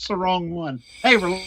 It's the wrong one. Hey, well,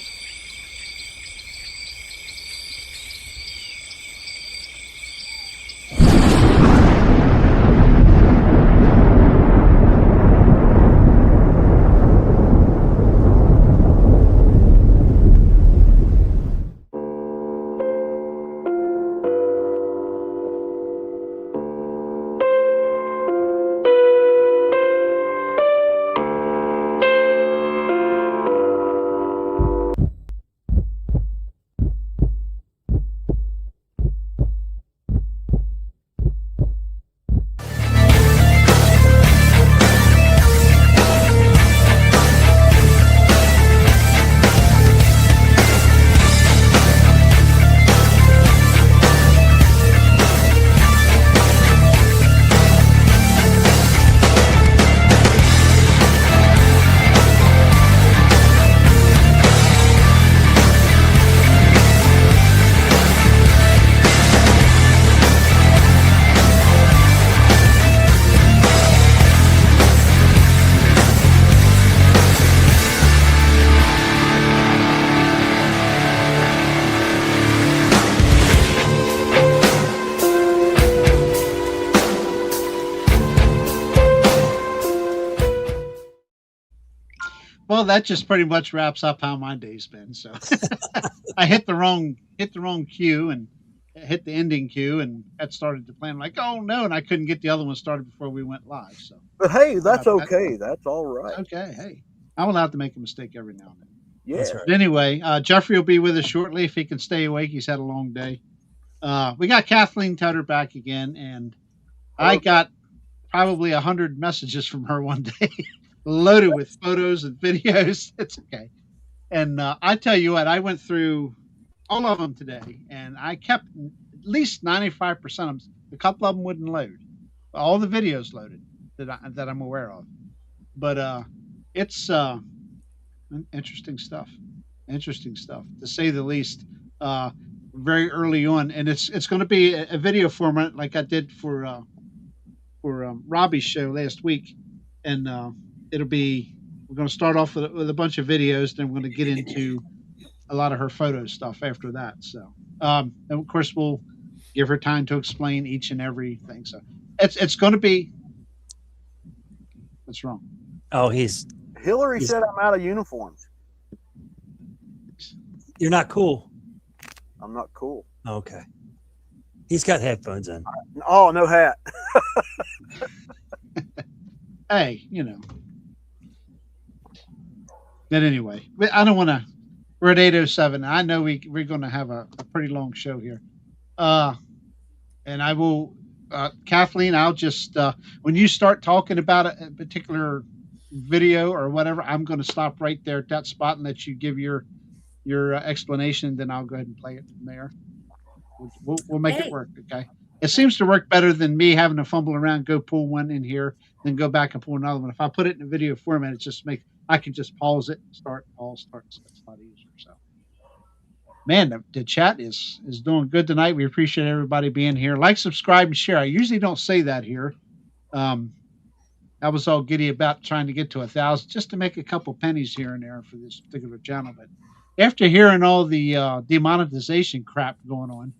that just pretty much wraps up how my day's been. So I hit the wrong cue and hit the ending cue, and that started to play. I'm like, oh no, and I couldn't get the other one started before we went live. So, But hey, that's okay. That's all right. Okay, hey, I'm allowed to make a mistake every now and then. Yeah. That's right. But anyway, Jeffrey will be with us shortly if he can stay awake. He's had a long day. We got Kathleen Tedder back again, and I got probably 100 messages from her one day, loaded with photos and videos. It's okay. And I tell you what, I went through all of them today, and I kept at least 95% of them. A couple of them wouldn't load. All the videos loaded that I'm aware of. But it's interesting stuff. Interesting stuff, to say the least. Very early on, and it's going to be a video format like I did for Robbie's show last week, and it'll be, we're going to start off with a bunch of videos, then we're going to get into a lot of her photo stuff after that. So, and of course, we'll give her time to explain each and everything. So, it's going to be. What's wrong? Oh, Hillary said I'm out of uniforms. You're not cool. I'm not cool. Okay. He's got headphones in. Oh, no hat. Hey, you know. But anyway, I don't want to. We're at 8:07. I know we're going to have a pretty long show here. And I will, Kathleen, I'll just, when you start talking about a particular video or whatever, I'm going to stop right there at that spot and let you give your explanation. Then I'll go ahead and play it from there. We'll make it work. Okay. It seems to work better than me having to fumble around, go pull one in here, then go back and pull another one. If I put it in a video format, I can just pause it, start, pause, start. So it's a lot easier. So, man, the chat is doing good tonight. We appreciate everybody being here. Like, subscribe, and share. I usually don't say that here. I was all giddy about trying to get to 1,000 just to make a couple pennies here and there for this particular channel. But after hearing all the demonetization crap going on,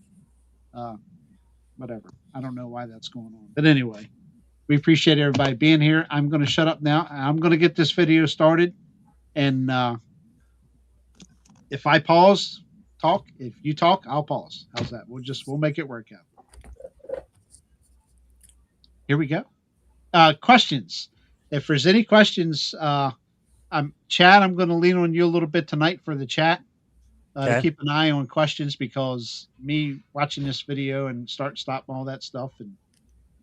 whatever. I don't know why that's going on. But anyway, we appreciate everybody being here. I'm going to shut up now. I'm going to get this video started. And if I pause, talk. If you talk, I'll pause. How's that? We'll make it work out. Here we go. Questions. If there's any questions, Chad, I'm going to lean on you a little bit tonight for the chat. To keep an eye on questions, because me watching this video and stop all that stuff, and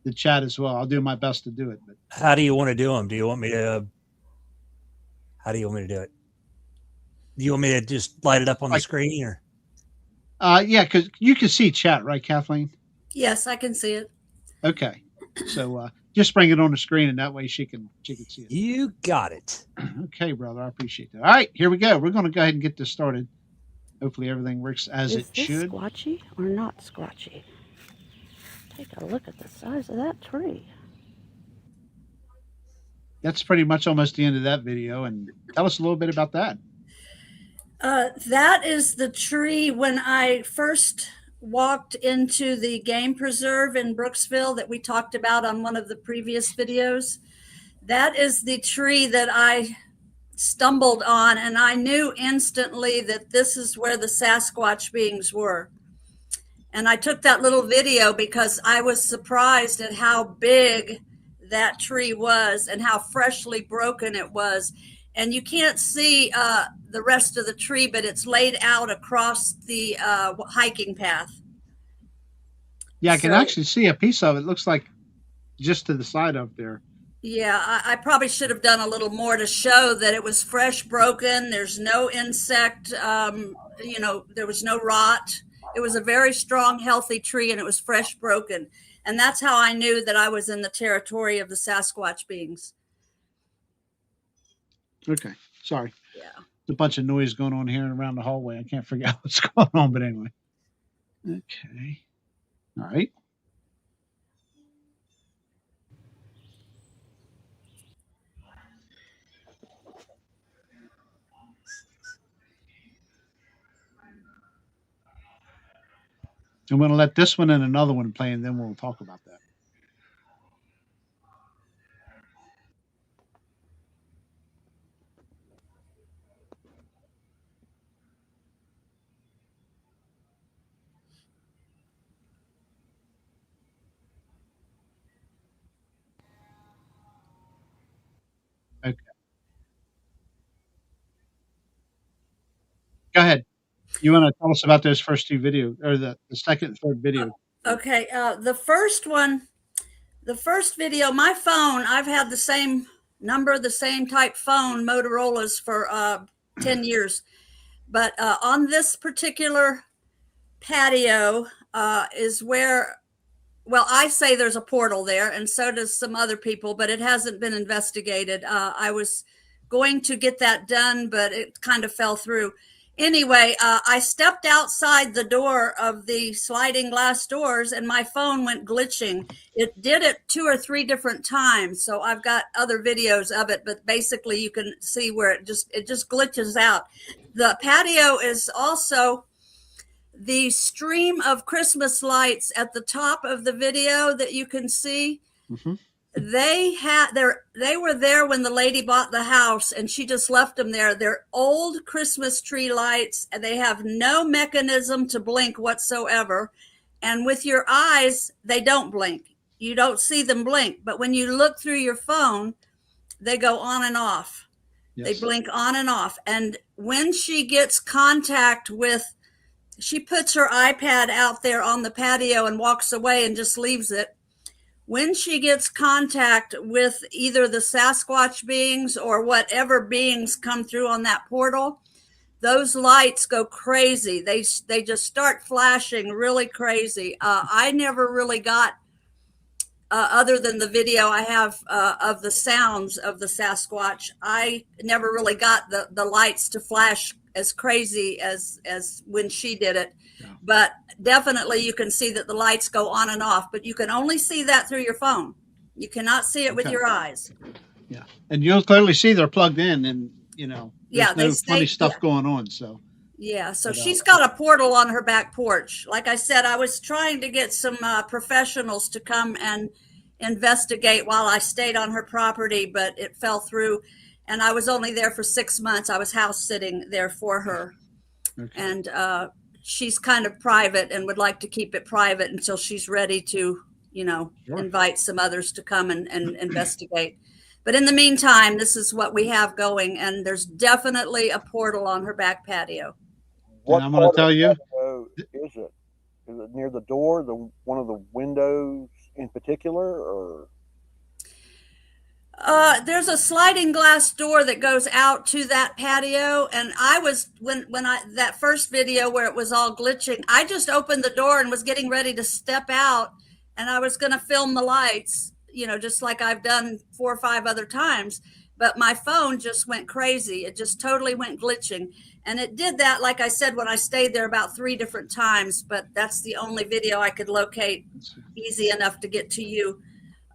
the chat as well. I'll do my best to do it. But how do you want to do them? Do you want me to? How do you want me to do it? Do you want me to just light it up on the screen, or? Yeah, because you can see chat, right, Kathleen? Yes, I can see it. Okay, so just bring it on the screen, and that way she can see it. You got it. Okay, brother, I appreciate that. All right, here we go. We're going to go ahead and get this started. Hopefully everything works as it should. Is this squatchy or not squatchy? Take a look at the size of that tree. that's pretty much almost the end of that video. And tell us a little bit about that. That is the tree when I first walked into the game preserve in Brooksville that we talked about on one of the previous videos. That is the tree that I stumbled on, and I knew instantly that this is where the Sasquatch beings were. And I took that little video because I was surprised at how big that tree was and how freshly broken it was. And you can't see the rest of the tree, but it's laid out across the hiking path. Yeah, I can actually see a piece of it. It looks like just to the side up there. Yeah, I probably should have done a little more to show that it was fresh broken. There's no insect, there was no rot. It was a very strong, healthy tree, and it was fresh broken. And that's how I knew that I was in the territory of the Sasquatch beings. Okay, sorry. Yeah. There's a bunch of noise going on here and around the hallway. I can't figure out what's going on, but anyway. Okay. All right. I'm going to let this one and another one play, and then we'll talk about that. Okay. Go ahead. You want to tell us about those first two videos, or the second and third video? Okay. The first video, my phone, I've had the same number, the same type phone, Motorola's, for 10 years. But on this particular patio is where, well, I say there's a portal there, and so does some other people, but it hasn't been investigated. I was going to get that done, but it kind of fell through. Anyway, I stepped outside the door of the sliding glass doors, and my phone went glitching. It did it 2 or 3 different times, so I've got other videos of it, but basically you can see where it just glitches out. The patio is also the stream of Christmas lights at the top of the video that you can see. Mm-hmm. They were there when the lady bought the house, and she just left them there. They're old Christmas tree lights, and they have no mechanism to blink whatsoever. And with your eyes, they don't blink. You don't see them blink. But when you look through your phone, they go on and off. Yes. They blink on and off. And when she gets contact with, she puts her iPad out there on the patio and walks away and just leaves it. When she gets contact with either the Sasquatch beings or whatever beings come through on that portal, those lights go crazy. They just start flashing really crazy. I never really got, other than the video I have of the sounds of the Sasquatch, I never really got the lights to flash as crazy as when she did it. Yeah. But definitely you can see that the lights go on and off, but you can only see that through your phone. You cannot see it with your eyes. Yeah. And you'll clearly see they're plugged in, and there's no funny stuff going on. So yeah, so she's got a portal on her back porch. Like I said, I was trying to get some professionals to come and investigate while I stayed on her property, but it fell through. And I was only there for 6 months. I was house sitting there for her. Okay. And she's kind of private and would like to keep it private until she's ready to, sure, invite some others to come and investigate. But in the meantime, this is what we have going. And there's definitely a portal on her back patio. What and I'm going to tell you. Is it? Is it near the door, one of the windows in particular, or? There's a sliding glass door that goes out to that patio. And I was, when that first video where it was all glitching, I just opened the door and was getting ready to step out, and I was going to film the lights, just like I've done 4 or 5 other times. But my phone just went crazy. It just totally went glitching. And it did that, like I said, when I stayed there about 3 different times, but that's the only video I could locate easy enough to get to you.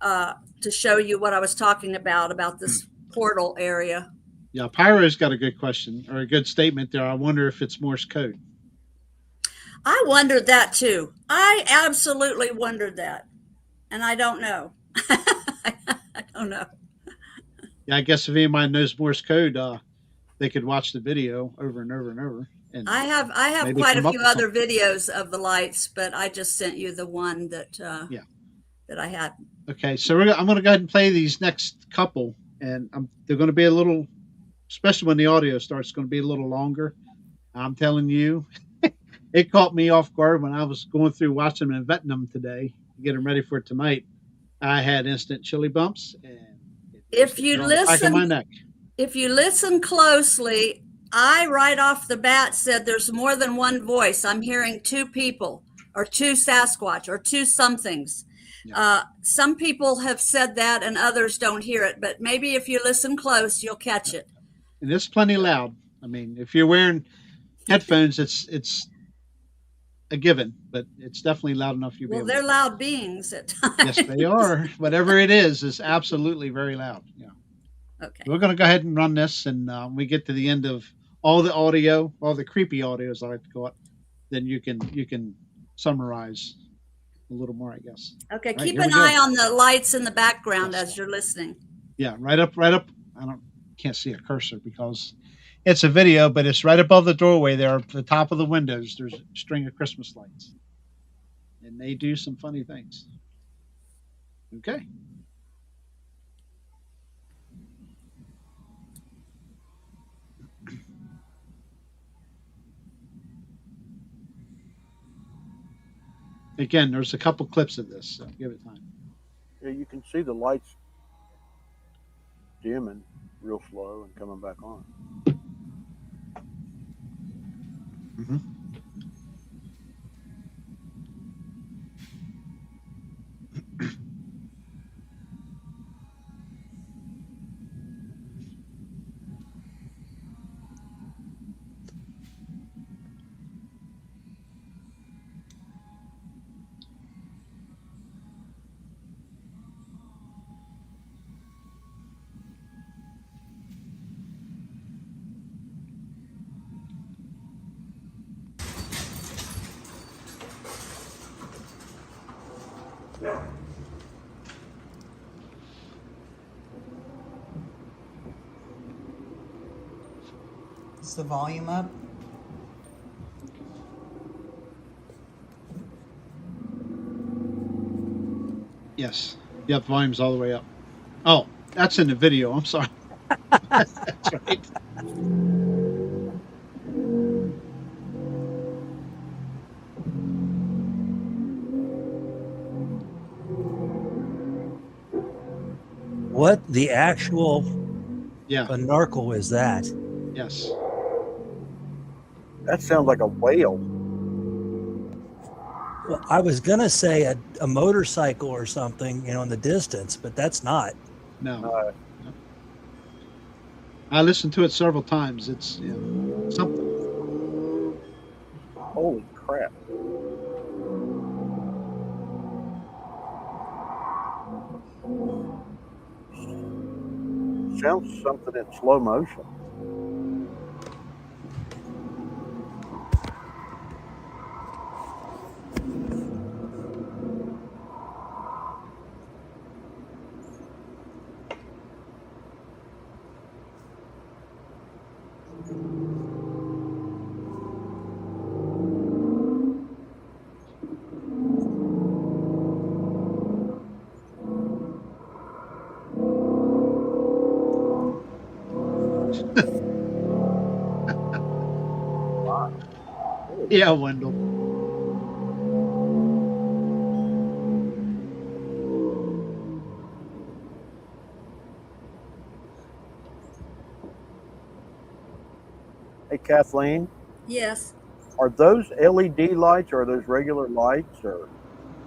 to show you what I was talking about this portal area. Yeah, Pyro's got a good question or a good statement there. I wonder if it's Morse code. I wondered that too. I absolutely wondered that. And I don't know. I don't know. Yeah, I guess if anybody knows Morse code, they could watch the video over and over and over. And I have maybe quite a come up few with other something. videos of the lights, but I just sent you the one that that I had. Okay, so I'm going to go ahead and play these next couple, and they're going to be a little, especially when the audio starts, going to be a little longer. I'm telling you, it caught me off guard when I was going through watching them and vetting them today to get them ready for tonight. I had instant chili bumps, and If you on the back of my listen, neck. if you listen closely, I right off the bat said there's more than one voice. I'm hearing two people, or two Sasquatch, or two somethings. Yeah. Some people have said that, and others don't hear it. But maybe if you listen close, you'll catch it. And it's plenty loud. I mean, if you're wearing headphones, it's a given, but it's definitely loud enough you'll be Well, able they're to. loud beings at times. Yes, they are. Whatever it is absolutely very loud. Yeah. Okay. We're going to go ahead and run this, and when we get to the end of all the audio, all the creepy audio, as I like to call it, then you can summarize a little more, I guess. Okay. Right, Keep here we an go. eye on the lights in the background Yes. as you're listening. Yeah, right up. Can't see a cursor because it's a video, but it's right above the doorway there, at the top of the windows. There's a string of Christmas lights, and they do some funny things. Okay. Again, there's a couple clips of this, so give it time. Yeah, you can see the lights dimming real slow and coming back on. Mm-hmm. Is the volume up? Yes. Yep, volume's all the way up. Oh, that's in the video. I'm sorry. That's right. What the actual Yeah. narcle is that? Yes. That sounds like a whale. Well, I was gonna say a motorcycle or something, in the distance, but that's not. No. I listened to it several times. It's something. Holy crap. Sounds something in slow motion. Yeah, Wendell. Hey, Kathleen, Yes. are those LED lights or are those regular lights? Or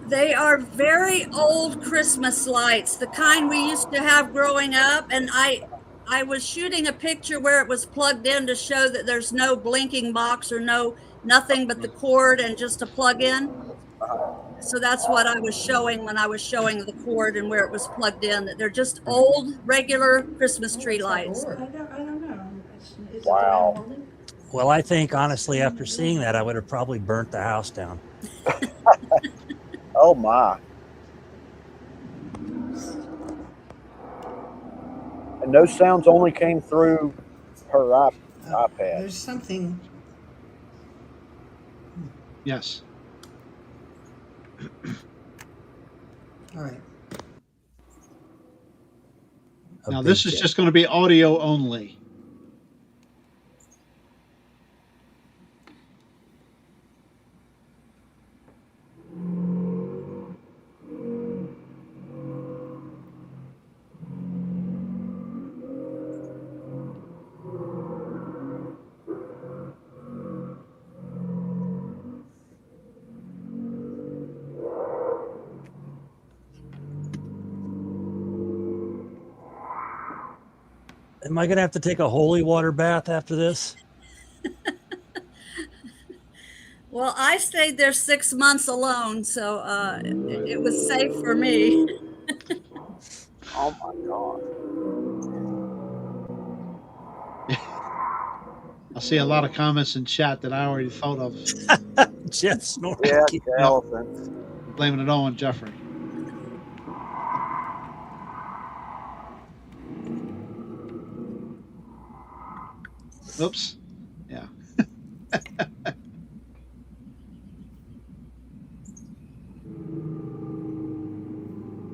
They are very old Christmas lights, the kind we used to have growing up. And I was shooting a picture where it was plugged in to show that there's no blinking box or nothing but the cord and just a plug in. So that's what I was showing when I was showing the cord and where it was plugged in, that they're just old, regular Christmas tree lights. I don't know. Is Wow. it the way I'm holding? Well, I think honestly, after seeing that, I would have probably burnt the house down. Oh my. And those sounds only came through her iPad. There's something. Yes. All right. Now this is just going to be audio only. Am I going to have to take a holy water bath after this? Well, I stayed there 6 months alone, so it was safe for me. Oh my God. I see a lot of comments in chat that I already thought of, Jeff snoring. Yeah, the elephants. blaming it all on Jeffrey. Oops. Yeah.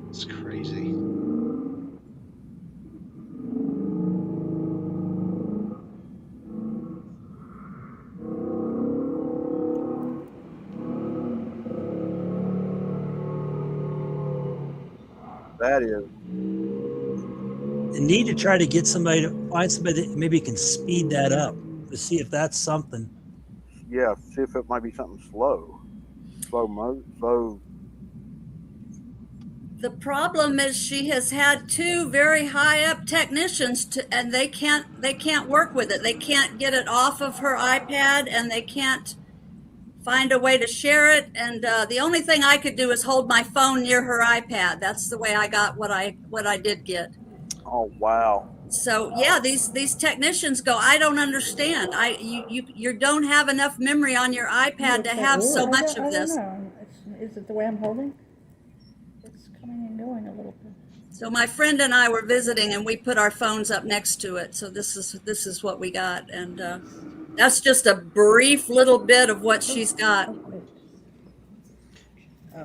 It's crazy. That is. You need to try to get somebody to find somebody that maybe can speed that up to see if that's something. Yeah, see if it might be something slow. Slow. The problem is she has had two very high up technicians and they can't work with it. They can't get it off of her iPad and they can't find a way to share it. And the only thing I could do is hold my phone near her iPad. That's the way I got what I did get. Oh wow. So yeah, these technicians go, I don't understand. You don't have enough memory on your iPad to have so much of this. I don't know. Is it the way I'm holding? It's coming and going a little bit. So my friend and I were visiting, and we put our phones up next to it. So this is what we got, and that's just a brief little bit of what she's got.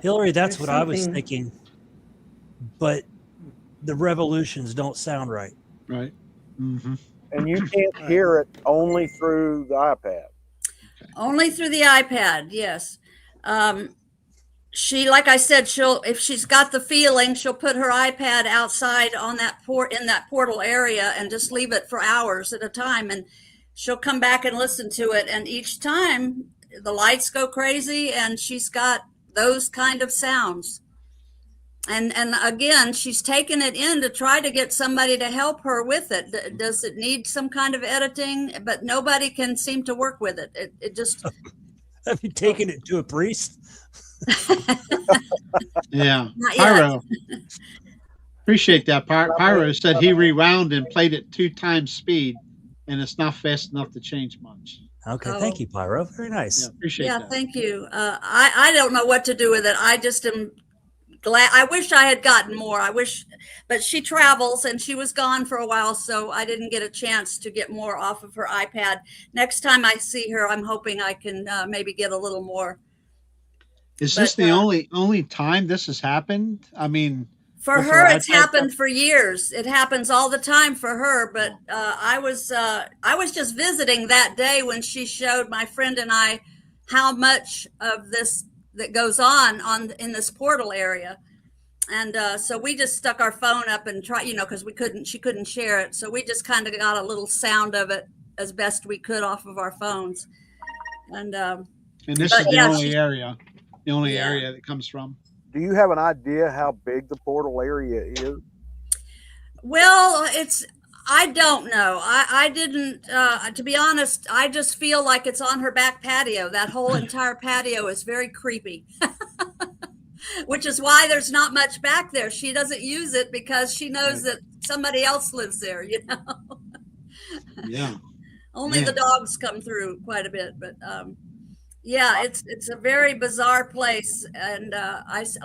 Hillary, that's There's what I was something- thinking. But the revolutions don't sound right. Right. Mm-hmm. And you can't hear it only through the iPad. Only through the iPad, yes. She, like I said, if she's got the feeling, she'll put her iPad outside on that in that portal area and just leave it for hours at a time, and she'll come back and listen to it. And each time the lights go crazy, and she's got those kind of sounds. And again, she's taken it in to try to get somebody to help her with it. Does it need some kind of editing? But nobody can seem to work with it. It just. Have you taken it to a priest? Yeah. Not yet. Pyro. Appreciate that. Pyro said he rewound and played it 2 times speed, and it's not fast enough to change much. Okay, Oh. thank you, Pyro. Very nice. Yeah, appreciate Yeah, that. thank you. I don't know what to do with it. I just am glad. I wish I had gotten more. But she travels and she was gone for a while, so I didn't get a chance to get more off of her iPad. Next time I see her, I'm hoping I can maybe get a little more. Is this But, the only time this has happened? I mean, For With her, her it's iPad happened for years. It happens all the time for her. But I was just visiting that day when she showed my friend and I how much of this that goes on in this portal area, and so we just stuck our phone up and tried, because she couldn't share it. So we just kind of got a little sound of it as best we could off of our phones, and this But is the yeah, only area Yeah. area that comes from. Do you have an idea how big the portal area is? well, I don't know. I didn't, to be honest, I just feel like it's on her back patio. That whole entire patio is very creepy. which is why there's not much back there. She doesn't use it because she knows that somebody else lives there, you know. Yeah. Only the Man. dogs come through quite a bit, but yeah, it's a very bizarre place. And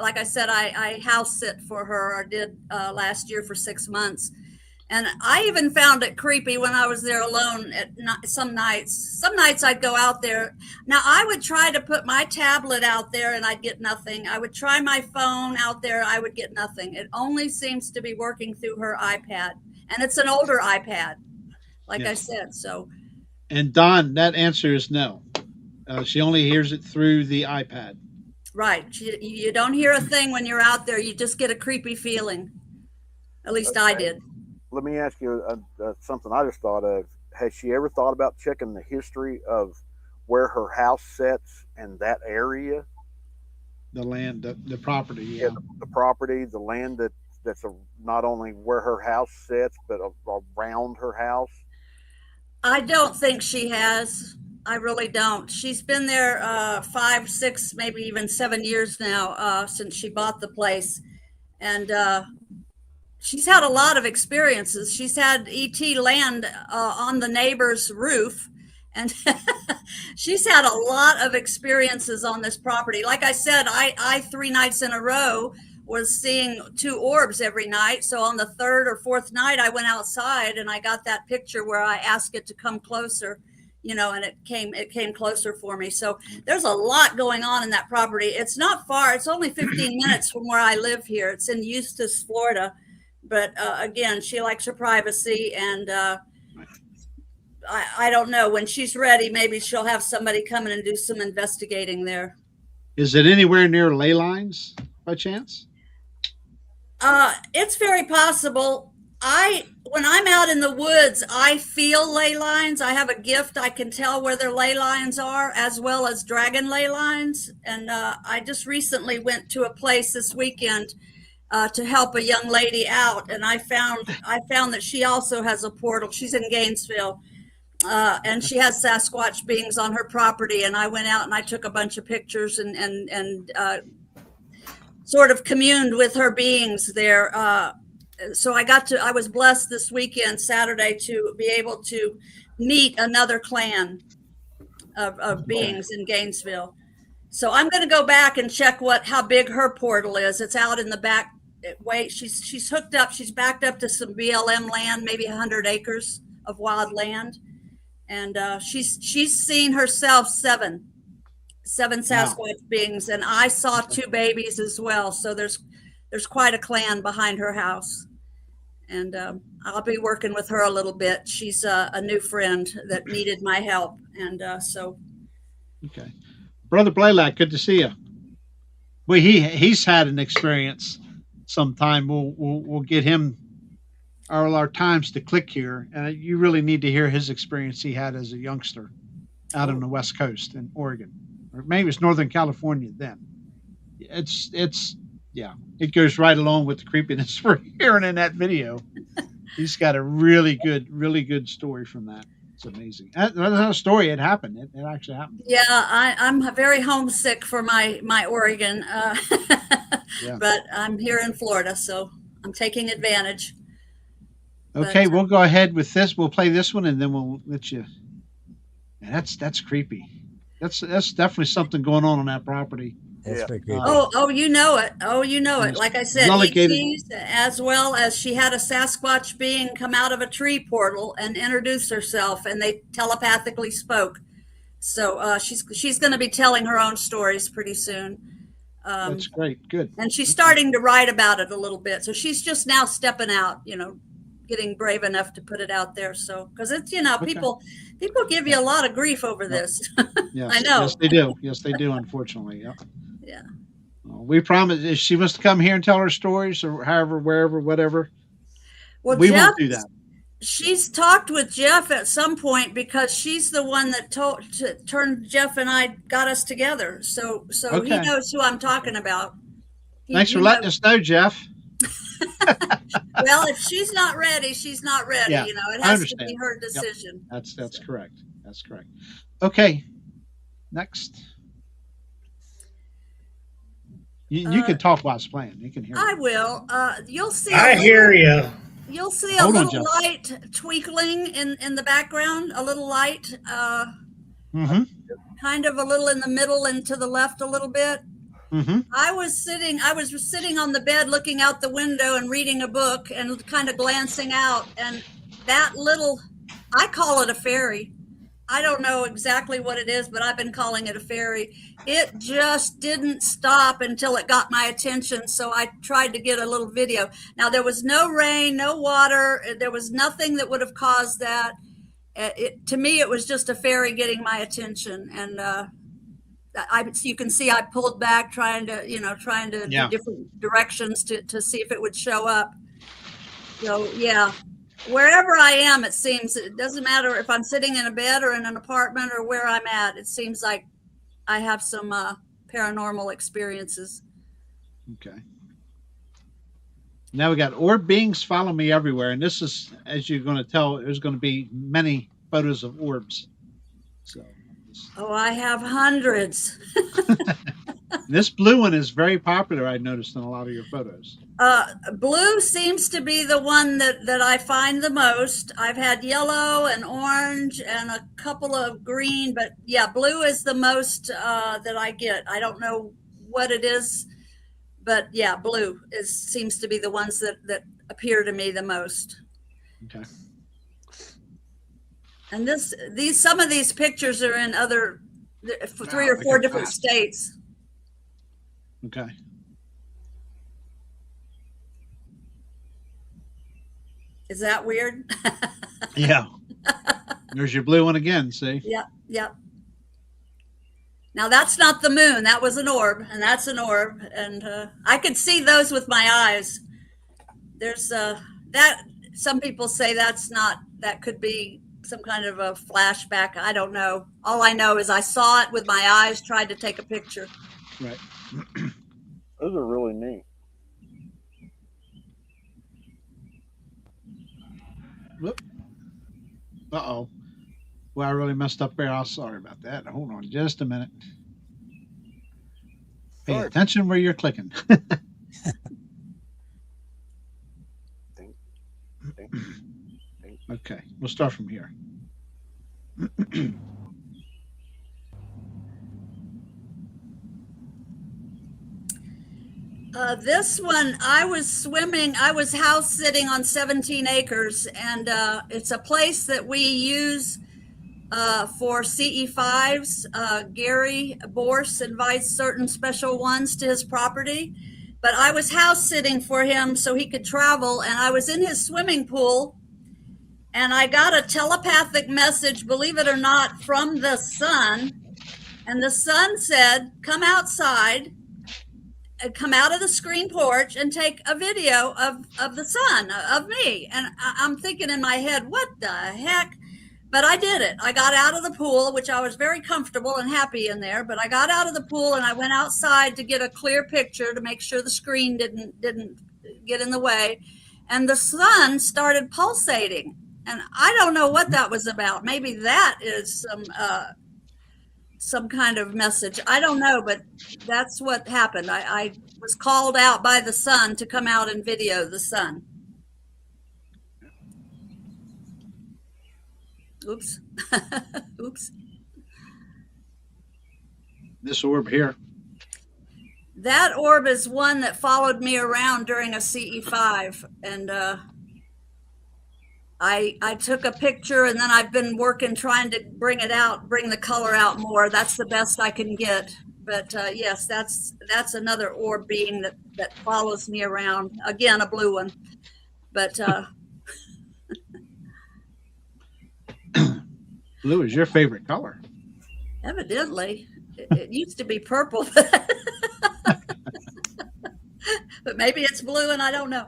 like I said, I house sit for her. I did last year for 6 months. And I even found it creepy when I was there alone at some nights. Some nights I'd go out there. Now I would try to put my tablet out there and I'd get nothing. I would try my phone out there. I would get nothing. It only seems to be working through her iPad. And it's an older iPad, like I Yes. said. So, And Don, that answer is no. She only hears it through the iPad. right. You don't hear a thing when you're out there. You just get a creepy feeling. At least I did. Let me ask you something I just thought of. Has she ever thought about checking the history of where her house sits and that area? The land, the property. Yeah, the property, the land that's not only where her house sits, but around her house. I don't think she has. I really don't. She's been there 5, 6, maybe even 7 years now since she bought the place. And she's had a lot of experiences. She's had ET land on the neighbor's roof. And she's had a lot of experiences on this property. Like I said, I 3 nights in a row was seeing 2 orbs every night. So on the 3rd or 4th night, I went outside and I got that picture where I asked it to come closer, you know, and it came closer for me. So there's a lot going on in that property. It's not far. It's only 15 minutes from where I live here. It's in Eustis, Florida. But again, she likes her privacy, and I don't know. When she's ready, maybe she'll have somebody come in and do some investigating there. Is it anywhere near ley lines by chance? It's very possible. When I'm out in the woods, I feel ley lines. I have a gift. I can tell where their ley lines are, as well as dragon ley lines. And I just recently went to a place this weekend to help a young lady out, and I found that she also has a portal. She's in Gainesville, and she has Sasquatch beings on her property. And I went out and I took a bunch of pictures and sort of communed with her beings there. So I was blessed this weekend, Saturday, to be able to meet another clan of beings in Gainesville. So I'm going to go back and check how big her portal is. It's out in the back. Wait, she's hooked up. She's backed up to some BLM land, maybe 100 acres of wild land, and she's seen herself seven Sasquatch beings, and I saw 2 babies as well. So there's quite a clan behind her house, and I'll be working with her a little bit. She's a new friend that needed my help, and so. Okay, Brother Baaaaack, good to see you. Well, he's had an experience. Sometime we'll get him our times to click here. You really need to hear his experience he had as a youngster out on the West Coast in Oregon, or maybe it's Northern California then. It goes right along with the creepiness we're hearing in that video. He's got a really good story from that. It's amazing. That's not a story. It happened. It actually happened. Yeah, I'm very homesick for my Oregon, but I'm here in Florida, so I'm taking advantage. Okay, we'll go ahead with this. We'll play this one, and then we'll let you. Yeah, that's creepy. That's definitely something going on that property. That's pretty creepy. Oh, you know it. Oh, you know it. Like I said, ETs, as well as she had a Sasquatch being come out of a tree portal and introduce herself, and they telepathically spoke. So she's going to be telling her own stories pretty soon. That's great. Good. And she's starting to write about it a little bit. So she's just now stepping out, getting brave enough to put it out there. So, because it's, people give you a lot of grief over this. Yes, I know. Yes, they do. Yes, they do. Unfortunately. Yeah. Yeah. We promise if she wants to come here and tell her stories or however, wherever, whatever, well, we Jeff, won't do that. She's talked with Jeff at some point because she's the one that turned Jeff and I got us together. So Okay. He knows who I'm talking about. Thanks for letting us know, Jeff. Well, if she's not ready, she's not ready. Yeah, It has to be her decision. Yep. That's correct. That's correct. Okay. Next. You can talk while it's playing. You can hear I me. will. You'll see. I hear you. You'll see a Hold on, little Jeff. light twinkling in the background. A little light, Mm-hmm. kind of a little in the middle and to the left a little bit. Mm-hmm. I was sitting on the bed looking out the window and reading a book and kind of glancing out, and that little, I call it a fairy. I don't know exactly what it is, but I've been calling it a fairy. It just didn't stop until it got my attention. So I tried to get a little video. Now, there was no rain, no water. There was nothing that would have caused that. To me, it was just a fairy getting my attention. And you can see I pulled back trying to Yeah. do different directions to see if it would show up. So, yeah. Wherever I am, it seems, it doesn't matter if I'm sitting in a bed or in an apartment or where I'm at. It seems like I have some paranormal experiences. Okay. Now we got orb beings follow me everywhere. And this is, as you're going to tell, there's going to be many photos of orbs. So Oh, I have hundreds. this blue one is very popular, I noticed in a lot of your photos. Blue seems to be the one that I find the most. I've had yellow and orange and a couple of green, but yeah, blue is the most that I get. I don't know what it is, but yeah, blue seems to be the ones that appear to me the most. Okay. And some of these pictures are in other 3 or 4 different states. Okay. Is that weird? Yeah. There's your blue one again, see? Yep. Now that's not the moon. That was an orb, and that's an orb. And I could see those with my eyes. There's that some people say that could be some kind of a flashback. I don't know. All I know is I saw it with my eyes, tried to take a picture. Right. Those are really neat. Whoop. Uh-oh. Well, I really messed up there. I'm sorry about that. Hold on just a minute. Pay Sorry. attention where you're clicking. Okay, we'll start from here. This one, I was house sitting on 17 acres, and it's a place that we use for CE5s. Gary Borse invites certain special ones to his property, but I was house sitting for him so he could travel, and I was in his swimming pool, and I got a telepathic message, believe it or not, from the sun, and the sun said, come outside, come out of the screen porch and take a video of the sun, of me. And I'm thinking in my head, what the heck? But I did it. I got out of the pool, which I was very comfortable and happy in there, but I got out of the pool and I went outside to get a clear picture to make sure the screen didn't get in the way. And the sun started pulsating. And I don't know what that was about. Maybe that is some kind of message. I don't know, but that's what happened. I was called out by the sun to come out and video the sun. Oops. Oops. This orb here. That orb is one that followed me around during a CE5. And I took a picture, and then I've been working trying to bring the color out more. That's the best I can get. But yes, that's another orb being that follows me around. Again, a blue one. But Blue is your favorite color. evidently, it used to be purple. But maybe it's blue and I don't know.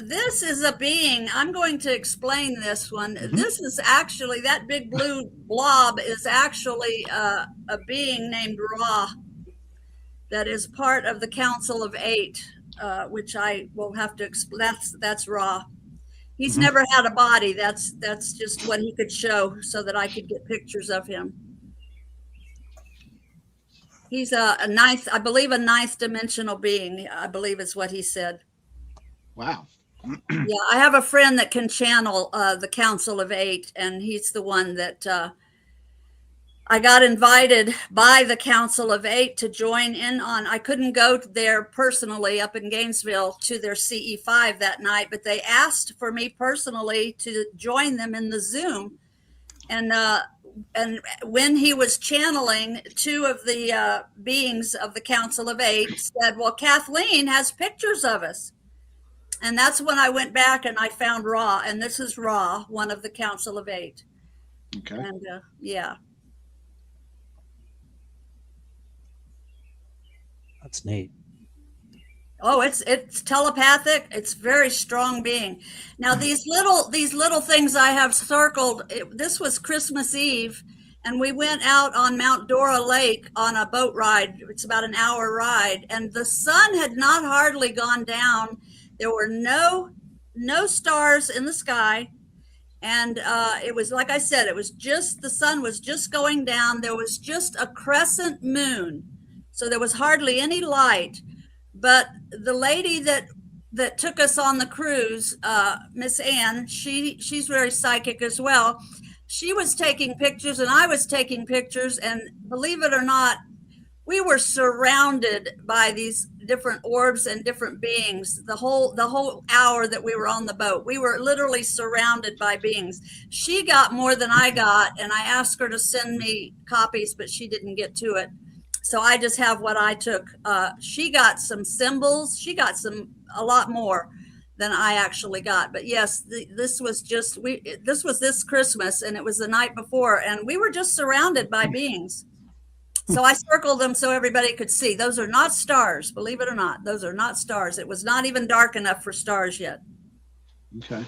This is a being. I'm going to explain this one. Mm-hmm. This is actually, that big blue blob is actually a being named Ra that is part of the Council of Eight, which I will have to explain. That's Ra. He's mm-hmm. never had a body. That's just what he could show so that I could get pictures of him. He's a ninth, I believe, a ninth dimensional being, I believe is what he said. Wow. Yeah, I have a friend that can channel the Council of Eight, and he's the one that I got invited by the Council of Eight to join in on. I couldn't go there personally up in Gainesville to their CE5 that night, but they asked for me personally to join them in the Zoom. And when he was channeling, two of the beings of the Council of Eight said, well, Kathleen has pictures of us. And that's when I went back and I found Ra, and this is Ra, one of the Council of Eight. Okay. And yeah. That's neat. Oh, it's telepathic. It's very strong being. Now these little things I have circled. This was Christmas Eve, and we went out on Mount Dora Lake on a boat ride. It's about an hour ride, and the sun had not hardly gone down. There were no stars in the sky, and it was, like I said, it was just, the sun was just going down. There was just a crescent moon, so there was hardly any light. But the lady that took us on the cruise, Miss Ann, she's very psychic as well. She was taking pictures and I was taking pictures, and believe it or not, we were surrounded by these different orbs and different beings. The whole hour that we were on the boat, we were literally surrounded by beings. She got more than I got, and I asked her to send me copies, but she didn't get to it. So I just have what I took. She got some symbols. She got a lot more than I actually got. But yes, this was this Christmas, and it was the night before, and we were just surrounded by beings. So I circled them so everybody could see. Those are not stars, believe it or not. Those are not stars. It was not even dark enough for stars yet. Okay.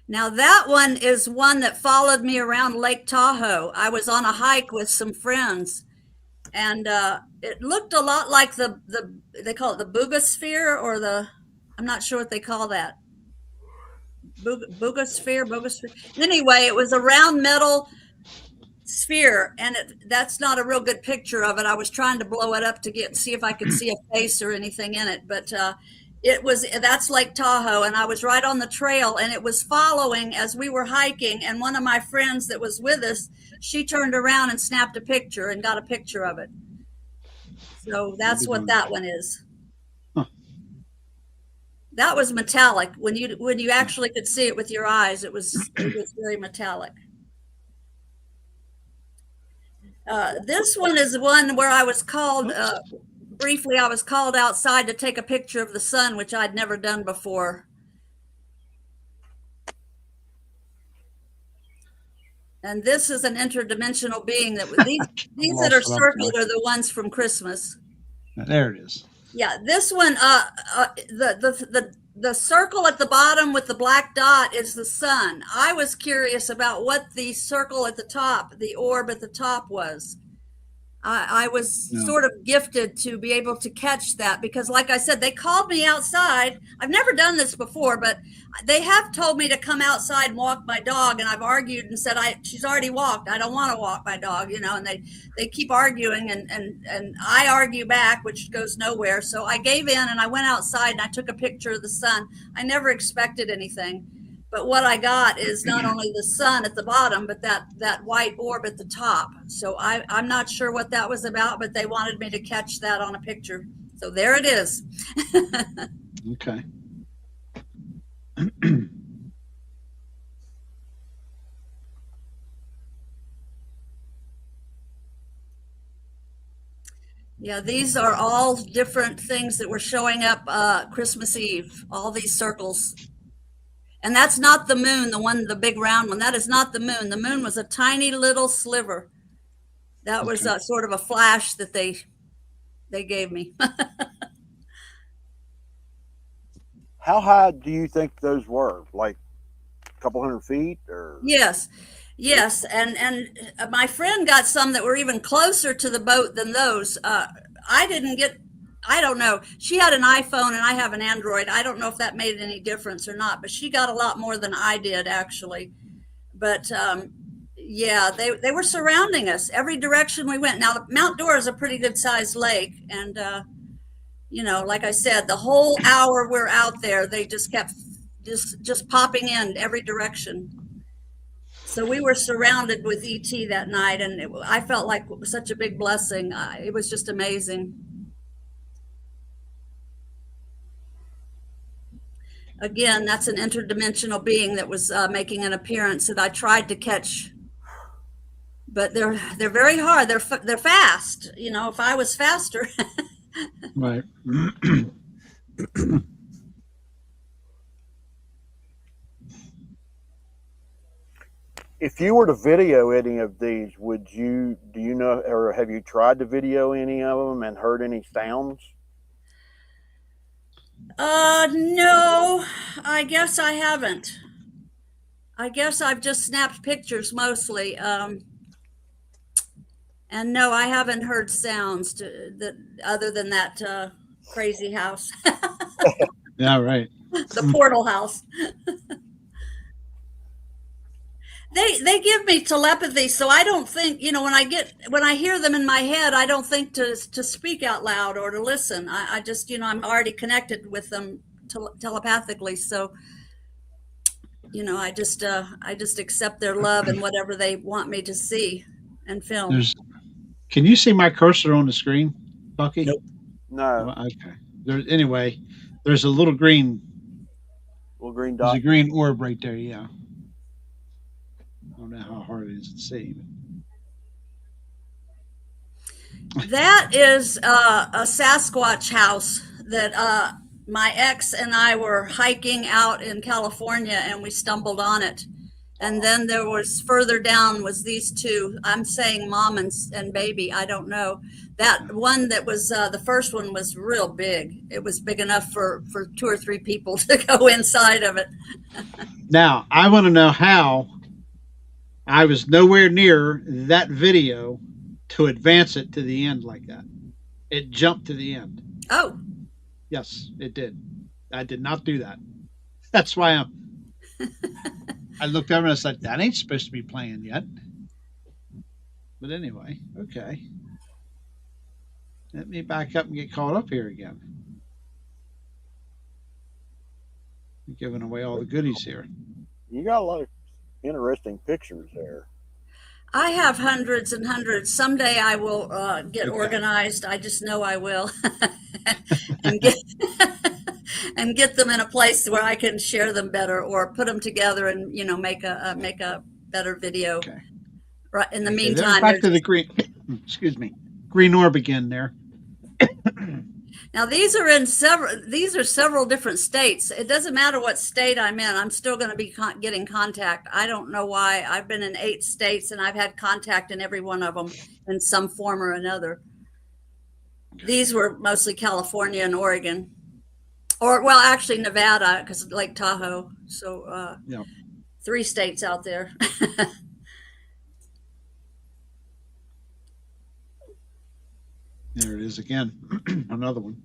Now that one is one that followed me around Lake Tahoe. I was on a hike with some friends, and it looked a lot like they call it the Boogosphere, or I'm not sure what they call that. Boogosphere. Anyway, it was a round metal sphere, and that's not a real good picture of it. I was trying to blow it up to see if I could see a face or anything in it, but that's Lake Tahoe, and I was right on the trail, and it was following as we were hiking, and one of my friends that was with us, she turned around and snapped a picture and got a picture of it. So that's what that one is. Huh. That was metallic. When you actually could see it with your eyes, it was very metallic. This one is one where I was called, briefly, I was called outside to take a picture of the sun, which I'd never done before. And this is an interdimensional being these that are circled are the ones from Christmas. There it is. Yeah, this one, the circle at the bottom with the black dot is the sun. I was curious about what the circle at the top, the orb at the top was. I was sort of gifted to be able to catch that because, like I said, they called me outside. I've never done this before, but they have told me to come outside and walk my dog, and I've argued and said, she's already walked. I don't want to walk my dog, and they keep arguing, and I argue back, which goes nowhere. So I gave in, and I went outside, and I took a picture of the sun. I never expected anything. But what I got is not only the sun at the bottom, but that white orb at the top. So I'm not sure what that was about, but they wanted me to catch that on a picture. So there it is. Okay. Yeah, these are all different things that were showing up Christmas Eve, all these circles. And that's not the moon, the big round one. That is not the moon. The moon was a tiny little sliver. That was sort of a flash that they gave me. How high do you think those were? Like a couple 100 feet, or? Yes. And my friend got some that were even closer to the boat than those. I didn't get I don't know. She had an iPhone and I have an Android. I don't know if that made any difference or not, but she got a lot more than I did actually. But yeah, they were surrounding us every direction we went. Now, Mount Dora is a pretty good sized lake. And, you know, like I said, the whole hour we're out there, they just kept just popping in every direction. So we were surrounded with ET that night, and I felt like it was such a big blessing. It was just amazing. Again, that's an interdimensional being that was making an appearance that I tried to catch, but they're very hard. They're fast. You know, if I was faster. Right. If you were to video any of these, do you know, or have you tried to video any of them and heard any sounds? No, I guess I haven't. I guess I've just snapped pictures mostly. And no, I haven't heard sounds that other than that crazy house. Yeah, right. The portal house. They give me telepathy, so I don't think, you know, when I hear them in my head, I don't think to speak out loud or to listen. I just, you know, I'm already connected with them telepathically, so, you know, I just accept their love and whatever they want me to see and film. Can you see my cursor on the screen, Bucky? Nope. No. Oh, okay. Anyway, there's a little green Little green There's dot. a green orb right there, yeah. I don't know how hard it is to see. That is a Sasquatch house that my ex and I were hiking out in California, and we stumbled on it. And then there was further down was these two. I'm saying mom and baby. I don't know. That one that was the first one was real big. It was big enough for 2 or 3 people to go inside of it. Now, I want to know how I was nowhere near that video to advance it to the end like that. It jumped to the end. Oh. Yes, it did. I did not do that. That's why I looked over and I said, that ain't supposed to be playing yet. But anyway, okay. Let me back up and get caught up here again. I'm giving away all the goodies here. You got a lot of interesting pictures there. I have hundreds and hundreds. Someday I will get organized. I just know I will. and get them in a place where I can share them better, or put them together and, you know, make a better video. Okay. Right. In the meantime, back to the green. Excuse me, green orb again there. Now these are several different states. It doesn't matter what state I'm in. I'm still going to be getting contact. I don't know why. I've been in 8 states and I've had contact in every one of them in some form or another. These were mostly California and Oregon, or well, actually Nevada, because Lake Tahoe. So 3 states out there. There it is again. Another one.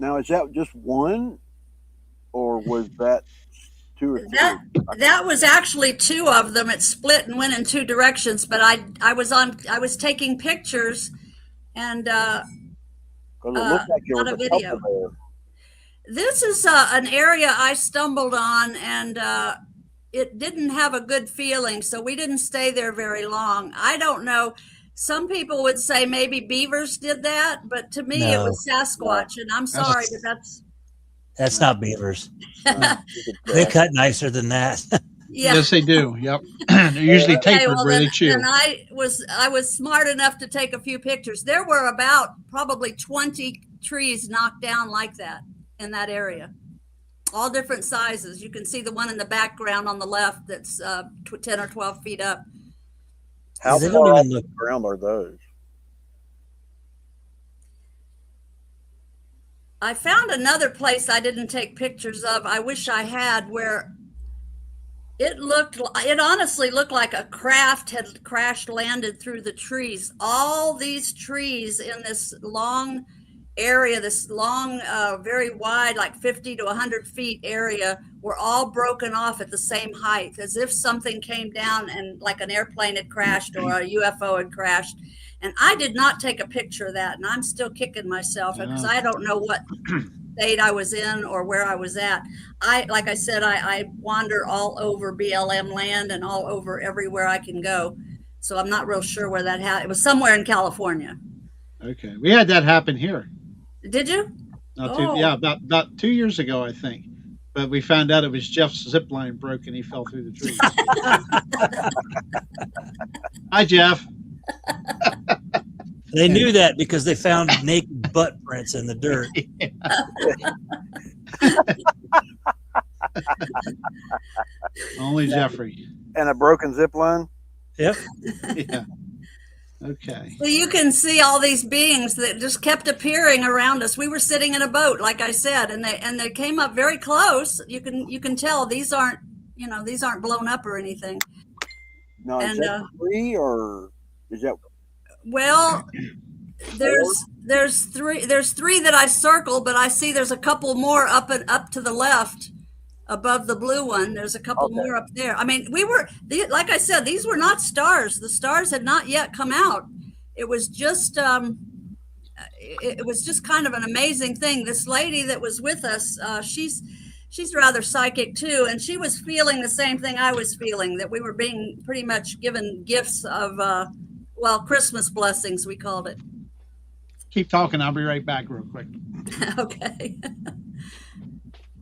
Now, is that just one, or was that 2 or 3? That was actually 2 of them. It split and went in 2 directions. But I was taking pictures, and because it looked like there was a video. There. This is an area I stumbled on, and it didn't have a good feeling, so we didn't stay there very long. I don't know. Some people would say maybe beavers did that, but to me it was Sasquatch, and I'm sorry, but that's not beavers. They cut nicer than that. Yeah. Yes, they do. Yep. They're usually tapered where they chew. And I was smart enough to take a few pictures. There were about probably 20 trees knocked down like that in that area, all different sizes. You can see the one in the background on the left that's 10 or 12 feet up. How far off the ground are those? I found another place I didn't take pictures of. I wish I had, where it honestly looked like a craft had crash landed through the trees. All these trees in this long area, this long, very wide, like 50 to 100 feet area, were all broken off at the same height, as if something came down and like an airplane had crashed or a UFO had crashed. And I did not take a picture of that. And I'm still kicking myself because I don't know what state I was in or where I was at. Like I said, I wander all over BLM land and all over everywhere I can go. So I'm not real sure where that happened. It was somewhere in California. Okay. We had that happen here. Did you? Yeah, about 2 years ago, I think. But we found out it was Jeff's zip line broke and he fell through the trees. Hi, Jeff. They knew that because they found naked butt prints in the dirt. Only Jeffrey. And a broken zip line. Yep. Yeah. Okay. So you can see all these beings that just kept appearing around us. We were sitting in a boat, like I said, and they came up very close. You can tell these aren't blown up or anything. No, is that three or is that? Well, there's three that I circled, but I see there's a couple more up to the left above the blue one. There's a couple more up there. I mean, like I said, these were not stars. The stars had not yet come out. It was just kind of an amazing thing. This lady that was with us, she's rather psychic too, and she was feeling the same thing I was feeling, that we were being pretty much given gifts of Christmas blessings, we called it. Keep talking. I'll be right back real quick. Okay.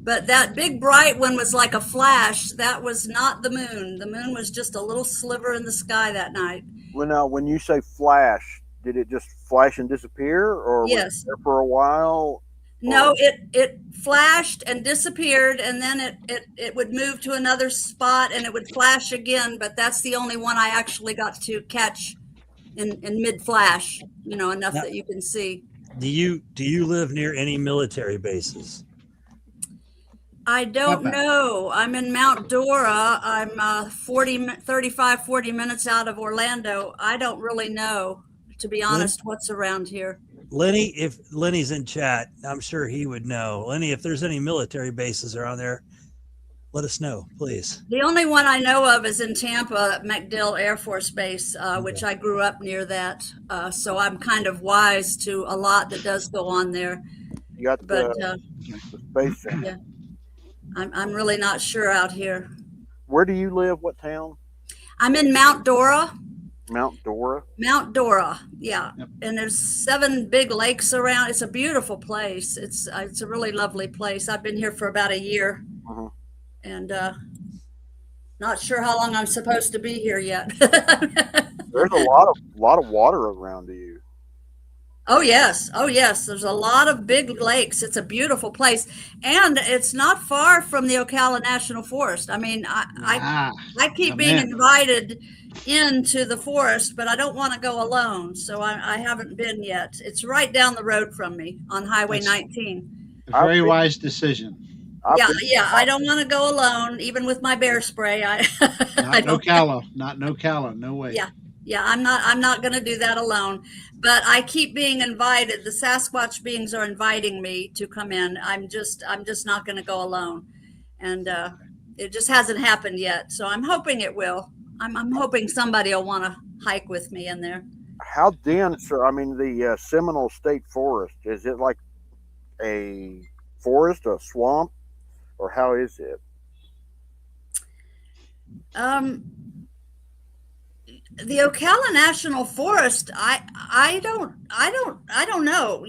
But that big bright one was like a flash. That was not the moon. The moon was just a little sliver in the sky that night. Well, now, when you say flash, did it just flash and disappear, or yes, was it there for a while? No, it flashed and disappeared, and then it would move to another spot and it would flash again. But that's the only one I actually got to catch in mid flash. Enough that you can see. Do you live near any military bases? I don't know. I'm in Mount Dora. I'm 40 minutes out of Orlando. I don't really know, to be honest, what's around here. Lenny, if Lenny's in chat, I'm sure he would know. Lenny, if there's any military bases around there, let us know, please. The only one I know of is in Tampa, MacDill Air Force Base, which I grew up near that. So I'm kind of wise to a lot that does go on there. You got the space center. Yeah. I'm really not sure out here. Where do you live? What town? I'm in Mount Dora. Mount Dora? Mount Dora, yeah. Yep. And there's 7 big lakes around. It's a beautiful place. It's a really lovely place. I've been here for about a year. Uh-huh. And not sure how long I'm supposed to be here yet. There's a lot of water around you. Oh yes. There's a lot of big lakes. It's a beautiful place, and it's not far from the Ocala National Forest. I mean, I keep being invited into the forest, but I don't want to go alone, so I haven't been yet. It's right down the road from me on Highway 19. A very wise decision. Yeah. I don't want to go alone, even with my bear spray. Not Ocala. No way. Yeah, I'm not going to do that alone. But I keep being invited. The Sasquatch beings are inviting me to come in. I'm just not going to go alone, and it just hasn't happened yet. So I'm hoping it will. I'm hoping somebody will want to hike with me in there. How dense? I mean, the Seminole State Forest, is it like a forest, a swamp, or how is it? The Ocala National Forest, I don't know.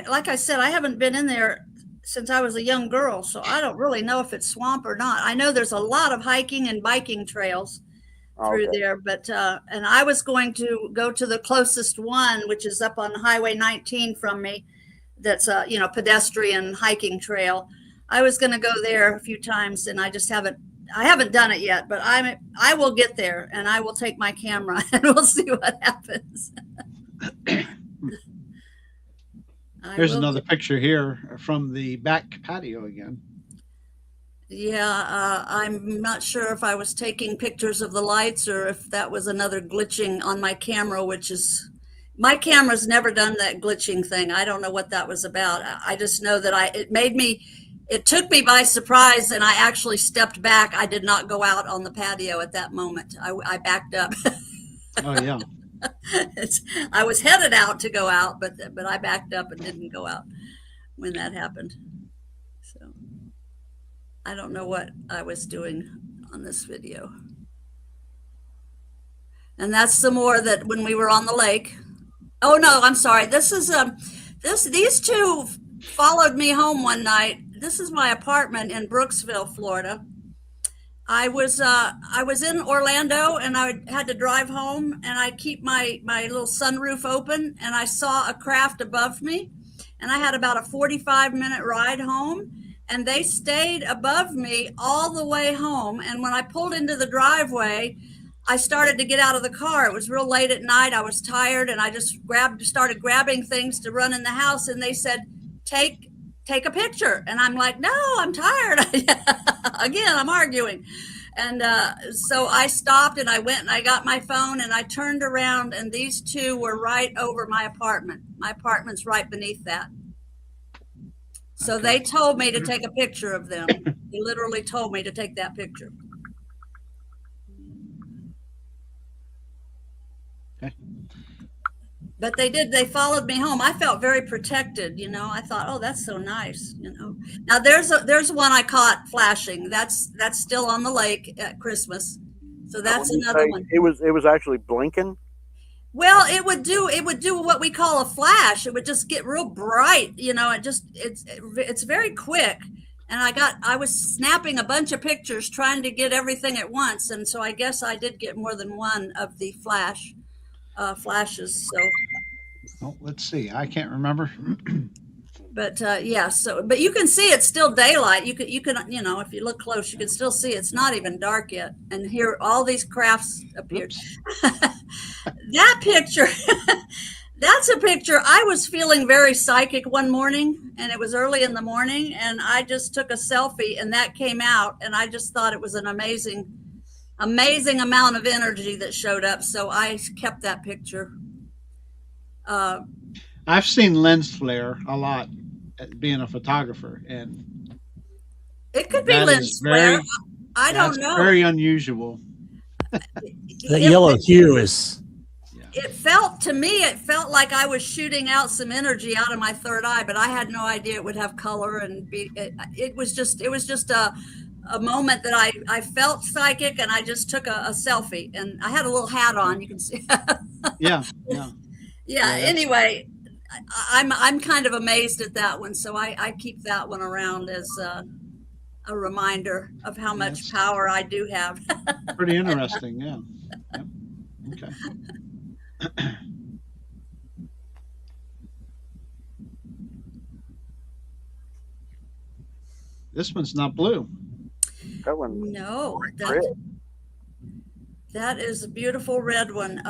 Like I said, I haven't been in there since I was a young girl, so I don't really know if it's swamp or not. I know there's a lot of hiking and biking trails through there, but and I was going to go to the closest one, which is up on Highway 19 from me. That's a pedestrian hiking trail. I was going to go there a few times, and I just haven't done it yet, but I will get there, and I will take my camera and we'll see what happens. Here's another picture here from the back patio again. Yeah, I'm not sure if I was taking pictures of the lights or if that was another glitching on my camera, which is My camera's never done that glitching thing. I don't know what that was about. I just know that it took me by surprise, and I actually stepped back. I did not go out on the patio at that moment. I backed up. Oh yeah. I was headed out to go out, but I backed up and didn't go out when that happened. So I don't know what I was doing on this video. And that's some more that when we were on the lake. Oh no, I'm sorry. This is these two followed me home one night. This is my apartment in Brooksville, Florida. I was in Orlando, and I had to drive home, and I keep my little sunroof open, and I saw a craft above me, and I had about a 45-minute ride home, and they stayed above me all the way home. And when I pulled into the driveway, I started to get out of the car. It was real late at night. I was tired, and I just started grabbing things to run in the house. And they said, take a picture. And I'm like, no, I'm tired. Again, I'm arguing. And so I stopped, and I went and I got my phone, and I turned around, and these two were right over my apartment. My apartment's right beneath that. So they told me to take a picture of them. They literally told me to take that picture. Okay. But they did. They followed me home. I felt very protected. You know, I thought, oh, that's so nice. You know, now there's one I caught flashing. That's still on the lake at Christmas. So that's another one. It was actually blinking. Well, it would do what we call a flash. It would just get real bright. You know, it's very quick. And I was snapping a bunch of pictures trying to get everything at once. And so I guess I did get more than one of the flashes. So. Oh, let's see. I can't remember. But yeah, so but you can see it's still daylight. You can you know, if you look close, you can still see it's not even dark yet. And here all these crafts appeared. That picture, that's a picture. I was feeling very psychic one morning, and it was early in the morning, and I just took a selfie, and that came out, and I just thought it was an amazing amount of energy that showed up. So I kept that picture. I've seen lens flare a lot being a photographer, and it could be lens flare. I don't know. Very unusual. The yellow hue is. It felt like I was shooting out some energy out of my third eye, but I had no idea it would have color and be. It was just a moment that I felt psychic, and I just took a selfie, and I had a little hat on. You can see. Yeah. Anyway, I'm kind of amazed at that one, so I keep that one around as a reminder of how much power I do have. Pretty interesting, yeah. Yep. Okay. This one's not blue. That one. No, that is a beautiful red one.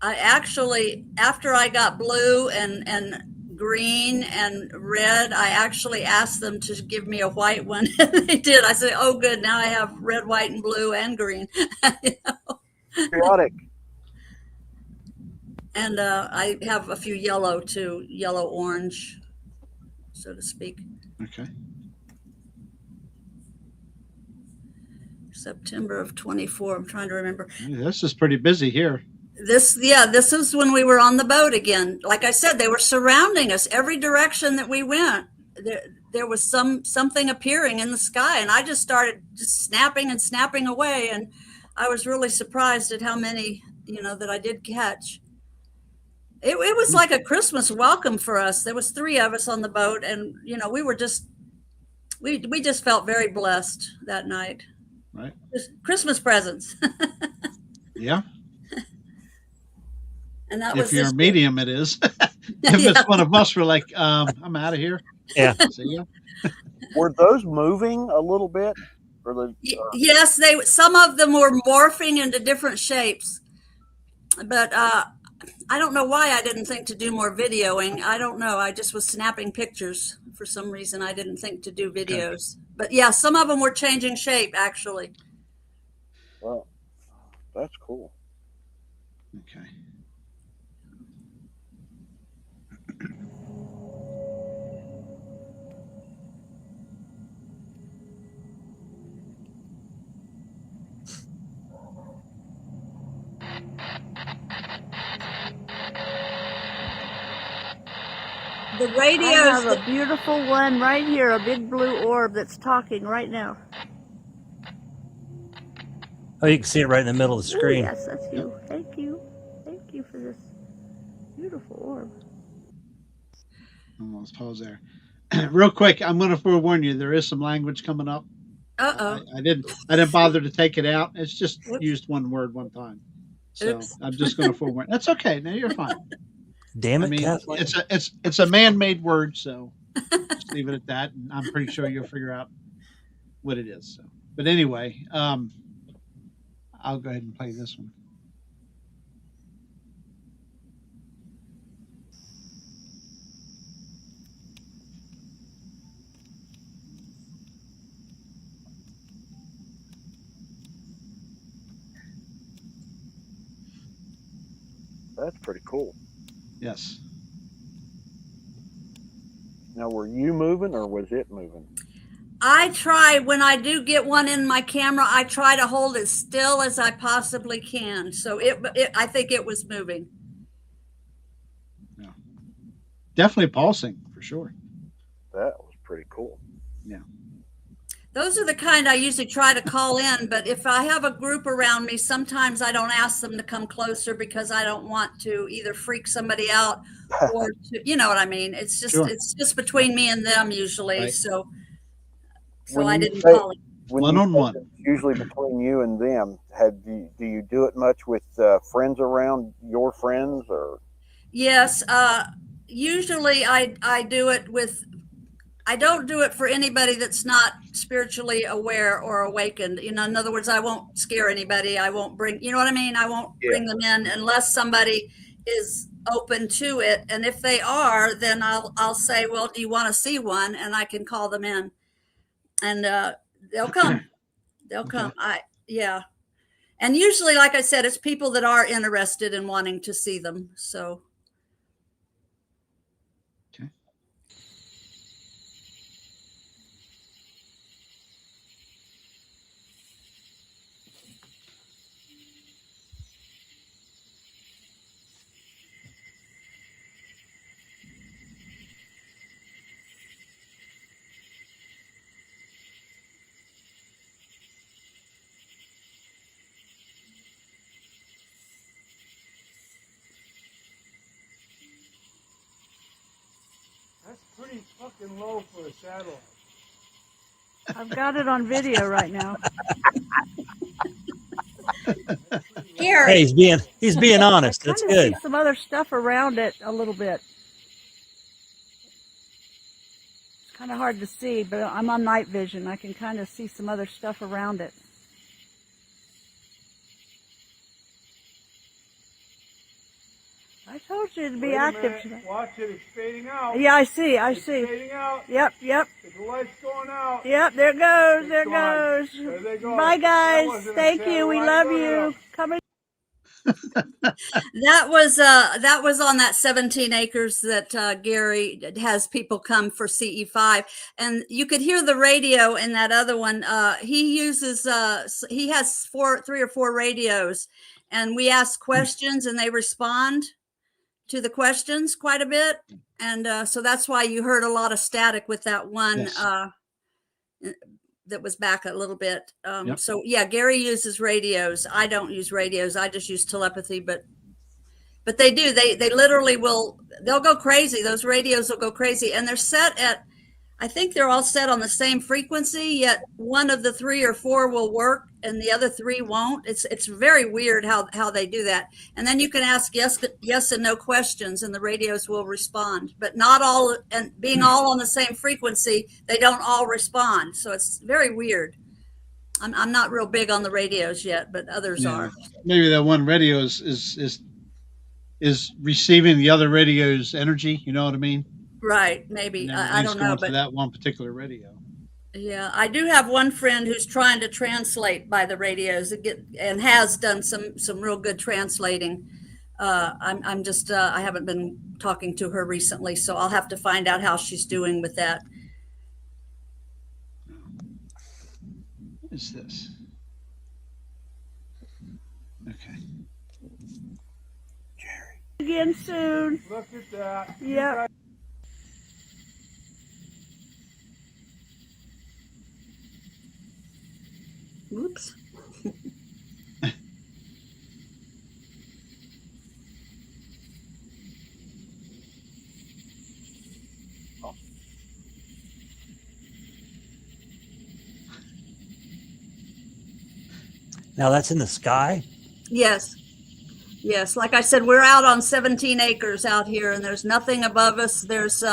I actually, after I got blue and green and red, I actually asked them to give me a white one. They did. I said, oh, good. Now I have red, white, and blue and green. You know? Periodic. And I have a few yellow too, yellow orange, so to speak. Okay. September of 24. I'm trying to remember. This is pretty busy here. This is when we were on the boat again. Like I said, they were surrounding us every direction that we went. There was something appearing in the sky, and I just started snapping away, and I was really surprised at how many, that I did catch. It was like a Christmas welcome for us. There was 3 of us on the boat, and we were we just felt very blessed that night. Right. Just Christmas presents. Yeah. And that if you're a medium, it is. If it's one of us, we're like, I'm out of here. Yeah. See ya. Were those moving a little bit? Yes, some of them were morphing into different shapes. But I don't know why I didn't think to do more videoing. I don't know. I just was snapping pictures. For some reason, I didn't think to do videos. Okay. But yeah, some of them were changing shape, actually. Well, that's cool. Okay. The I radios. have a beautiful one right here, a big blue orb that's talking right now. Oh, you can see it right in the middle of the Oh, screen. yes, that's you. Thank you. Thank you for this beautiful orb. Let's pause there. Real quick, I'm going to forewarn you. There is some language coming up. Uh-oh. I didn't bother to take it out. It's just Oops. used one word one time. So Oops. I'm just going to forewarn. That's okay. No, you're fine. Damn I it, mean, Kathleen. it's a man-made word, so just leave it at that. And I'm pretty sure you'll figure out what it is. So, but anyway, I'll go ahead and play this one. That's pretty cool. Yes. Now, were you moving or was it moving? I try, when I do get one in my camera, I try to hold as still as I possibly can. So I think it was moving. Yeah. Definitely pulsing for sure. That was pretty cool. Yeah. Those are the kind I usually try to call in, but if I have a group around me, sometimes I don't ask them to come closer because I don't want to either freak somebody out or to, you know what I mean? It's just, Sure. it's just between me and them usually. Right. So When I you didn't say- call it. When One you on say one. it's usually between you and them, do you do it much with friends around your friends or? Yes. Usually I do it with, I don't do it for anybody that's not spiritually aware or awakened. You know, in other words, I won't scare anybody. I won't bring, you know what I mean? I won't bring them in unless somebody is open to it. And if they are, then I'll say, well, do you want to see one? And I can call them in and they'll come. They'll come. Yeah. And usually, like I said, it's people that are interested in wanting to see them. So. Okay. That's pretty fucking low for a satellite. I've got it on video right now. Here. Hey, he's being I honest. kind That's of good. see some other stuff around it a little bit. It's kind of hard to see, but I'm on night vision. I can kind of see some other stuff around it. I told you to be Wait a active minute. today. Watch it. It's fading out. Yeah, I see. It's fading out. Yep. The light's going out. Yep, there it goes. It's There it gone. goes. There they go. Bye, That guys. wasn't a Thank you. We satellite. love No, no, you. no. Come in. That was on that 17 acres that Gary has people come for CE5, and you could hear the radio in that other one. He uses he has three or four radios, and we ask questions and they respond to the questions quite a bit, and so that's why you heard a lot of static with that one. Yes. That was back a little bit. Yep. So yeah, Gary uses radios. I don't use radios. I just use telepathy, but they do. They literally they'll go crazy. Those radios will go crazy. And they're set at, I think they're all set on the same frequency, yet one of the three or four will work and the other three won't. It's very weird how they do that. And then you can ask yes and no questions and the radios will respond, but not all, and being all on the same frequency, they don't all respond. So it's very weird. I'm not real big on the radios yet, but others are. Maybe that one radio is receiving the other radio's energy. You know what I mean? Right. Maybe. I don't know, but but that one particular radio. yeah, I do have one friend who's trying to translate by the radios and has done some real good translating. I'm just I haven't been talking to her recently, so I'll have to find out how she's doing with that. What is this? Okay. Again soon. Look at that. Yep. Oops. Now that's in the sky. Yes. Yes. Like I said, we're out on 17 acres out here, and there's nothing above us. There's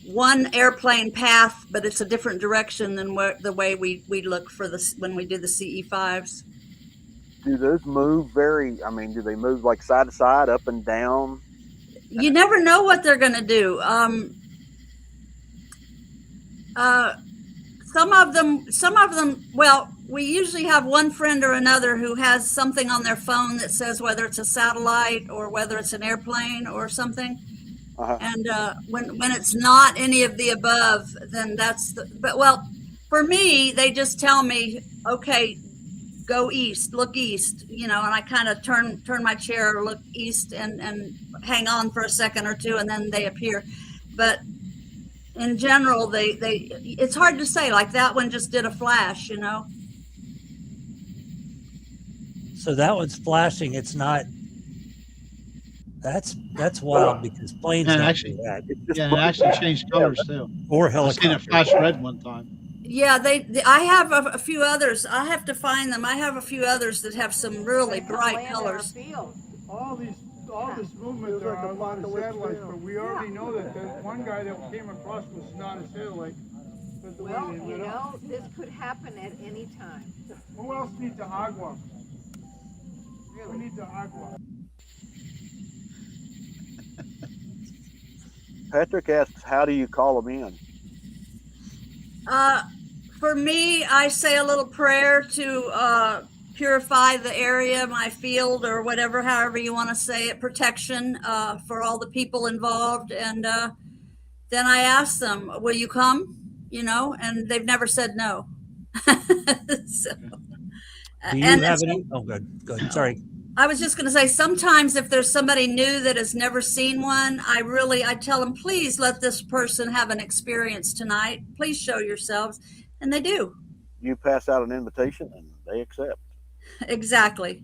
one airplane path, but it's a different direction than the way we look for this when we do the CE5s. Do those move do they move like side to side, up and down? You never know what they're going to do. Some of them, well, we usually have one friend or another who has something on their phone that says whether it's a satellite or whether it's an airplane or something. Uh-huh. And when it's not any of the above, then well, for me, they just tell me, okay, go east, look east, and I kind of turn my chair, look east and hang on for a second or two, and then they appear. But in general, it's hard to say. Like that one just did a flash, So that one's flashing. It's not. That's wild because planes And don't actually- do that. Yeah, and it actually changed colors too. Or I've seen it helicopters. flash red one time. Yeah, I have a few others. I have to find them. I have a few others that have some really bright colors. All this movement there are a lot of satellites, but we already know that the one guy that came across was not a satellite. But the way Well, they lit up. this could happen at any time. Who else needs the agua? Who Really. needs the agua? Patrick asks, how do you call them in? For me, I say a little prayer to purify the area, my field, or whatever, however you want to say it, protection for all the people involved. And then I ask them, will you come? And they've never said no. So, Do you and have any? Oh, good. Sorry. I was just going to say, sometimes if there's somebody new that has never seen one, I tell them, please let this person have an experience tonight. Please show yourselves. And they do. You pass out an invitation and they accept. Exactly.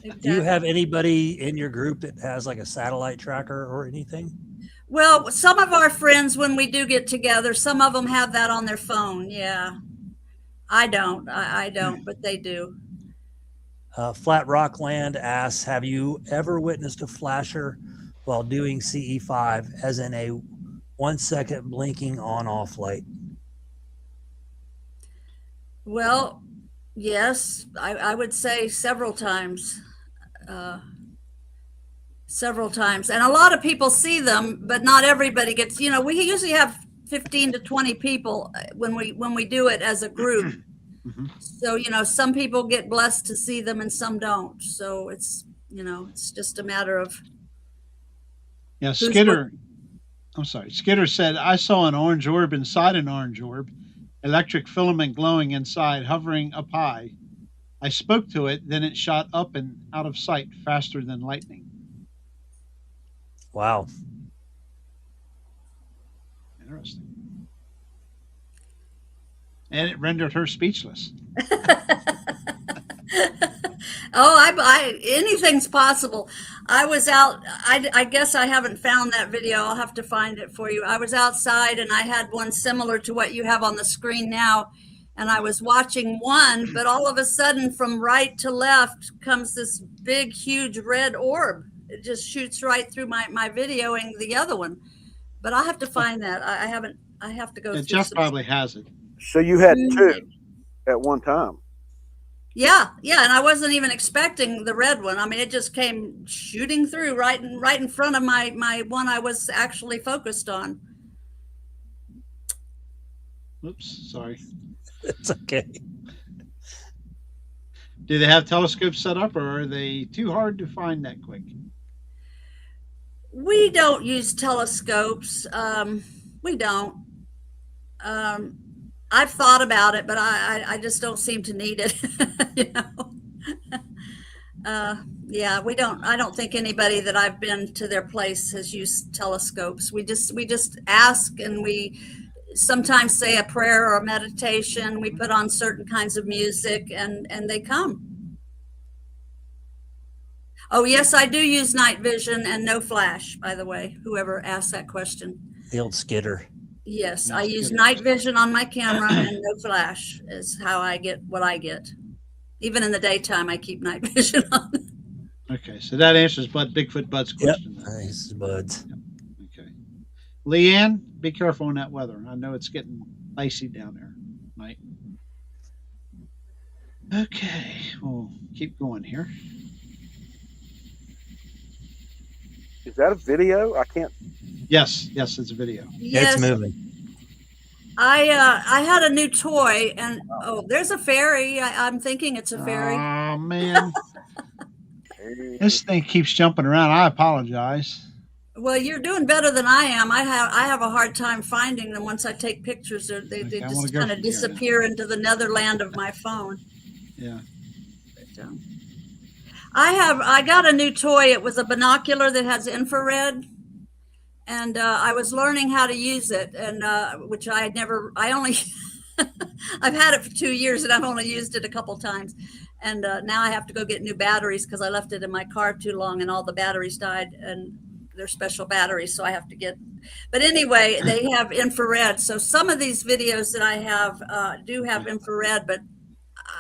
Do you have anybody in your group that has like a satellite tracker or anything? Well, some of our friends, when we do get together, some of them have that on their phone. Yeah. I don't, but they do. Flat Rock Land asks, have you ever witnessed a flasher while doing CE5, as in a 1 second blinking on off light? Well, yes, I would say several times. Several times. And a lot of people see them, but not everybody gets, we usually have 15 to 20 people when we do it as a group. Mhm. So, some people get blessed to see them and some don't. So it's just a matter of. Yeah, Skidder. I'm sorry. Skidder said, I saw an orange orb inside an orange orb, electric filament glowing inside, hovering up high. I spoke to it, then it shot up and out of sight faster than lightning. Wow. Interesting. And it rendered her speechless. Anything's possible. I was out. I guess I haven't found that video. I'll have to find it for you. I was outside and I had one similar to what you have on the screen now. And I was watching one, but all of a sudden from right to left comes this big, huge red orb. It just shoots right through my videoing the other one. But I'll have to find that. I have to go through Jeff some. probably has it. So you had two at one time. Yeah, and I wasn't even expecting the red one. I mean, it just came shooting through right in front of my one I was actually focused on. Oops, sorry. It's okay. Do they have telescopes set up, or are they too hard to find that quick? We don't use telescopes. We don't. I've thought about it, but I just don't seem to need it. Yeah, we don't. I don't think anybody that I've been to their place has used telescopes. We just ask, and we sometimes say a prayer or a meditation. We put on certain kinds of music, and they come. Oh, yes, I do use night vision and no flash, by the way, whoever asked that question. The old skidder. Yes, No I use skidder. night vision on my camera and no flash is how I get what I get. Even in the daytime, I keep night vision on. Okay, so that answers Bigfoot Bud's question. then. Nice buds. Okay. Leanne, be careful in that weather. I know it's getting icy down there tonight. Okay, we'll keep going here. Is that a video? I can't. Yes, it's a video. Yes, It's moving. I had a new toy, and there's a fairy. I'm thinking it's a fairy. Oh man, this thing keeps jumping around. I apologize. Well, you're doing better than I am. I have a hard time finding them once I take pictures. They Okay, I wanna just go kind from of here, disappear into the netherland of my phone. Yeah. But, I got a new toy. It was a binocular that has infrared, and I was learning how to use it, and which I only I've had it for 2 years, and I've only used it a couple times. And now I have to go get new batteries because I left it in my car too long, and all the batteries died, and they're special batteries, so I have to get. But anyway, they have infrared. So some of these videos that I have do have infrared, but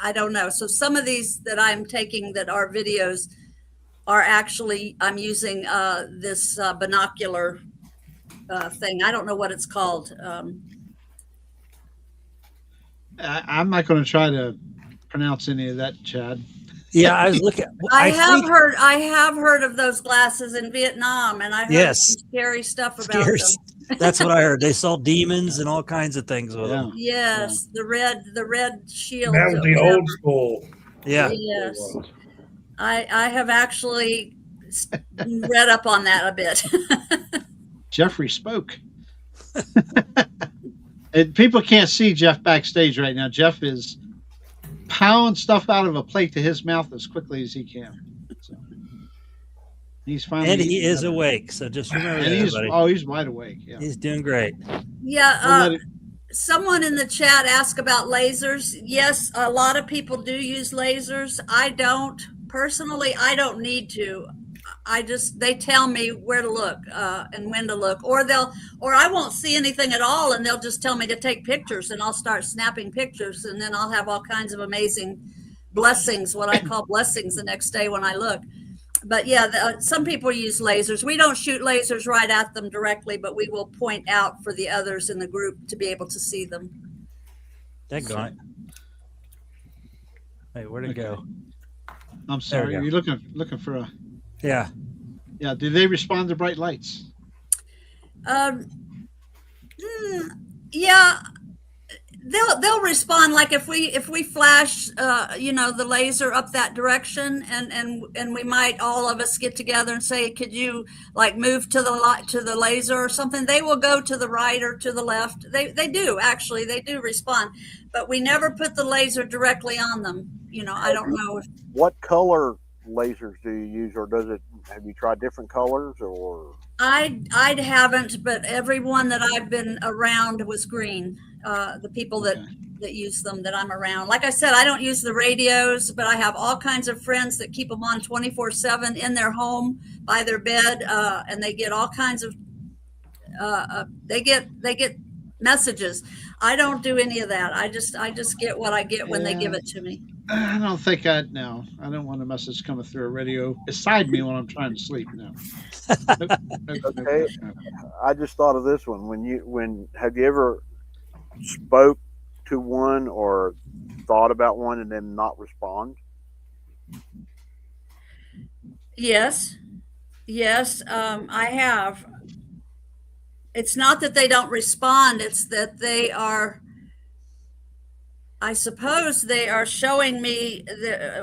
I don't know. So some of these that I'm taking that are videos are actually, I'm using this binocular thing. I don't know what it's called. I'm not going to try to pronounce any of that, Chad. Yeah, I was looking. I have heard of those glasses in Vietnam, and I heard some scary stuff about them. That's what I heard. They saw demons and all kinds of things with them. Yes, the red shield. That was the old school. Yeah. Yes, I have actually read up on that a bit. Jeffrey spoke. And people can't see Jeff backstage right now. Jeff is pounding stuff out of a plate to his mouth as quickly as he can. So he's finally, and he is awake. So just remember that, everybody. He's wide awake. Yeah, he's doing great. Yeah. Someone in the chat asked about lasers. Yes, a lot of people do use lasers. I don't personally. I don't need to. They tell me where to look and when to look, or I won't see anything at all, and they'll just tell me to take pictures, and I'll start snapping pictures, and then I'll have all kinds of amazing blessings, what I call blessings, the next day when I look. But yeah, some people use lasers. We don't shoot lasers right at them directly, but we will point out for the others in the group to be able to see them. Daggone it. Wait, where'd it go? I'm sorry. You're looking for a. Yeah. Yeah. Do they respond to bright lights? Yeah. They'll respond, like if we flash the laser up that direction, and we might, all of us get together and say, could you like move to the laser or something, they will go to the right or to the left. They do respond, but we never put the laser directly on them. I don't know what color lasers do you use, or have you tried different colors? Or I haven't, but everyone that I've been around was green. The people that use them that I'm around. Like I said, I don't use the radios, but I have all kinds of friends that keep them on 24/7 in their home by their bed, and they get all kinds of they get messages. I don't do any of that. I just get what I get when they give it to me. I don't think I don't want a message coming through a radio beside me when I'm trying to sleep now. Okay. I just thought of this one. Have you ever spoke to one or thought about one and then not respond? Yes, I have. It's not that they don't respond, it's that they are, I suppose they are showing me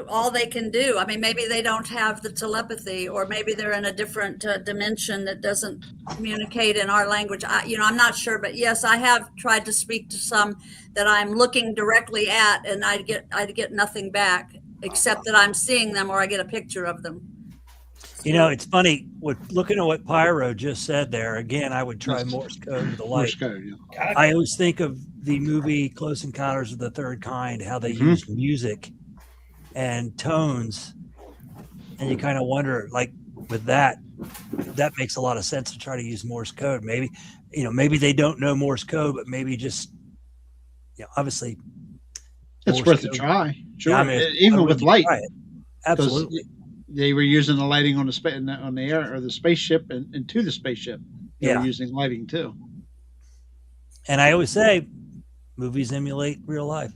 all they can do. I mean, maybe they don't have the telepathy, or maybe they're in a different dimension that doesn't communicate in our language. I'm not sure, but yes, I have tried to speak to some that I'm looking directly at, and I'd get nothing back except that I'm seeing them, or I get a picture of them. You know, it's funny. Looking at what Pyro just said there, again, I would try Morse code with a light. Morse code, yeah. I always think of the movie Close Encounters of the Third Kind, how they used music and tones. And you kind of wonder, like with that makes a lot of sense to try to use Morse code. Maybe, maybe they don't know Morse code, but maybe just, obviously. It's Morse worth code. a try. Sure. Yeah, I mean, even with light. Absolutely. They were using the lighting on the air or the spaceship and to the spaceship. They were using lighting too. And I always say, movies emulate real life.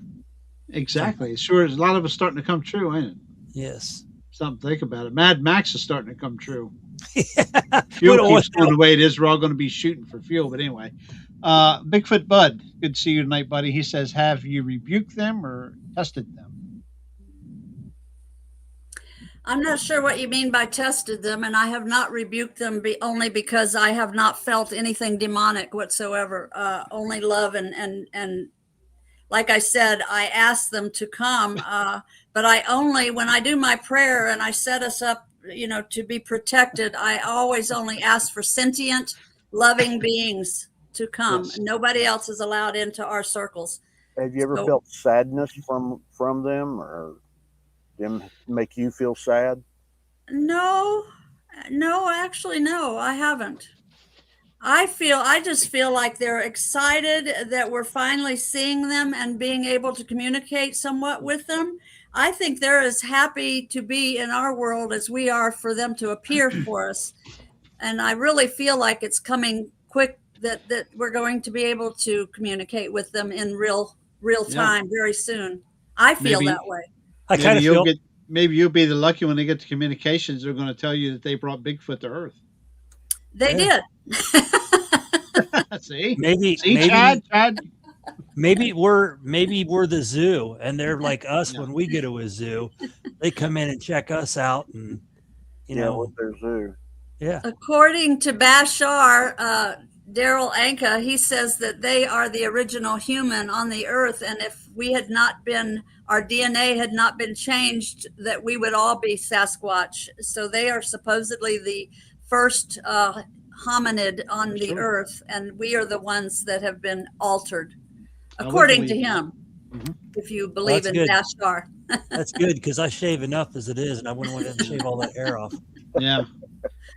Exactly. Sure, a lot of it's starting to come true, ain't it? Yes. Something to think about it. Mad Max is starting to come true. Yeah. Fuel keeps going the way it is. We're all going to be shooting for fuel. But anyway, Bigfoot Bud, good to see you tonight, buddy. He says, have you rebuked them or tested them? I'm not sure what you mean by tested them, and I have not rebuked them only because I have not felt anything demonic whatsoever. Only love and like I said, I asked them to come, but I only, when I do my prayer and I set us up, to be protected, I always only ask for sentient, loving beings to come. Yes. Nobody else is allowed into our circles. Have you ever felt sadness from them, or them make you feel sad? No, actually, no, I haven't. I just feel like they're excited that we're finally seeing them and being able to communicate somewhat with them. I think they're as happy to be in our world as we are for them to appear for us. And I really feel like it's coming quick that we're going to be able to communicate with them in real time very soon. I feel that way. I kind of feel maybe you'll be the lucky when they get to communications. They're going to tell you that they brought Bigfoot to Earth. They did. See, Chad. Maybe we're the zoo, and they're like us when we get to a zoo. They come in and check us out, and with their zoo. Yeah. According to Bashar, Daryl Anka, he says that they are the original human on the earth, and if we had not been, our DNA had not been changed, that we would all be Sasquatch. So they are supposedly the first hominid on the earth, and we are the ones that have been altered, according to him. If you believe in Bashar. That's good, because I shave enough as it is, and I wouldn't want to shave all that hair off. Yeah,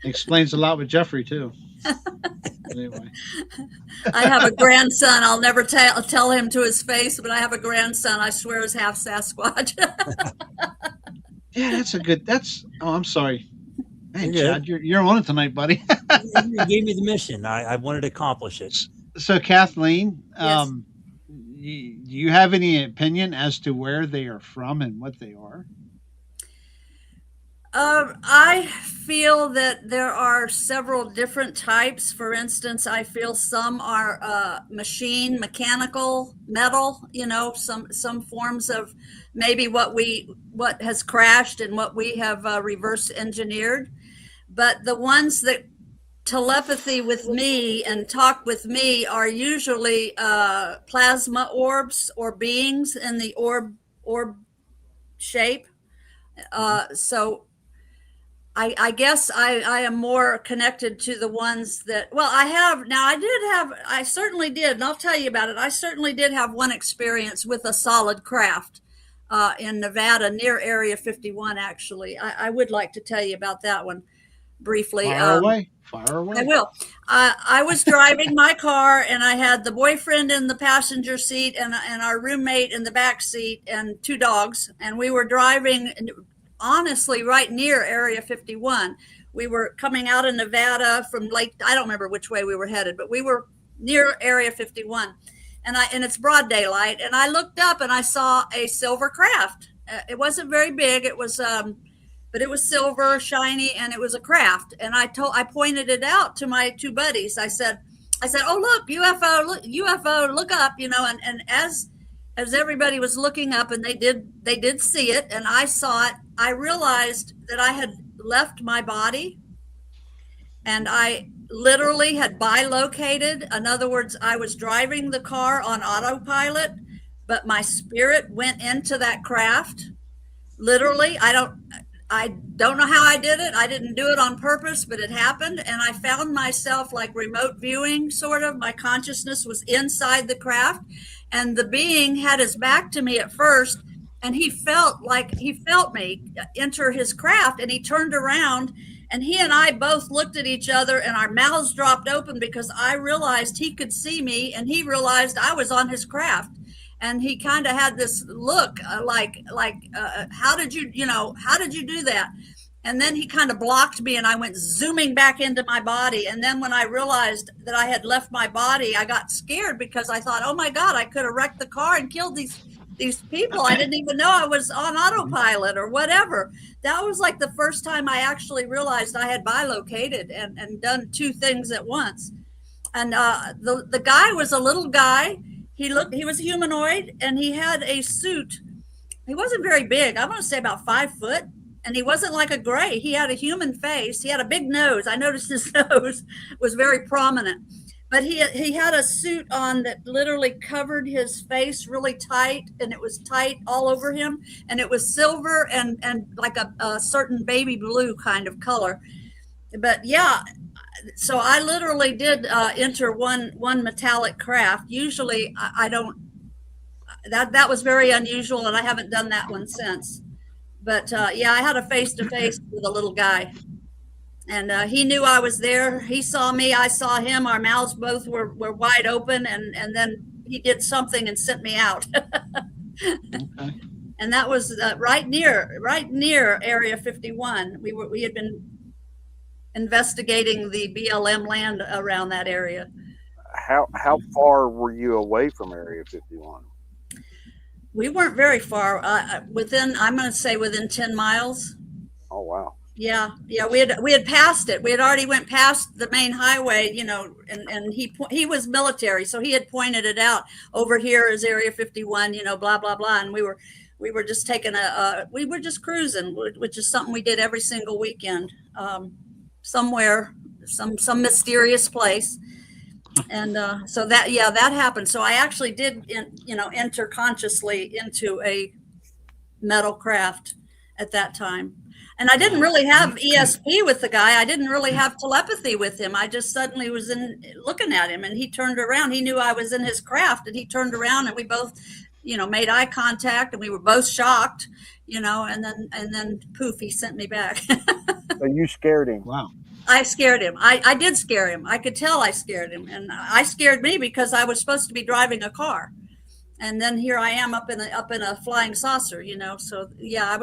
explains a lot with Jeffrey too. Anyway, I have a grandson. I'll never tell him to his face, but I have a grandson. I swear is half Sasquatch. Yeah, oh, I'm sorry. Hey, Chad, you're on it tonight, buddy. You gave me the mission. I wanted to accomplish it. So, Kathleen, yes. Do you have any opinion as to where they are from and what they are? I feel that there are several different types. For instance, I feel some are mechanical, metal, some forms of maybe what has crashed and what we have reverse engineered. But the ones that telepathy with me and talk with me are usually plasma orbs or beings in the orb shape. So I guess I am more connected to the ones that, I certainly did, and I'll tell you about it. I certainly did have one experience with a solid craft in Nevada near Area 51, actually. I would like to tell you about that one briefly. Fire away. I will. I was driving my car, and I had the boyfriend in the passenger seat and our roommate in the back seat and two dogs, and we were driving honestly right near Area 51. We were coming out of Nevada from I don't remember which way we were headed, but we were near Area 51, and it's broad daylight, and I looked up and I saw a silver craft. It wasn't very big. It was but it was silver, shiny, and it was a craft. And I pointed it out to my two buddies. I said, "Oh, look, UFO, look up," and as everybody was looking up, and they did see it, and I saw it, I realized that I had left my body, and I literally had bilocated. In other words, I was driving the car on autopilot, but my spirit went into that craft. Literally, I don't know how I did it. I didn't do it on purpose, but it happened. And I found myself like remote viewing, sort of. My consciousness was inside the craft, and the being had his back to me at first. And he felt me enter his craft, and he turned around, and he and I both looked at each other, and our mouths dropped open because I realized he could see me, and he realized I was on his craft. And he kind of had this look how did you do that? And then he kind of blocked me, and I went zooming back into my body. And then when I realized that I had left my body, I got scared because I thought, oh my God, I could have wrecked the car and killed these people. I didn't even know I was on autopilot or whatever. That was like the first time I actually realized I had bilocated and done two things at once. And the guy was a little guy. He was humanoid, and he had a suit. He wasn't very big. I want to say about 5 foot. And he wasn't like a gray. He had a human face. He had a big nose. I noticed his nose was very prominent. But he had a suit on that literally covered his face really tight, and it was tight all over him. And it was silver and like a certain baby blue kind of color. But yeah, so I literally did enter one metallic craft. Usually I don't. That was very unusual, and I haven't done that one since. But yeah, I had a face-to-face with a little guy, and he knew I was there. He saw me, I saw him. Our mouths both were wide open, and then he did something and sent me out. Okay. And that was right near Area 51. We had been investigating the BLM land around that area. How far were you away from Area 51? We weren't very far. I'm going to say within 10 miles. Oh wow. Yeah, we had passed it. We had already went past the main highway, and he was military, so he had pointed it out. Over here is Area 51, blah blah blah, and we were just taking we were just cruising, which is something we did every single weekend, somewhere, some mysterious place. And so that happened. So I actually did, enter consciously into a metal craft at that time. And I didn't really have ESP with the guy. I didn't really have telepathy with him. I just suddenly was looking at him, and he turned around. He knew I was in his craft, and he turned around, and we both, made eye contact, and we were both shocked, and then poof, he sent me back. So you scared him. Wow. I scared him. I did scare him. I could tell I scared him, and I scared me because I was supposed to be driving a car, and then here I am up in a flying saucer. So yeah,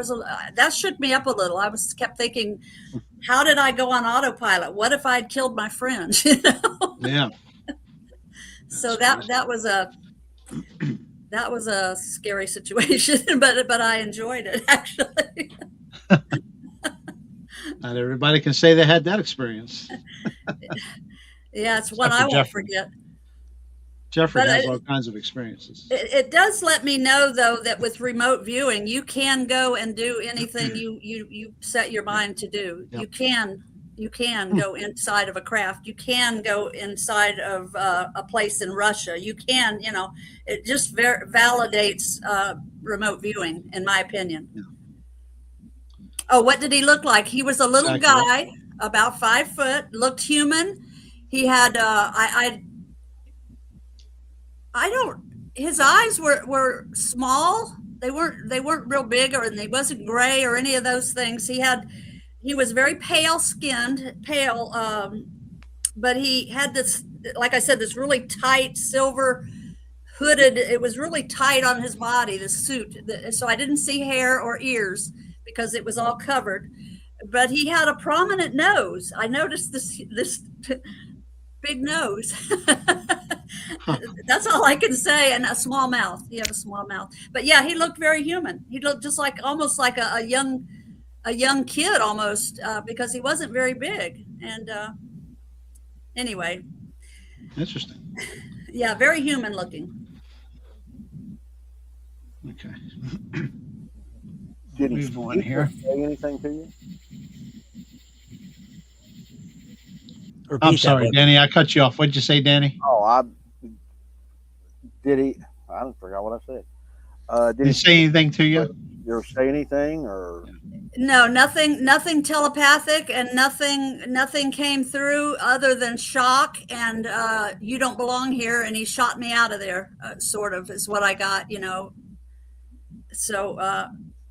that shook me up a little. I kept thinking, how did I go on autopilot? What if I'd killed my friends? Yeah. So that was a scary situation, but I enjoyed it actually. Not everybody can say they had that experience. Yeah, it's one I won't forget. Jeffrey has all kinds of experiences. It does let me know, though, that with remote viewing, you can go and do anything you set your mind to do. Yep. You can go inside of a craft. You can go inside of a place in Russia. You can, it just validates remote viewing, in my opinion. Yeah. Oh, what did he look like? He was a little guy, about 5 foot, looked human. He had, his eyes were small. They weren't real big, and he wasn't gray or any of those things. He was very pale skinned, but he had this, like I said, this really tight silver hooded. It was really tight on his body, the suit. So I didn't see hair or ears, because it was all covered, but he had a prominent nose. I noticed this big nose. That's all I can say. And a small mouth. He had a small mouth, but yeah, he looked very human. He looked just almost like a young kid almost, because he wasn't very big. And anyway, interesting. Yeah, very human looking. Okay. Did he here. Say anything to you? I'm sorry, Danny. I cut you off. What'd you say, Danny? Oh, did he? I don't forgot what I said. Did he say anything to you? You say anything or? No, nothing telepathic, and nothing came through other than shock and you don't belong here, and he shot me out of there, sort of is what I got, So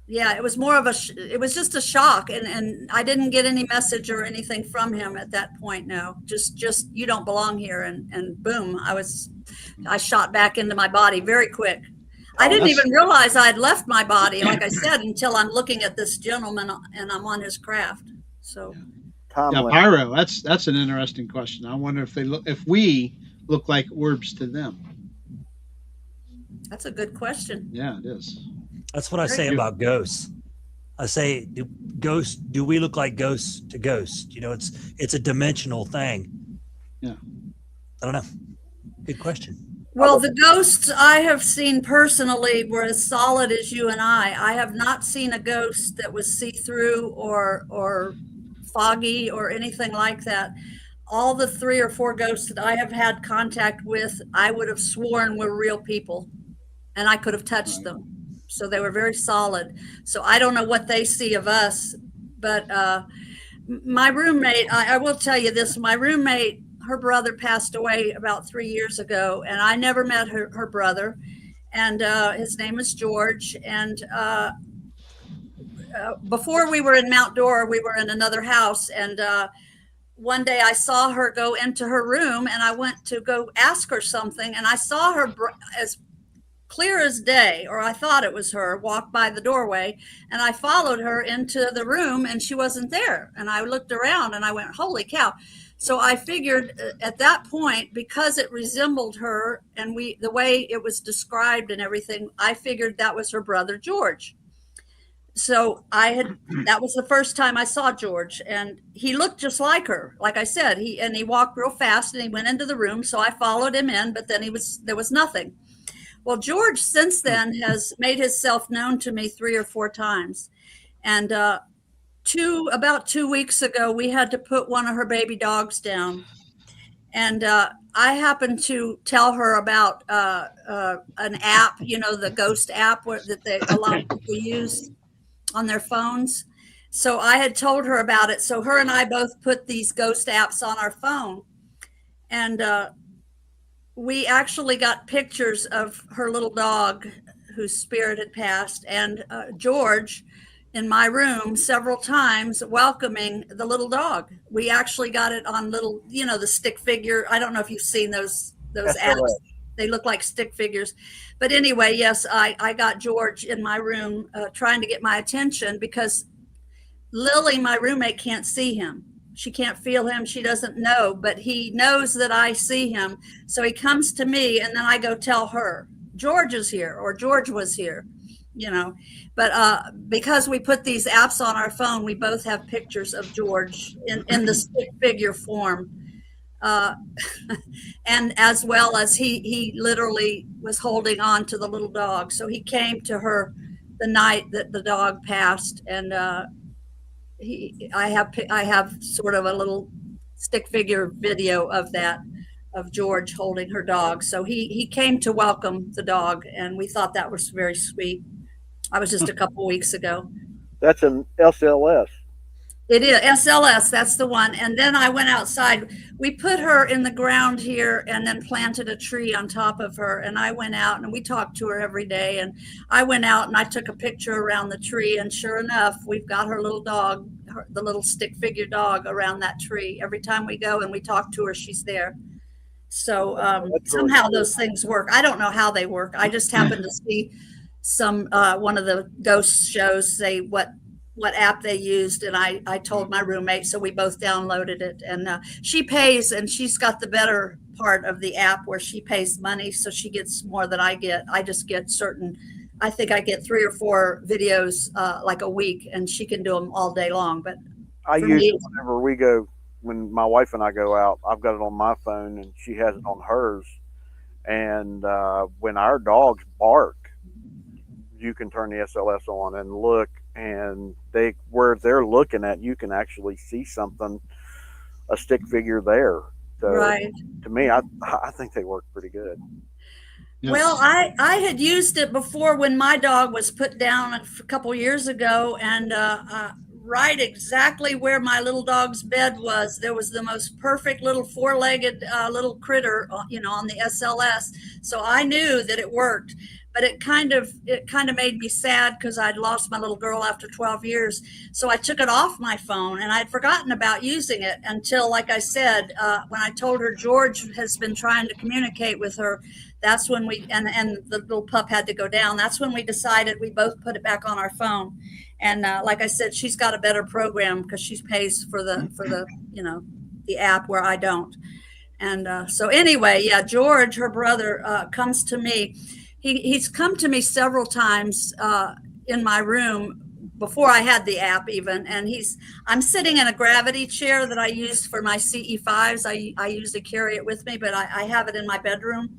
yeah, it was more of it was just a shock, and I didn't get any message or anything from him at that point. No, just you don't belong here, and boom, I shot back into my body very quick. I didn't even realize I had left my body, like I said, until I'm looking at this gentleman and I'm on his craft. So, yeah, Pyro, that's an interesting question. I wonder if we look like orbs to them. That's a good question. Yeah, it is. That's what I say about ghosts. I say, do we look like ghosts to ghosts? It's a dimensional thing. Yeah. I don't know. Good question. Well, the ghosts I have seen personally were as solid as you and I. I have not seen a ghost that was see-through or foggy or anything like that. All the 3 or 4 ghosts that I have had contact with, I would have sworn were real people, and I could have touched them. So they were very solid. So I don't know what they see of us, but my roommate, I will tell you this, my roommate, her brother passed away about 3 years ago, and I never met her brother, and his name is George. And before we were in Mount Dora, we were in another house, and one day I saw her go into her room, and I went to go ask her something, and I saw her as clear as day, or I thought it was her, walk by the doorway, and I followed her into the room, and she wasn't there. And I looked around and I went, holy cow. So I figured at that point, because it resembled her and the way it was described and everything, I figured that was her brother, George. So that was the first time I saw George, and he looked just like her. Like I said, he walked real fast and he went into the room. So I followed him in, but then there was nothing. Well, George since then has made himself known to me 3 or 4 times. And about 2 weeks ago, we had to put one of her baby dogs down. And I happened to tell her about an app, the ghost app that a lot of people use on their phones. So I had told her about it. So her and I both put these ghost apps on our phone. And we actually got pictures of her little dog whose spirit had passed, and George in my room several times welcoming the little dog. We actually got it on little, the stick figure. I don't know if you've seen those apps. They look like stick figures. But anyway, yes, I got George in my room trying to get my attention because Lily, my roommate, can't see him. She can't feel him. She doesn't know, but he knows that I see him. So he comes to me, and then I go tell her, George is here, or George was here, But because we put these apps on our phone, we both have pictures of George in the stick figure form. And as well as he literally was holding on to the little dog. So he came to her the night that the dog passed, and I have sort of a little stick figure video of that, of George holding her dog. So he came to welcome the dog, and we thought that was very sweet. I was just a couple weeks ago. That's an SLS. It is SLS. That's the one. And then I went outside. We put her in the ground here and then planted a tree on top of her. And I went out and we talked to her every day. And I went out and I took a picture around the tree. And sure enough, we've got her little dog, the little stick figure dog around that tree. Every time we go and we talk to her, she's there. So somehow those things work. I don't know how they work. I just happened to see one of the ghost shows say what app they used, and I told my roommate, so we both downloaded it. And she pays, and she's got the better part of the app where she pays money, so she gets more than I get. I just get I think I get 3 or 4 videos like a week, and she can do them all day long. But I use it whenever we go, when my wife and I go out. I've got it on my phone, and she has it on hers. And when our dogs bark, you can turn the SLS on and look, and where they're looking at, you can actually see something, a stick figure there. So right. To me, I think they work pretty good. Yes. Well, I had used it before when my dog was put down a couple years ago, and right exactly where my little dog's bed was, there was the most perfect little four-legged little critter, on the SLS. So I knew that it worked, but it kind of made me sad because I'd lost my little girl after 12 years. So I took it off my phone, and I'd forgotten about using it until, like I said, when I told her George has been trying to communicate with her. That's when and the little pup had to go down. That's when we decided we both put it back on our phone. And like I said, she's got a better program because she pays for the app where I don't. And so anyway, yeah, George, her brother, comes to me. He's come to me several times in my room before I had the app even. And I'm sitting in a gravity chair that I used for my CE5s. I usually carry it with me, but I have it in my bedroom.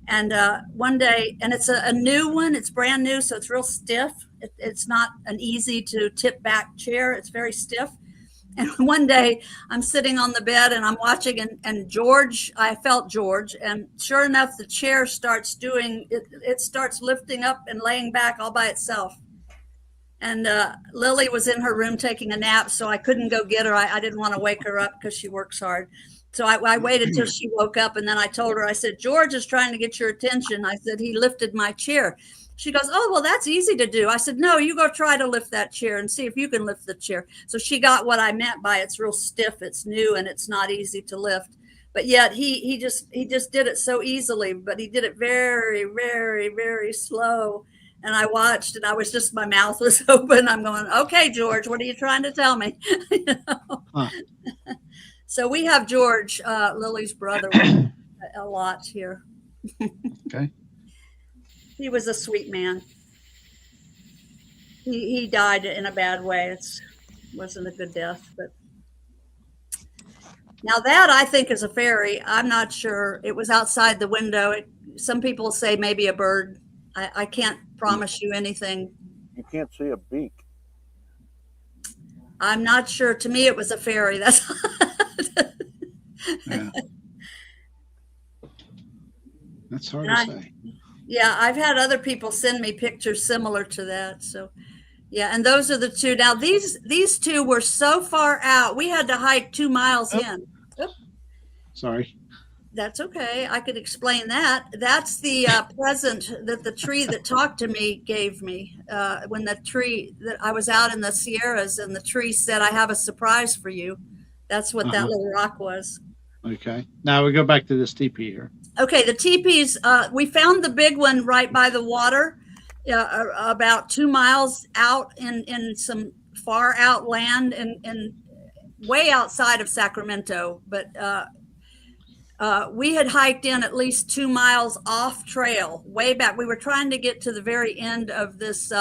And one day, and it's a new one, it's brand new, so it's real stiff. It's not an easy to tip back chair. It's very stiff. And one day I'm sitting on the bed and I'm watching, and George, I felt George, and sure enough, the chair starts doing, it starts lifting up and laying back all by itself. And Lily was in her room taking a nap, so I couldn't go get her. I didn't want to wake her up because she works hard. So I waited till she woke up, and then I told her, I said, George is trying to get your attention. I said, he lifted my chair. She goes, oh, well, that's easy to do. I said, no, you go try to lift that chair and see if you can lift the chair. So she got what I meant by it's real stiff, it's new, and it's not easy to lift. But yet he just did it so easily, but he did it very, very, very slow. And I watched, and my mouth was open. I'm going, okay, George, what are you trying to tell me? Huh. So we have George, Lily's brother, a lot here. Okay. He was a sweet man. He died in a bad way. It wasn't a good death, but now that I think is a fairy. I'm not sure. It was outside the window. Some people say maybe a bird. I can't promise you anything. You can't see a beak. I'm not sure. To me, it was a fairy. That's Yeah. That's hard And to say. yeah, I've had other people send me pictures similar to that. So yeah, and those are the two. Now these two were so far out. We had to hike 2 miles in. Oop, Sorry. that's okay. I could explain that. That's the present that the tree that talked to me gave me. When the tree that I was out in the Sierras, and the tree said, I have a surprise for you. That's what that little rock was. Okay. Now we go back to this teepee here. Okay, the teepees, we found the big one right by the water, about 2 miles out in some far out land and way outside of Sacramento. But we had hiked in at least 2 miles off trail, way back. We were trying to get to the very end of this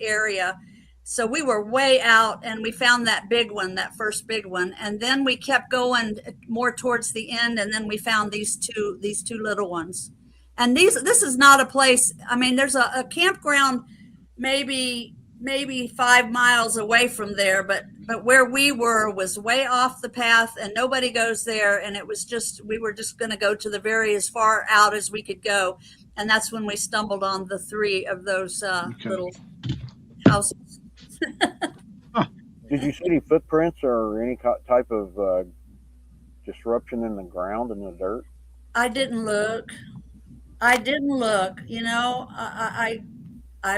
area. So we were way out, and we found that big one, that first big one. And then we kept going more towards the end, and then we found these two little ones. And this is not a place. I mean, there's a campground maybe 5 miles away from there, but where we were was way off the path, and nobody goes there. And it was we were just going to go to the very as far out as we could go. And that's when we stumbled on the 3 of those little houses. Did you see any footprints or any type of disruption in the ground, in the dirt? I didn't look. You know, I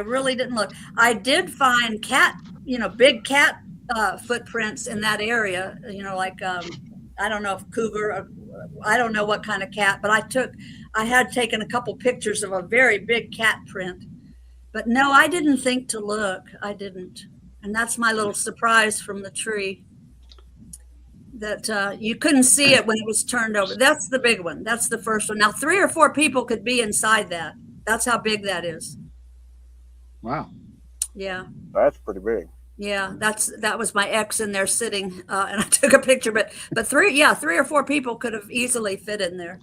really didn't look. I did find big cat footprints in that area. You know, like I don't know if cougar. I don't know what kind of cat, but I had taken a couple pictures of a very big cat print. But no, I didn't think to look. I didn't. And that's my little surprise from the tree, that you couldn't see it when it was turned over. That's the big one. That's the first one. Now, 3 or 4 people could be inside that. That's how big that is. Wow. Yeah. That's pretty big. Yeah, that was my ex in there sitting, and I took a picture. But 3 or 4 people could have easily fit in there.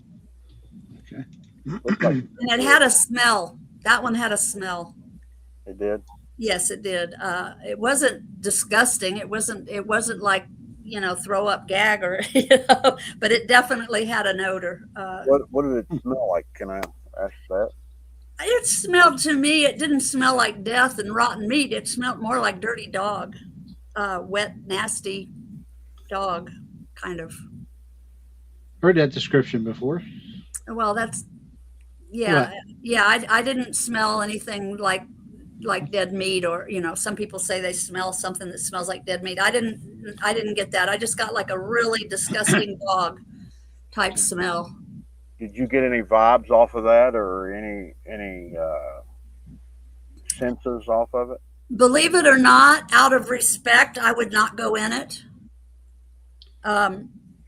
Okay. And it had a smell. That one had a smell. It did. Yes, it did. It wasn't disgusting. It wasn't like, throw up gag or, but it definitely had an odor. What did it smell like? Can I ask that? It smelled to me, it didn't smell like death and rotten meat. It smelled more like dirty dog, wet, nasty dog, kind of. Heard that description before. Well, that's, yeah, yeah. I didn't smell anything like dead meat, or some people say they smell something that smells like dead meat. I didn't get that. I just got like a really disgusting dog type smell. Did you get any vibes off of that, or any senses off of it? Believe it or not, out of respect, I would not go in it.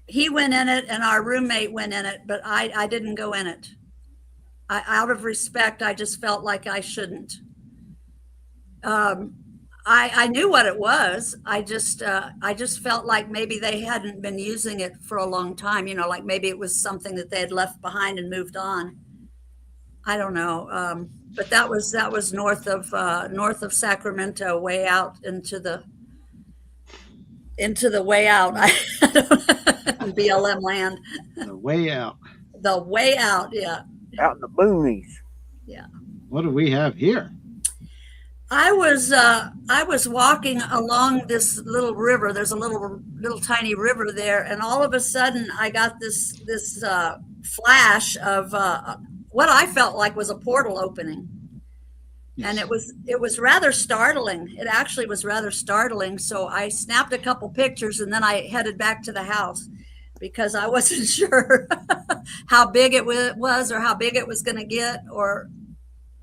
He went in it and our roommate went in it, but I didn't go in it. Out of respect, I just felt like I shouldn't. I knew what it was. I just felt like maybe they hadn't been using it for a long time. Like maybe it was something that they had left behind and moved on. I don't know. But that was north of Sacramento, way out into the way out. BLM land. The way out. The way out, yeah. Out in the boonies. Yeah. What do we have here? I was walking along this little river. There's a little tiny river there, and all of a sudden I got this flash of what I felt like was a portal opening. Yes. And it was rather startling. It actually was rather startling. So I snapped a couple pictures and then I headed back to the house because I wasn't sure how big it was or how big it was going to get or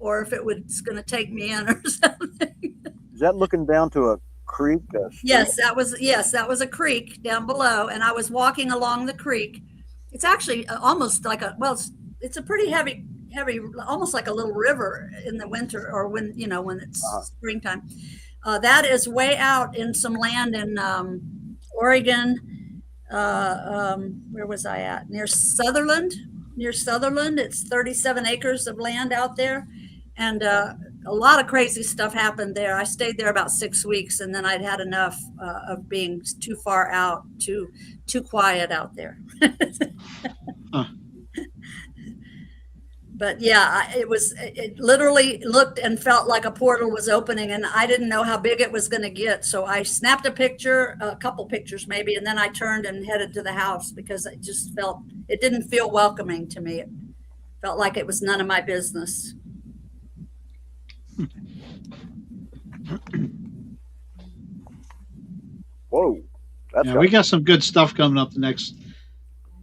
if it was going to take me in or something. Is that looking down to a creek? Yes, that was a creek down below, and I was walking along the creek. It's actually almost like it's a pretty heavy, almost like a little river in the winter or when it's springtime. That is way out in some land in Oregon. Where was I at? Near Sutherland. It's 37 acres of land out there. And a lot of crazy stuff happened there. I stayed there about 6 weeks, and then I'd had enough of being too far out, too quiet out there. Huh. But yeah, it literally looked and felt like a portal was opening, and I didn't know how big it was going to get. So I snapped a couple pictures maybe, and then I turned and headed to the house because it didn't feel welcoming to me. It felt like it was none of my business. Whoa. We got some good stuff coming up the next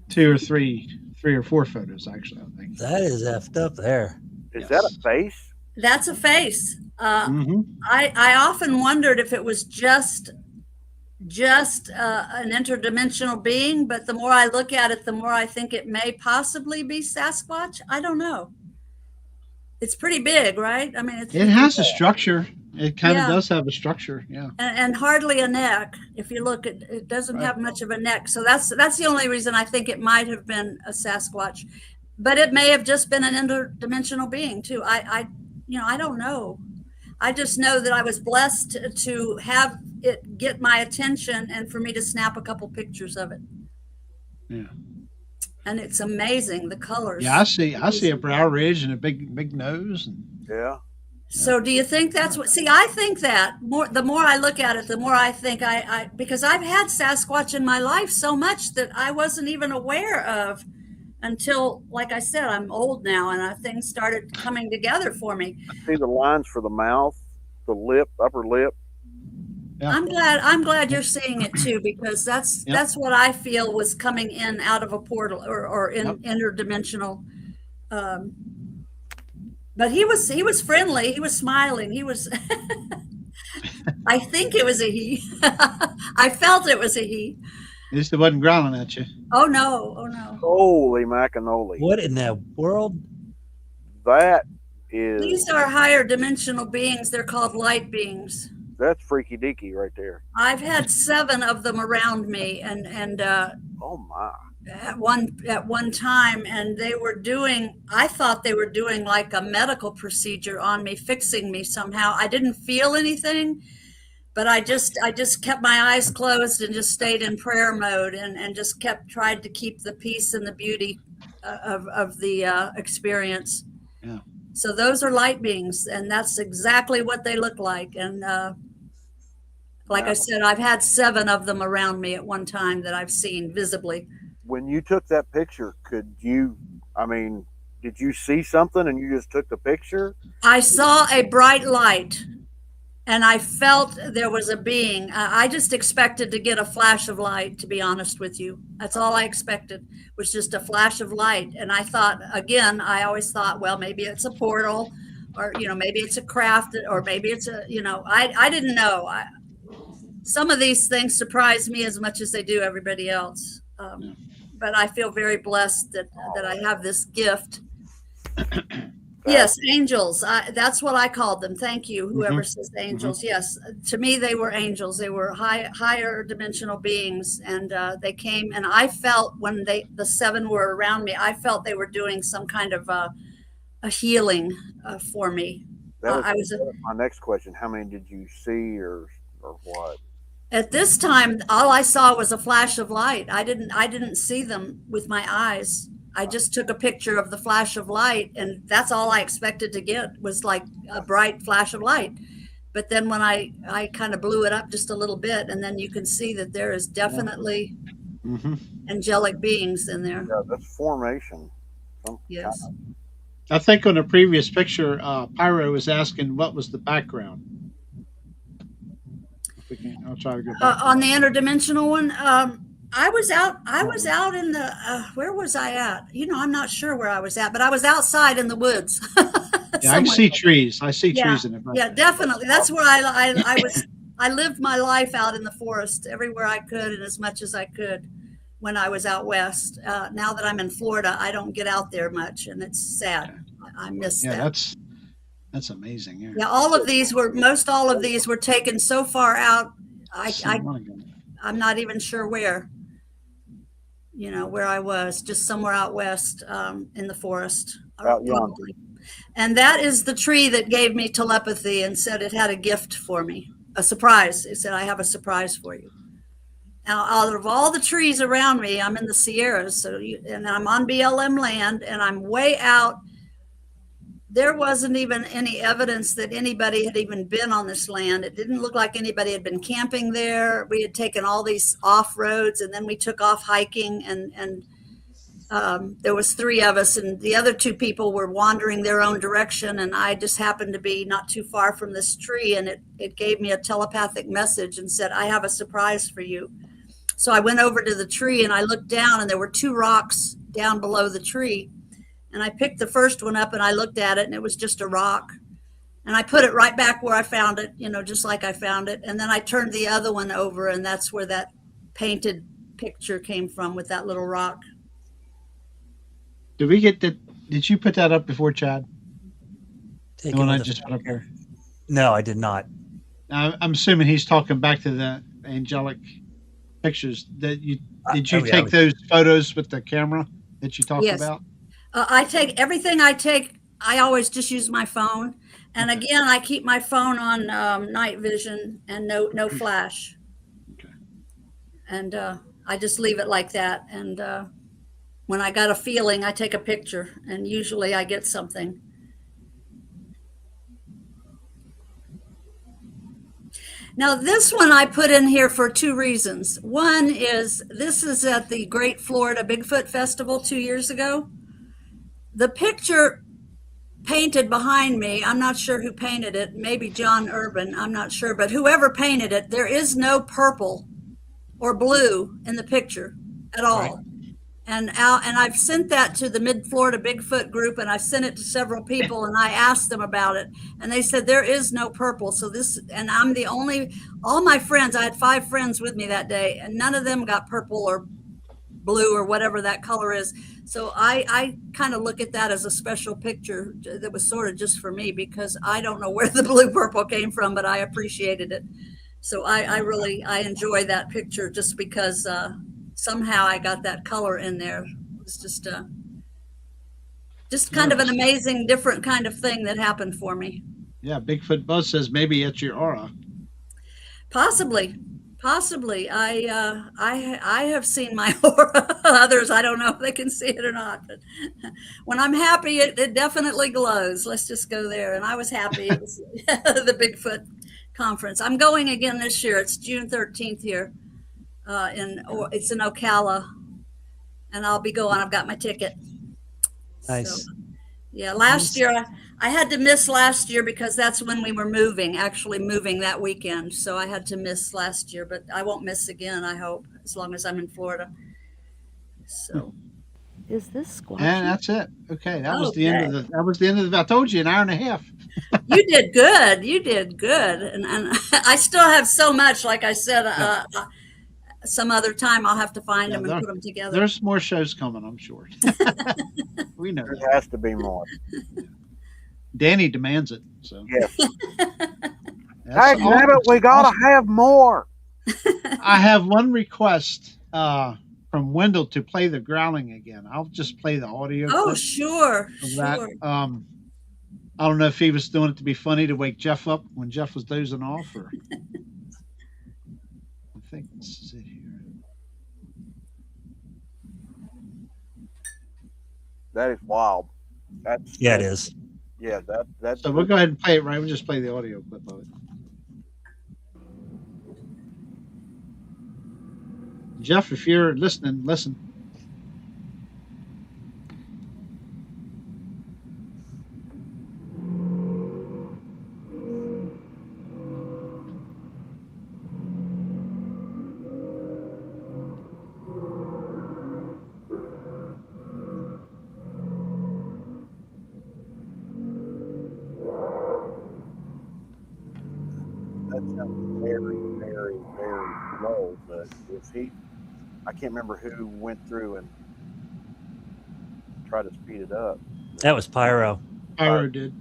2 or 3 or 4 photos, actually, I think. That is effed up there. Is that a face? That's a face. I often wondered if it was just an interdimensional being, but the more I look at it, the more I think it may possibly be Sasquatch. I don't know. It's pretty big, right? I mean, it has a structure. It kind of does have a structure, yeah. And hardly a neck. If you look at it, doesn't have much of a neck. So that's the only reason I think it might have been a Sasquatch, but it may have just been an interdimensional being too. I don't know. I just know that I was blessed to have it get my attention and for me to snap a couple pictures of it. Yeah. And it's amazing, the colors. Yeah, I see a brow ridge and a big nose. Yeah. So do you think that's what, I think that the more I look at it, the more I think because I've had Sasquatch in my life so much that I wasn't even aware of until, like I said, I'm old now and things started coming together for me. I see the lines for the mouth, the lip, upper lip. Yeah. I'm glad you're seeing it too, because that's what I feel was coming in out of a portal or interdimensional. But he was friendly. He was smiling. He was. I think it was a he. I felt it was a he. At least it wasn't growling at you. Oh no! Holy macanoli! What in the world? That is. These are higher dimensional beings. They're called light beings. That's freaky deaky right there. I've had 7 of them around me, and oh my. At one time, and I thought they were doing like a medical procedure on me, fixing me somehow. I didn't feel anything, but I just kept my eyes closed and just stayed in prayer mode and just tried to keep the peace and the beauty of the experience. Yeah. So those are light beings, and that's exactly what they look like. And like I said, I've had 7 of them around me at one time that I've seen visibly. When you took that picture, did you see something and you just took the picture? I saw a bright light, and I felt there was a being. I just expected to get a flash of light, to be honest with you. That's all I expected, was just a flash of light. And I thought, again, I always thought, well, maybe it's a portal, or, maybe it's a craft, or maybe it's I didn't know. Some of these things surprise me as much as they do everybody else. But I feel very blessed that I have this gift. Yes, angels. That's what I called them. Thank you, whoever says angels. Yes, to me they were angels. They were higher dimensional beings, and they came. And I felt when the 7 were around me, I felt they were doing some kind of a healing for me. That was my next question. How many did you see, or what? At this time, all I saw was a flash of light. I didn't see them with my eyes. I just took a picture of the flash of light, and that's all I expected to get, was like a bright flash of light. But then when I kind of blew it up just a little bit, and then you can see that there is definitely angelic beings in there. Yeah, that's formation. Yes. I think on the previous picture, Pyro was asking what was the background. I'll try to go back. On the interdimensional one, I was out in the where was I at? I'm not sure where I was at, but I was outside in the woods. Yeah, I see trees. I see trees in it. Yeah, definitely. That's where I was. I lived my life out in the forest everywhere I could and as much as I could when I was out west. Now that I'm in Florida, I don't get out there much, and it's sad. I miss that. Yeah, that's amazing. Yeah. Most all of these were taken so far out. I'm not even sure where. Where I was, just somewhere out west in the forest. Probably. And that is the tree that gave me telepathy and said it had a gift for me, a surprise. It said, I have a surprise for you. Now, out of all the trees around me, I'm in the Sierras, and I'm on BLM land, and I'm way out. There wasn't even any evidence that anybody had even been on this land. It didn't look like anybody had been camping there. We had taken all these off roads, and then we took off hiking, and there was 3 of us, and the other 2 people were wandering their own direction, and I just happened to be not too far from this tree, and it gave me a telepathic message and said, I have a surprise for you. So I went over to the tree, and I looked down, and there were 2 rocks down below the tree. And I picked the first one up and I looked at it, and it was just a rock. And I put it right back where I found it, just like I found it. And then I turned the other one over, and that's where that painted picture came from, with that little rock. Did we get that? Did you put that up before, Chad? The one I just put up there? No, I did not. I'm assuming he's talking back to the angelic pictures. Did you take those photos with the camera that you talked about? I take everything I take. I always just use my phone. And again, I keep my phone on night vision and no flash. Okay. And I just leave it like that. And when I got a feeling, I take a picture, and usually I get something. Now, this one I put in here for 2 reasons. One is, this is at the Great Florida Bigfoot Festival 2 years ago. The picture painted behind me, I'm not sure who painted it, maybe John Urban, I'm not sure, but whoever painted it, there is no purple or blue in the picture at all. Right. And I've sent that to the Mid-Florida Bigfoot group, and I've sent it to several people, and I asked them about it, and they said there is no purple. So and I'm the only, all my friends, I had 5 friends with me that day, and none of them got purple or blue or whatever that color is. So I kind of look at that as a special picture that was sort of just for me, because I don't know where the blue purple came from, but I appreciated it. So I enjoy that picture just because somehow I got that color in there. It was just kind of an amazing, different kind of thing that happened for me. Yeah, Bigfoot Buzz says maybe it's your aura. Possibly. Possibly. I have seen my aura. Others, I don't know if they can see it or not. But when I'm happy, it definitely glows. Let's just go there. And I was happy. It was the Bigfoot conference. I'm going again this year. It's June 13th here. It's in Ocala, and I'll be going. I've got my ticket. Nice. So, yeah, last year I had to miss last year because that's when we were actually moving that weekend. So I had to miss last year, but I won't miss again, I hope, as long as I'm in Florida. So Is this squashy? And that's it. Okay, that was the end of the. I told you, an hour and a half. You did good. You did good. And I still have so much, like I said, some other time I'll have to find them and put them together. There's more shows coming, I'm sure. We know There has to be more. Danny demands it. So yes. Hey, damn it, we gotta have more. I have one request from Wendell to play the growling again. I'll just play the audio. Oh, sure. That. I don't know if he was doing it to be funny to wake Jeff up when Jeff was dozing off, or I think this is it here. That is wild. Yeah, it is. Yeah, that's. So we'll go ahead and play it. Right, we'll just play the audio clip of it. Jeff, if you're listening, listen. That sounds very, very, very low, but if I can't remember who went through and tried to speed it up. That was Pyro. Pyro did.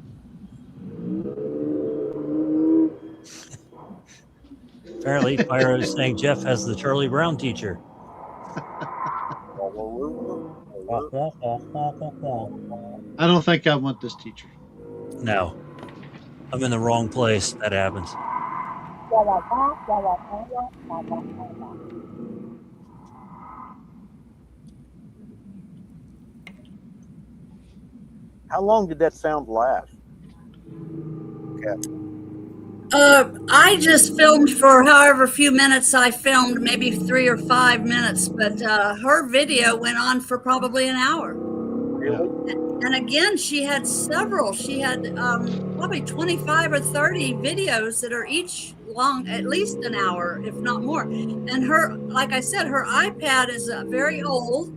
Apparently, Pyro is saying Jeff has the Charlie Brown teacher. I don't think I want this teacher. No, I'm in the wrong place. That happens. How long did that sound last? Okay. I just filmed for however few minutes I filmed, maybe 3 or 5 minutes, but her video went on for probably an hour. Really? And again, she had several. She had probably 25 or 30 videos that are each long, at least an hour, if not more. And her, like I said, her iPad is very old,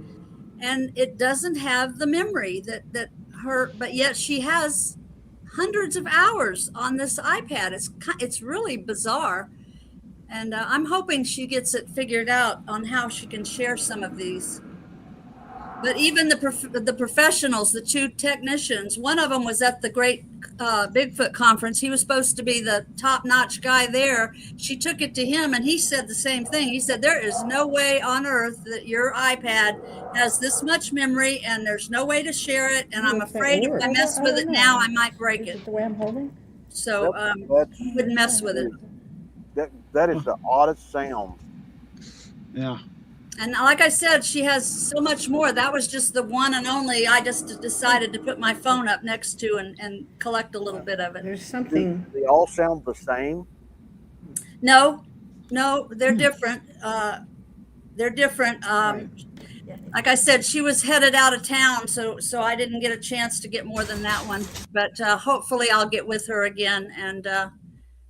and it doesn't have the memory but yet she has hundreds of hours on this iPad. It's really bizarre. And I'm hoping she gets it figured out on how she can share some of these. But even the professionals, the two technicians, one of them was at the Great Bigfoot Conference. He was supposed to be the top-notch guy there. She took it to him, and he said the same thing. He said, there is no way on earth that your iPad has this much memory, and there's no way to share it, and I'm afraid if I mess with it now, I might break it. The way I'm holding? So he wouldn't mess with it. That is the oddest sound. Yeah. And like I said, she has so much more. That was just the one and only I just decided to put my phone up next to and collect a little bit of it. There's something. They all sound the same? No, they're different. They're different. Like I said, she was headed out of town, so I didn't get a chance to get more than that one. But hopefully I'll get with her again and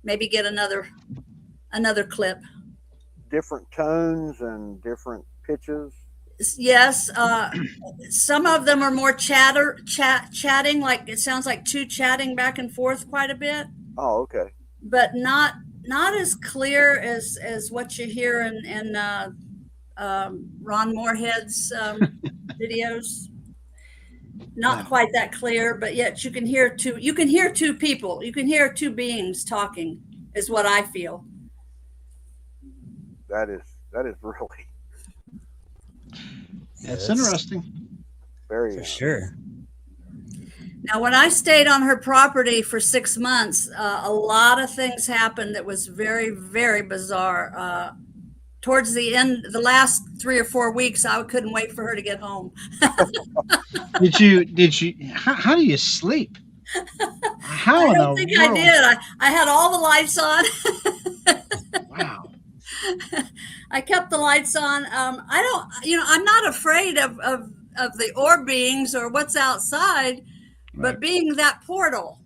maybe get another clip. Different tones and different pitches. Yes, some of them are more chatting, like it sounds like two chatting back and forth quite a bit. Oh, okay. But not as clear as what you hear in Ron Moorhead's videos. Not quite that clear, but yet you can hear two people. You can hear two beings talking, is what I feel. That is really. It's interesting. Very For sure. Now, when I stayed on her property for 6 months, a lot of things happened that was very, very bizarre. towards the end, the last 3 or 4 weeks, I couldn't wait for her to get home. Did you, how do you sleep? How I in don't the think I world? did. I had all the lights on. Wow. I kept the lights on. I don't, I'm not afraid of the orb beings or what's outside, but Right. being that portal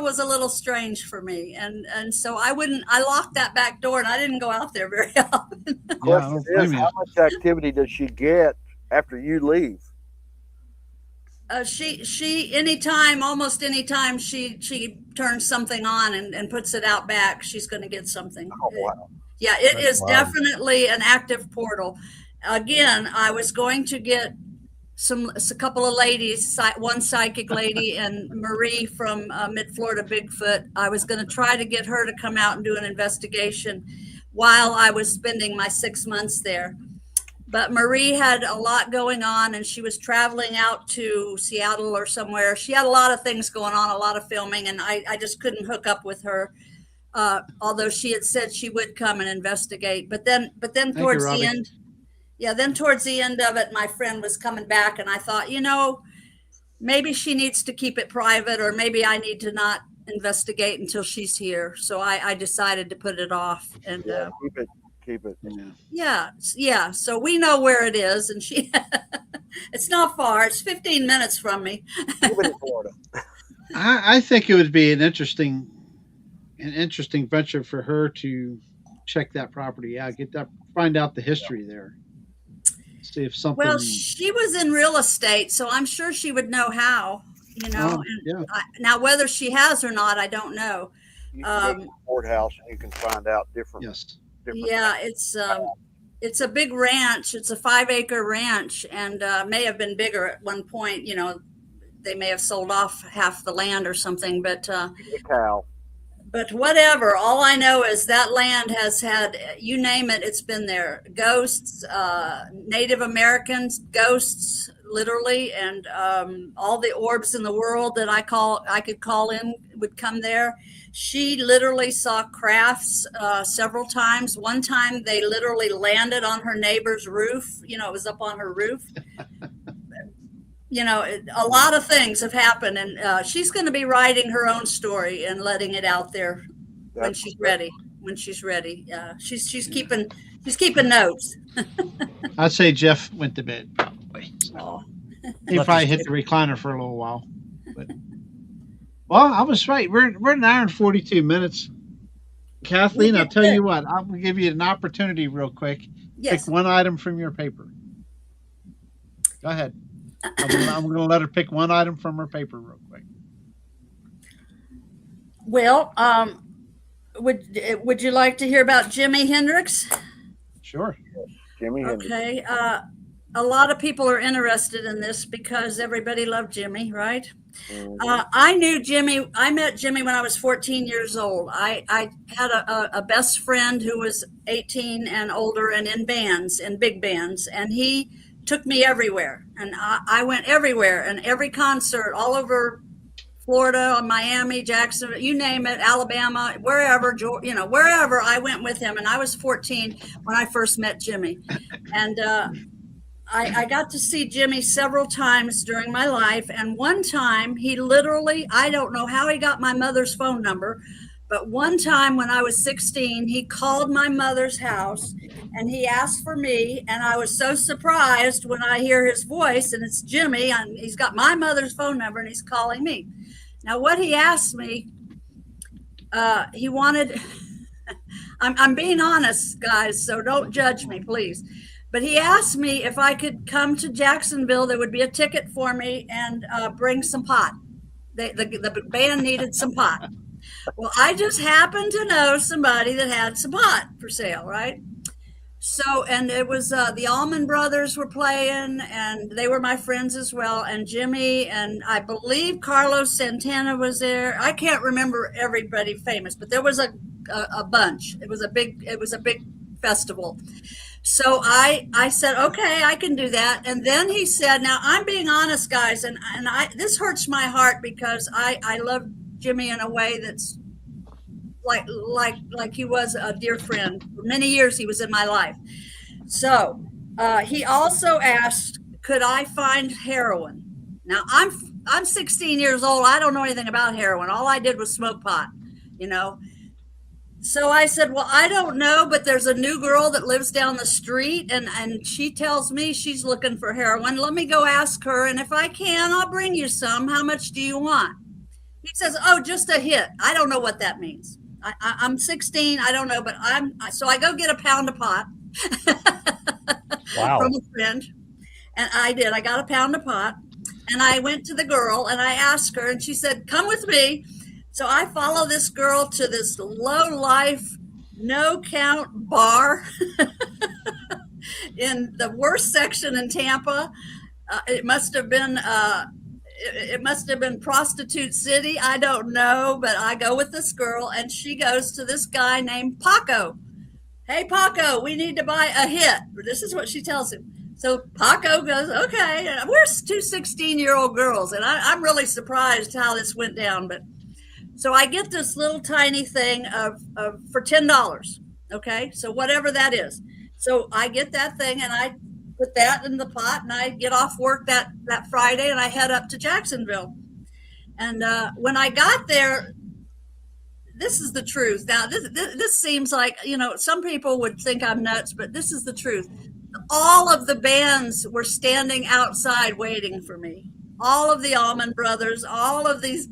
was a little strange for me. And so I locked that back door and I didn't go out there very often. The Yeah, I question don't is, blame you. how much activity does she get after you leave? Almost anytime she turns something on and puts it out back, she's going to get something. Oh, wow. Yeah, it That's is wild. definitely an active portal. Again, I was going to get a couple of ladies, one psychic lady and Marie from Mid-Florida Bigfoot. I was going to try to get her to come out and do an investigation while I was spending my 6 months there. But Marie had a lot going on and she was traveling out to Seattle or somewhere. She had a lot of things going on, a lot of filming, and I just couldn't hook up with her. Although she had said she would come and investigate. But then towards the end, towards the end of it, my friend was coming back and I thought, maybe she needs to keep it private, or maybe I need to not investigate until she's here. So I decided to put it off. And Keep it. yeah. So we know where it is, and it's not far. It's 15 minutes from me. Keep it in Florida. I think it would be an interesting venture for her to check that property out, find out the history there, see if something. Well, she was in real estate, so I'm sure she would know how. Now whether she has or not, I don't know. You can go to the courthouse and you can find out different. Yes. Yeah, it's a big ranch. It's a 5-acre ranch, and may have been bigger at one point. They may have sold off half the land or something, but cow. But whatever. All I know is that land has had, you name it, it's been there. Ghosts, Native Americans, ghosts, literally, and all the orbs in the world that I could call in would come there. She literally saw crafts several times. One time they literally landed on her neighbor's roof. It was up on her roof. A lot of things have happened, and she's going to be writing her own story and letting it out there when she's ready. She's keeping notes. I'd say Jeff went to bed probably. Oh. He probably hit the recliner for a little while. But, well, I was right. We're an hour and 42 minutes. Kathleen, I'll tell you what. I'm going to give you an opportunity real quick. Yes. Pick one item from your paper. Go ahead. I'm going to let her pick one item from her paper real quick. Well, would you like to hear about Jimi Hendrix? Sure. Jimi Hendrix. Okay. A lot of people are interested in this because everybody loved Jimmy, right? Mm-hmm. I knew Jimmy. I met Jimmy when I was 14 years old. I had a best friend who was 18 and older and in bands, in big bands, and he took me everywhere. And I went everywhere, and every concert all over Florida, Miami, Jackson, you name it, Alabama, wherever, wherever I went with him. And I was 14 when I first met Jimmy. And I got to see Jimmy several times during my life. And one time he literally, I don't know how he got my mother's phone number, but one time when I was 16, he called my mother's house and he asked for me. And I was so surprised when I hear his voice, and it's Jimmy, and he's got my mother's phone number and he's calling me. Now, what he asked me, he wanted, I'm being honest, guys, so don't judge me, please. But he asked me if I could come to Jacksonville. There would be a ticket for me and bring some pot. The band needed some pot. Well, I just happened to know somebody that had some pot for sale, right? So, and it was the Allman Brothers were playing, and they were my friends as well. And Jimmy, and I believe Carlos Santana was there. I can't remember everybody famous, but there was a bunch. It was a big festival. So I said, okay, I can do that. And then he said, now I'm being honest, guys, and this hurts my heart because I love Jimmy in a way that's like he was a dear friend. For many years he was in my life. So he also asked, could I find heroin? Now I'm 16 years old. I don't know anything about heroin. All I did was smoke pot, you know. So I said, well, I don't know, but there's a new girl that lives down the street and she tells me she's looking for heroin. Let me go ask her. And if I can, I'll bring you some. How much do you want? He says, oh, just a hit. I don't know what that means. I'm 16. I don't know, but so I go get a pound of pot Wow. from a friend. And I did. I got a pound of pot and I went to the girl and I asked her and she said, come with me. So I follow this girl to this low life, no count bar in the worst section in Tampa. It must have been Prostitute City. I don't know, but I go with this girl and she goes to this guy named Paco. Hey, Paco, we need to buy a hit. This is what she tells him. So Paco goes, okay. And we're two 16-year-old girls, and I'm really surprised how this went down. But so I get this little tiny thing for $10. Okay, so whatever that is. So I get that thing and I put that in the pot and I get off work that Friday and I head up to Jacksonville. And when I got there, this is the truth. Now, this seems like, you know, some people would think I'm nuts, but this is the truth. All of the bands were standing outside waiting for me. All of the Allman Brothers, all of these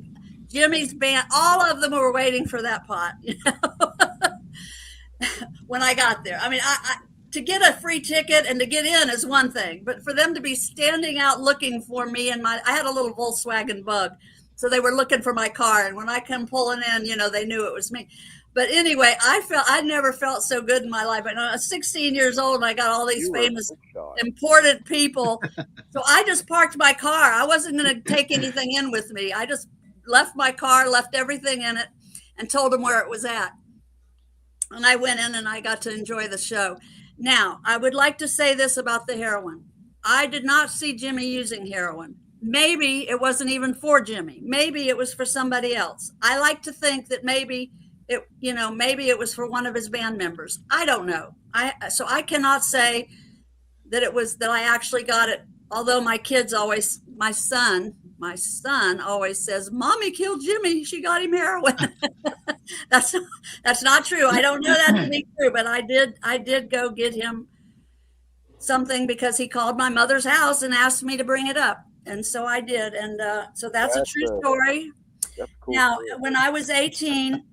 Jimmy's band, all of them were waiting for that pot, you know, when I got there. I mean, I to get a free ticket and to get in is one thing, but for them to be standing out looking for me and I had a little Volkswagen Bug. So they were looking for my car. And when I come pulling in, you know, they knew it was me. But anyway, I never felt so good in my life. I know I was 16 years old and I got all these famous, important people. So I just parked my car. I wasn't going to take anything in with me. I just left my car, left everything in it, and told them where it was at. And I went in and I got to enjoy the show. Now, I would like to say this about the heroin. I did not see Jimmy using heroin. Maybe it wasn't even for Jimmy. Maybe it was for somebody else. I like to think that maybe it was for one of his band members. I don't know. So I cannot say that it was that I actually got it. Although my son always says, "Mommy killed Jimmy. She got him heroin." That's not true. I don't know that to be true, but I did go get him something because he called my mother's house and asked me to bring it up. And so I did. And so that's a true story. Cool. Now, when I was 18,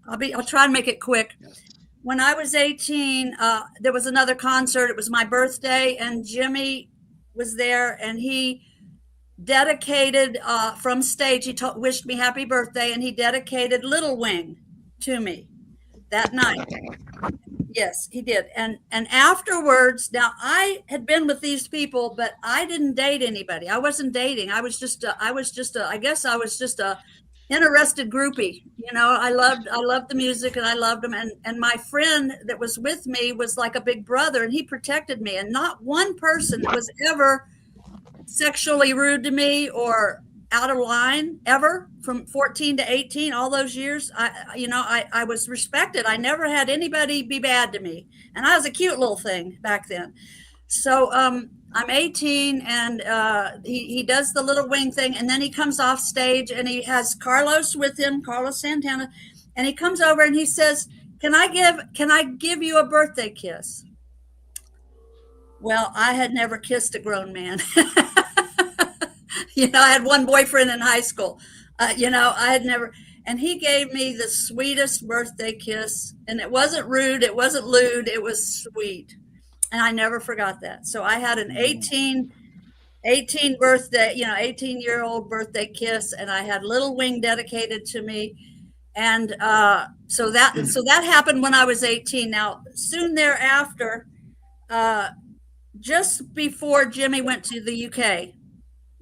I'll try and make it quick. When I was 18, there was another concert. It was my birthday, and Jimmy was there, and he dedicated from stage. He wished me happy birthday, and he dedicated Little Wing to me that night. Yes, he did. And afterwards, now I had been with these people, but I didn't date anybody. I wasn't dating. I guess I was just a interested groupie. You know, I loved the music and I loved them. And my friend that was with me was like a big brother, and he protected me. And not one person was ever sexually rude to me or out of line ever. From 14 to 18, all those years, I was respected. I never had anybody be bad to me, and I was a cute little thing back then. So I'm 18, and he does the Little Wing thing, and then he comes off stage, and he has Carlos with him, Carlos Santana, and he comes over and he says, "Can I give you a birthday kiss?" Well, I had never kissed a grown man. You know, I had one boyfriend in high school. I had never, and he gave me the sweetest birthday kiss, and it wasn't rude, it wasn't lewd, it was sweet, and I never forgot that. So I had an 18 birthday, 18-year-old birthday kiss, and I had Little Wing dedicated to me, and so that happened when I was 18. Now, soon thereafter, just before Jimmy went to the UK.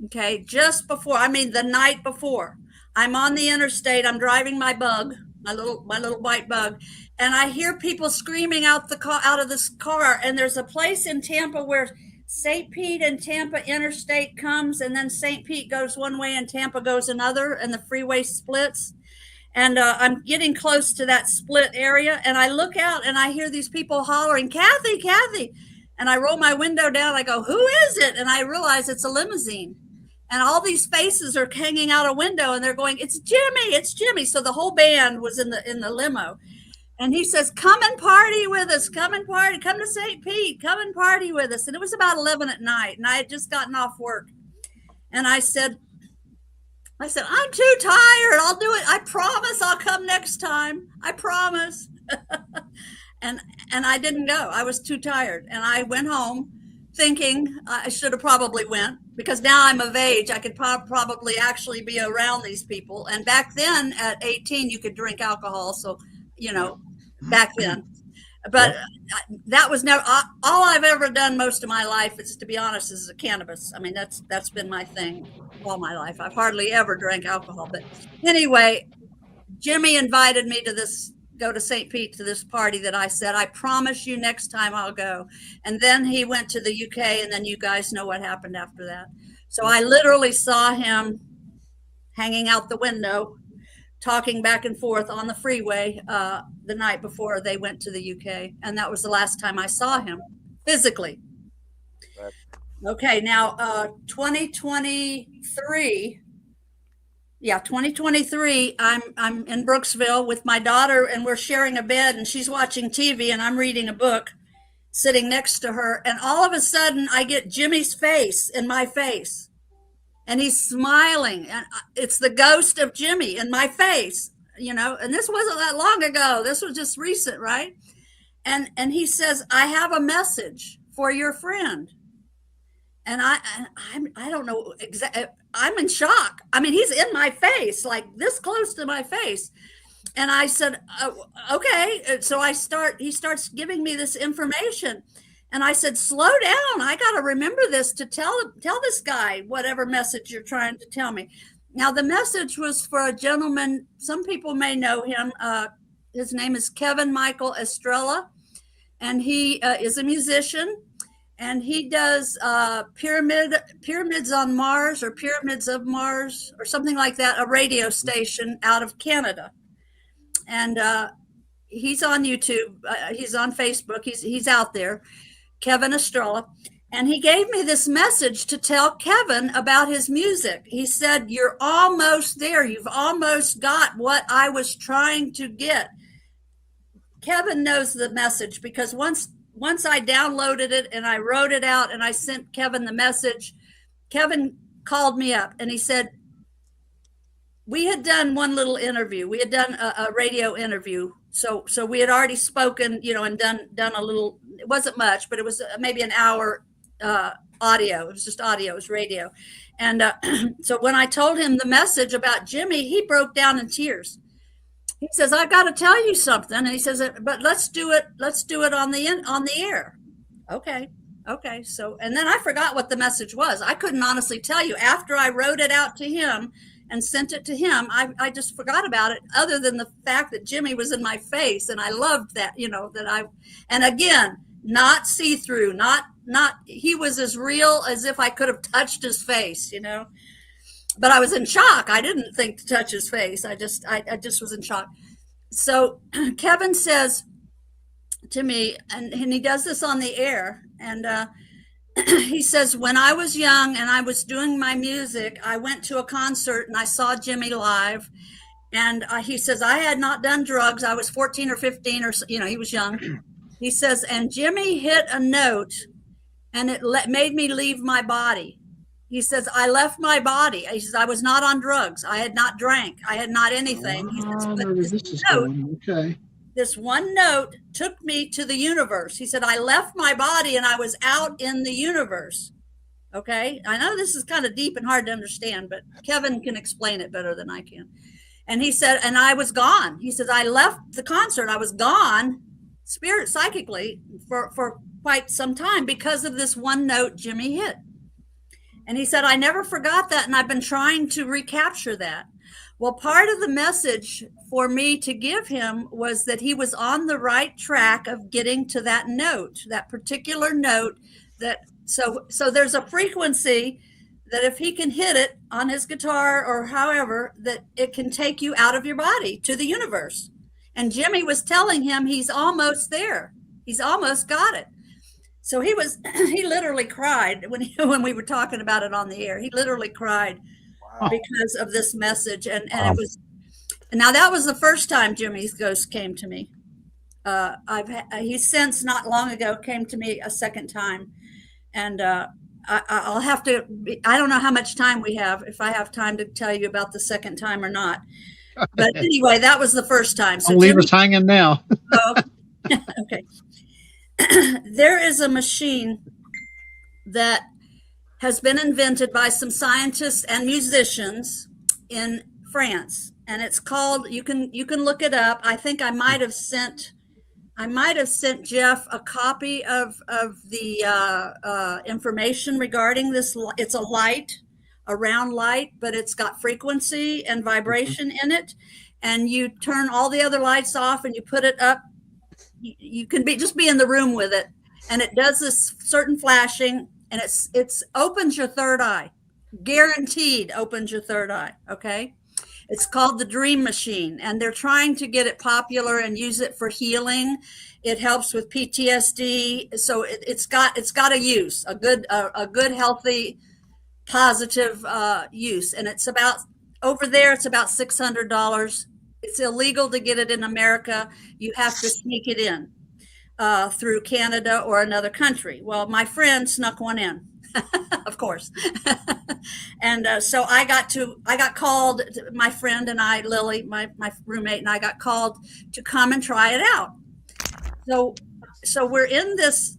Okay, just before, the night before, I'm on the interstate. I'm driving my Bug, my little white Bug, and I hear people screaming out of this car. And there's a place in Tampa where St. Pete and Tampa interstate comes, and then St. Pete goes one way and Tampa goes another, and the freeway splits. And I'm getting close to that split area, and I look out and I hear these people hollering, Kathy, Kathy. And I roll my window down. I go, who is it? And I realize it's a limousine. And all these faces are hanging out a window, and they're going, it's Jimmy, it's Jimmy. So the whole band was in the limo. And he says, come and party with us, come and party, come to St. Pete, come and party with us. And it was about 11 at night, and I had just gotten off work. And I said, I'm too tired. I'll do it. I promise I'll come next time. I promise. and I didn't go. I was too tired. And I went home thinking I should have probably went, because now I'm of age. I could probably actually be around these people. And back then at 18, you could drink alcohol. So, back then. But that was never all I've ever done most of my life, is, to be honest, is cannabis. I mean, that's been my thing all my life. I've hardly ever drank alcohol. But anyway, Jimmy invited me to go to St. Pete, to this party that I said, I promise you next time I'll go. And then he went to the UK, and then you guys know what happened after that. So I literally saw him hanging out the window, talking back and forth on the freeway the night before they went to the UK. And that was the last time I saw him physically. Right. Okay, now 2023. Yeah, 2023, I'm in Brooksville with my daughter, and we're sharing a bed, and she's watching TV and I'm reading a book sitting next to her. And all of a sudden I get Jimmy's face in my face. And he's smiling, and it's the ghost of Jimmy in my face, and this wasn't that long ago. This was just recent, right? And he says, I have a message for your friend. And I don't know exactly. I'm in shock. I mean, he's in my face, like this close to my face. And I said, okay. So he starts giving me this information. And I said, slow down. I got to remember this to tell this guy whatever message you're trying to tell me. Now, the message was for a gentleman. Some people may know him. His name is Kevin Michael Estrella, and he is a musician, and he does Pyramids on Mars, or Pyramids of Mars, or something like that, a radio station out of Canada. And he's on YouTube. He's on Facebook. He's out there. Kevin Estrella, and he gave me this message to tell Kevin about his music. He said, you're almost there. You've almost got what I was trying to get. Kevin knows the message, because once I downloaded it and I wrote it out and I sent Kevin the message, Kevin called me up and he said, we had done one little interview. We had done a radio interview. So we had already spoken, and done a little. It wasn't much, but it was maybe an hour audio. It was just audio. It was radio. And so when I told him the message about Jimmy, he broke down in tears. He says, I've got to tell you something. And he says, but let's do it on the air. Okay. So, and then I forgot what the message was. I couldn't honestly tell you. After I wrote it out to him and sent it to him, I just forgot about it, other than the fact that Jimmy was in my face. And I loved that, and again, not see-through, not, he was as real as if I could have touched his face, but I was in shock. I didn't think to touch his face. I just was in shock. So Kevin says to me, and he does this on the air, and he says, when I was young and I was doing my music, I went to a concert and I saw Jimmy live. And he says, I had not done drugs. I was 14 or 15 or, he was young. He says, and Jimmy hit a note and it made me leave my body. He says, I left my body. He says, I was not on drugs. I had not drank. I had not anything. He says, but this one note took me to the universe. He said, I left my body and I was out in the universe. Okay. I know this is kind of deep and hard to understand, but Kevin can explain it better than I can. And he said, and I was gone. He says, I left the concert. I was gone psychically for quite some time because of this one note Jimmy hit. And he said, I never forgot that. And I've been trying to recapture that. Well, part of the message for me to give him was that he was on the right track of getting to that note, that particular note. So there's a frequency that if he can hit it on his guitar or however, that it can take you out of your body to the universe. And Jimmy was telling him he's almost there. He's almost got it. So he literally cried when we were talking about it on the air. He literally cried because of this message. And it was, now that was the first time Jimmy's ghost came to me. He since not long ago came to me a second time. And I'll have to, I don't know how much time we have, if I have time to tell you about the second time or not. But anyway, that was the first time. So don't leave us hanging now. Okay. There is a machine that has been invented by some scientists and musicians in France, and it's called, you can look it up. I think I might have sent Jeff a copy of the information regarding this. It's a round light, but it's got frequency and vibration in it, and you turn all the other lights off and you put it up. You can just be in the room with it, and it does this certain flashing, and it's opens your third eye, guaranteed opens your third eye. Okay, it's called the Dream Machine, and they're trying to get it popular and use it for healing. It helps with PTSD, so it's got a use, a good healthy, positive use, and it's about over there. It's about $600. It's illegal to get it in America. You have to sneak it in through Canada or another country. Well, my friend snuck one in, of course. And so I got called, my friend and I, Lily, my roommate, and I got called to come and try it out. So we're in this,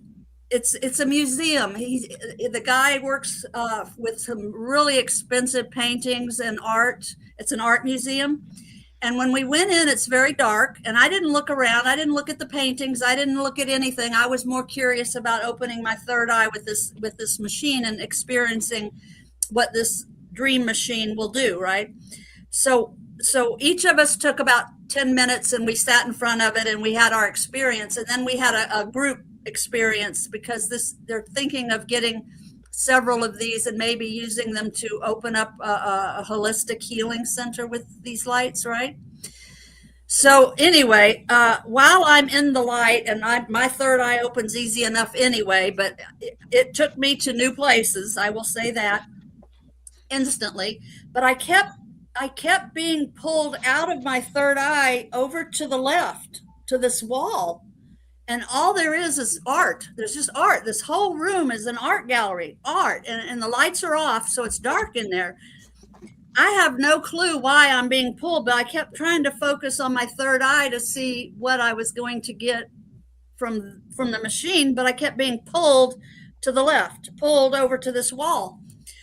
it's a museum. The guy works with some really expensive paintings and art. It's an art museum. And when we went in, it's very dark, and I didn't look around. I didn't look at the paintings. I didn't look at anything. I was more curious about opening my third eye with this machine and experiencing what this dream machine will do, right? So each of us took about 10 minutes, and we sat in front of it, and we had our experience. And then we had a group experience, because they're thinking of getting several of these and maybe using them to open up a holistic healing center with these lights, right? So anyway, while I'm in the light, and my third eye opens easy enough anyway, but it took me to new places, I will say that, instantly. But I kept being pulled out of my third eye over to the left, to this wall. And all there is art. There's just art. This whole room is an art gallery, art, and the lights are off, so it's dark in there. I have no clue why I'm being pulled, but I kept trying to focus on my third eye to see what I was going to get from the machine, but I kept being pulled to the left, pulled over to this wall.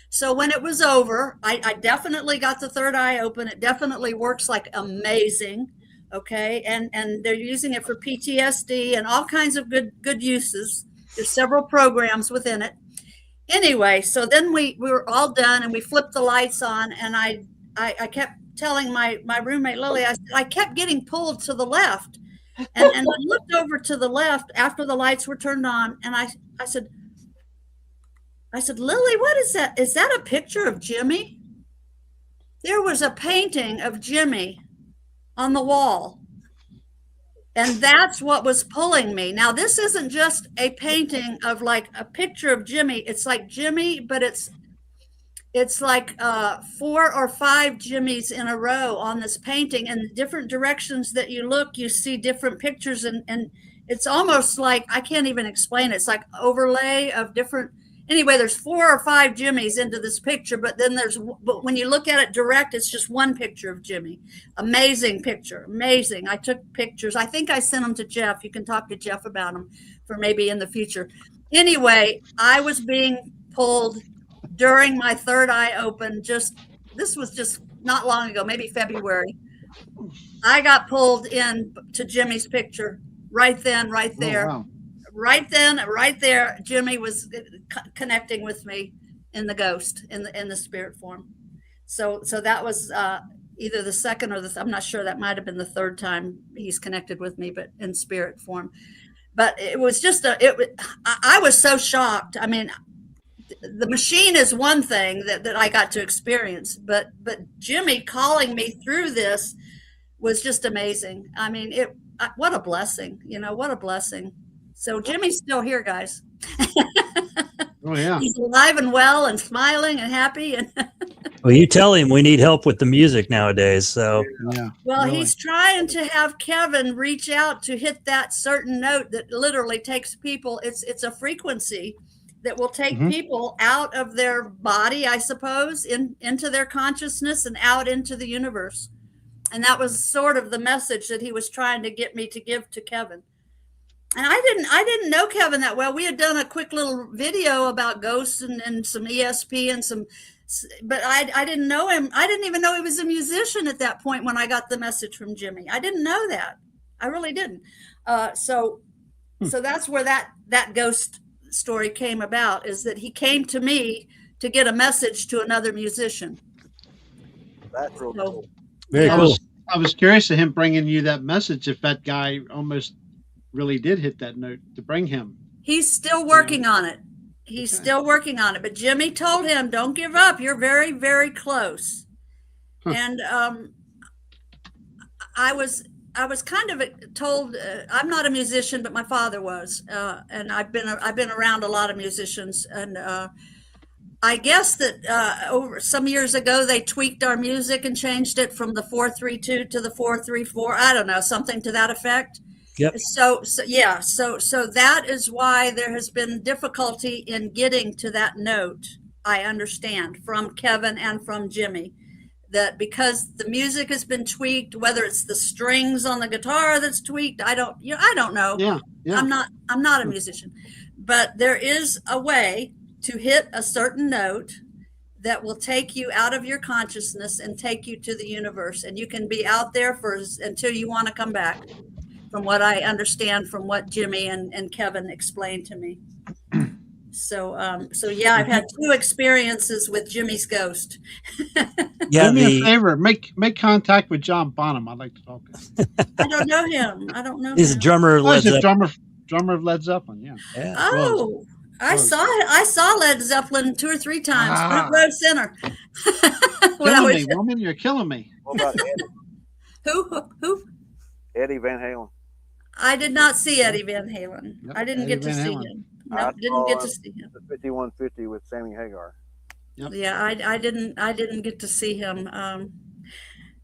So when it was over, I definitely got the third eye open. It definitely works like amazing. Okay, and they're using it for PTSD and all kinds of good uses. There's several programs within it. Anyway, so then we were all done, and we flipped the lights on, and I kept telling my roommate Lily, I kept getting pulled to the left, and I looked over to the left after the lights were turned on, and I said, Lily, what is that? Is that a picture of Jimmy? There was a painting of Jimmy on the wall, and that's what was pulling me. Now, this isn't just a painting of like a picture of Jimmy. It's like Jimmy, but it's like 4 or 5 Jimmys in a row on this painting, and different directions that you look, you see different pictures, and it's almost like, I can't even explain it. It's like overlay of different. Anyway, there's 4 or 5 Jimmys into this picture, but when you look at it direct, it's just one picture of Jimmy. Amazing picture, amazing. I took pictures. I think I sent them to Jeff. You can talk to Jeff about them for maybe in the future. Anyway, I was being pulled during my third eye open. This was just not long ago, maybe February. I got pulled in to Jimmy's picture right then, right there. Oh, wow. Right then, right there, Jimmy was connecting with me in the ghost, in the spirit form. So that was either the second or I'm not sure. That might have been the third time he's connected with me, but in spirit form. But it was just I was so shocked. I mean, the machine is one thing that I got to experience, but Jimmy calling me through this was just amazing. I mean, what a blessing, what a blessing. So Jimmy's still here, guys. Oh yeah. He's alive and well and smiling and happy. And Well, you tell him we need help with the music nowadays. So Yeah. well, really. he's trying to have Kevin reach out to hit that certain note that literally takes people. It's a frequency that will take people out of their body, I suppose, into their consciousness and out into the universe. And that was sort of the message that he was trying to get me to give to Kevin. And I didn't know Kevin that well. We had done a quick little video about ghosts and some ESP and some, but I didn't know him. I didn't even know he was a musician at that point when I got the message from Jimmy. I didn't know that. I really didn't. So that's where that ghost story came about, is that he came to me to get a message to another musician. That's real cool. very cool. I was curious of him bringing you that message, if that guy almost really did hit that note to bring him. He's still working on it. He's still working on it. But Jimmy told him, don't give up. You're very, very close. And I was kind of told, I'm not a musician, but my father was. And I've been around a lot of musicians. And I guess that over some years ago, they tweaked our music and changed it from the 4/3/2 to the 4/3/4. I don't know, something to that effect. Yep. So that is why there has been difficulty in getting to that note. I understand from Kevin and from Jimmy that because the music has been tweaked, whether it's the strings on the guitar that's tweaked, I don't know. Yeah. I'm not a musician, but there is a way to hit a certain note that will take you out of your consciousness and take you to the universe, and you can be out there until you want to come back. From what I understand, from what Jimmy and Kevin explained to me. So yeah, I've had 2 experiences with Jimmy's ghost. Yeah, Do me a favor, make contact with John Bonham. I'd like to talk to him. I don't know him. I don't know. he's a him. drummer of Oh, Led he's a Zeppelin. drummer of Led Zeppelin. Yeah. Yeah. Oh, I saw Led Zeppelin 2 or 3 times. Front row center. Killing me, woman. You're killing me. What about Eddie? Who? Eddie Van Halen? I did not see Eddie Van Halen. Yep, I didn't Eddie get to Van see Halen. him. No, didn't get to see him. The 5150 with Sammy Hagar. Yep. Yeah, I didn't get to see him.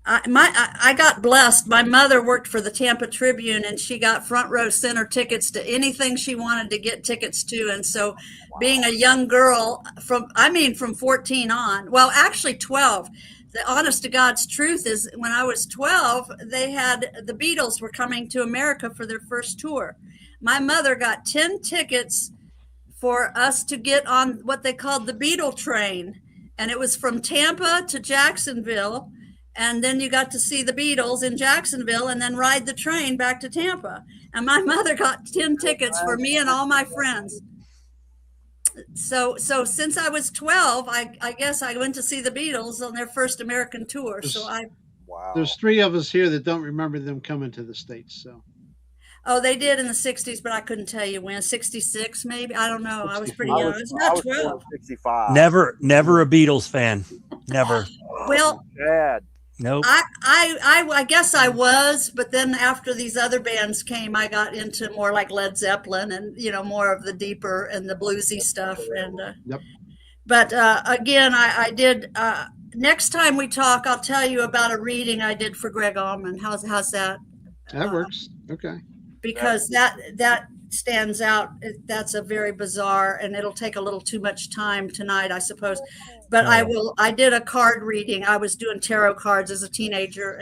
I got blessed. My mother worked for the Tampa Tribune, and she got front row center tickets to anything she wanted to get tickets to. And so, being a young girl from 14 on, well, actually 12. The honest to God's truth is, when I was 12, the Beatles were coming to America for their first tour. My mother got 10 tickets for us to get on what they called the Beatle train. And it was from Tampa to Jacksonville. And then you got to see the Beatles in Jacksonville and then ride the train back to Tampa. And my mother got 10 tickets for me and all my friends. So since I was 12, I guess I went to see the Beatles on their first American tour. Wow. There's 3 of us here that don't remember them coming to the States. So. Oh, they did in the 60s, but I couldn't tell you when. 66, maybe? I don't know. I was pretty young. I was about 12. 65. Never a Beatles fan. Never. Well, Dad. Nope. I guess I was, but then after these other bands came, I got into more like Led Zeppelin and, more of the deeper and the bluesy stuff. And Yep. But again, I did. Next time we talk, I'll tell you about a reading I did for Greg Allman. How's that? That works. Okay. Because that stands out. That's a very bizarre, and it'll take a little too much time tonight, I suppose. But I did a card reading. I was doing tarot cards as a teenager,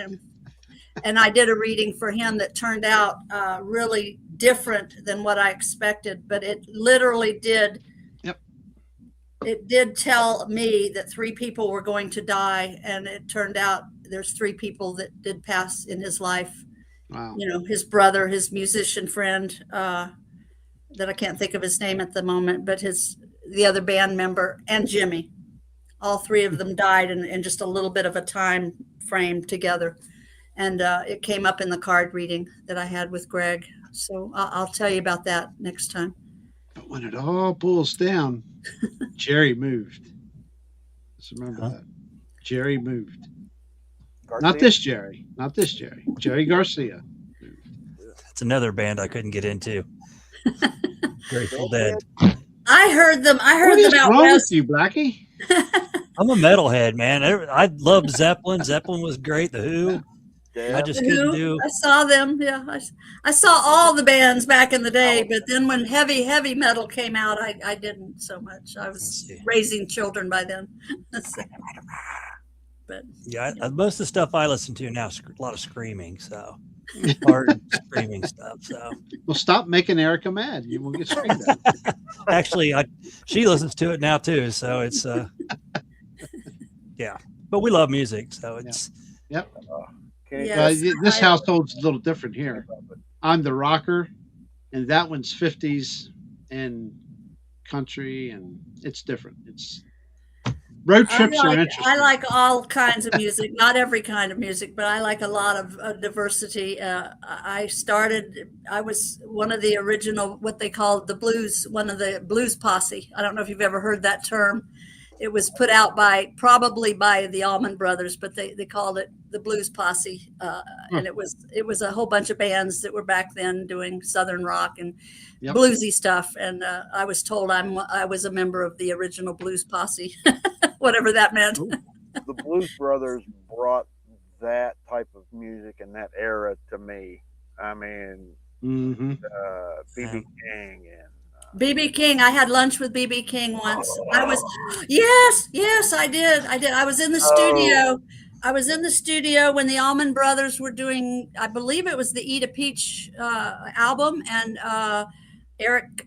and I did a reading for him that turned out really different than what I expected. But it literally did. Yep. It did tell me that 3 people were going to die, and it turned out there's 3 people that did pass in his life. Wow. His brother, his musician friend, that I can't think of his name at the moment, but the other band member, and Jimmy. All 3 of them died in just a little bit of a time frame together. And it came up in the card reading that I had with Greg. So I'll tell you about that next time. when it all boils down, Jerry moved. Just remember that. Jerry moved. Garcia? Not this Jerry. Not this Jerry. Jerry Garcia. It's another band I couldn't get into. Grateful Dead. I heard them. I What heard is them out wrong with west. you, Blackie? I'm a metalhead, man. I loved Zeppelin. Zeppelin was great. The Who. I just couldn't do. I saw them. Yeah, I saw all the bands back in the day, but then when heavy metal came out, I didn't so much. I was raising children by then. So, but Yeah, most of the stuff I listen to now, a lot of screaming. So hard screaming stuff. So Well, stop making Erica mad. You won't get screamed at. actually, she listens to it now too. So it's yeah. But we love music, so it's Yep. yes, This household's a little different here. I'm the rocker, and that one's 50s and country, and it's different. It's road trips are interesting. I like all kinds of music, not every kind of music, but I like a lot of diversity. I was one of the original, what they called the blues, one of the blues posse. I don't know if you've ever heard that term. It was put out probably by the Allman Brothers, but they called it the Blues Posse, and it was a whole bunch of bands that were back then doing Southern rock and bluesy stuff. And I was told I was a member of the original Blues Posse, whatever that meant. The Blues Brothers brought that type of music and that era to me. I mean, B.B. King and. BB King. I had lunch with BB King once. Yes, I did. I was in the studio. I was in the studio when the Allman Brothers were doing, I believe it was the Eat a Peach album, and Eric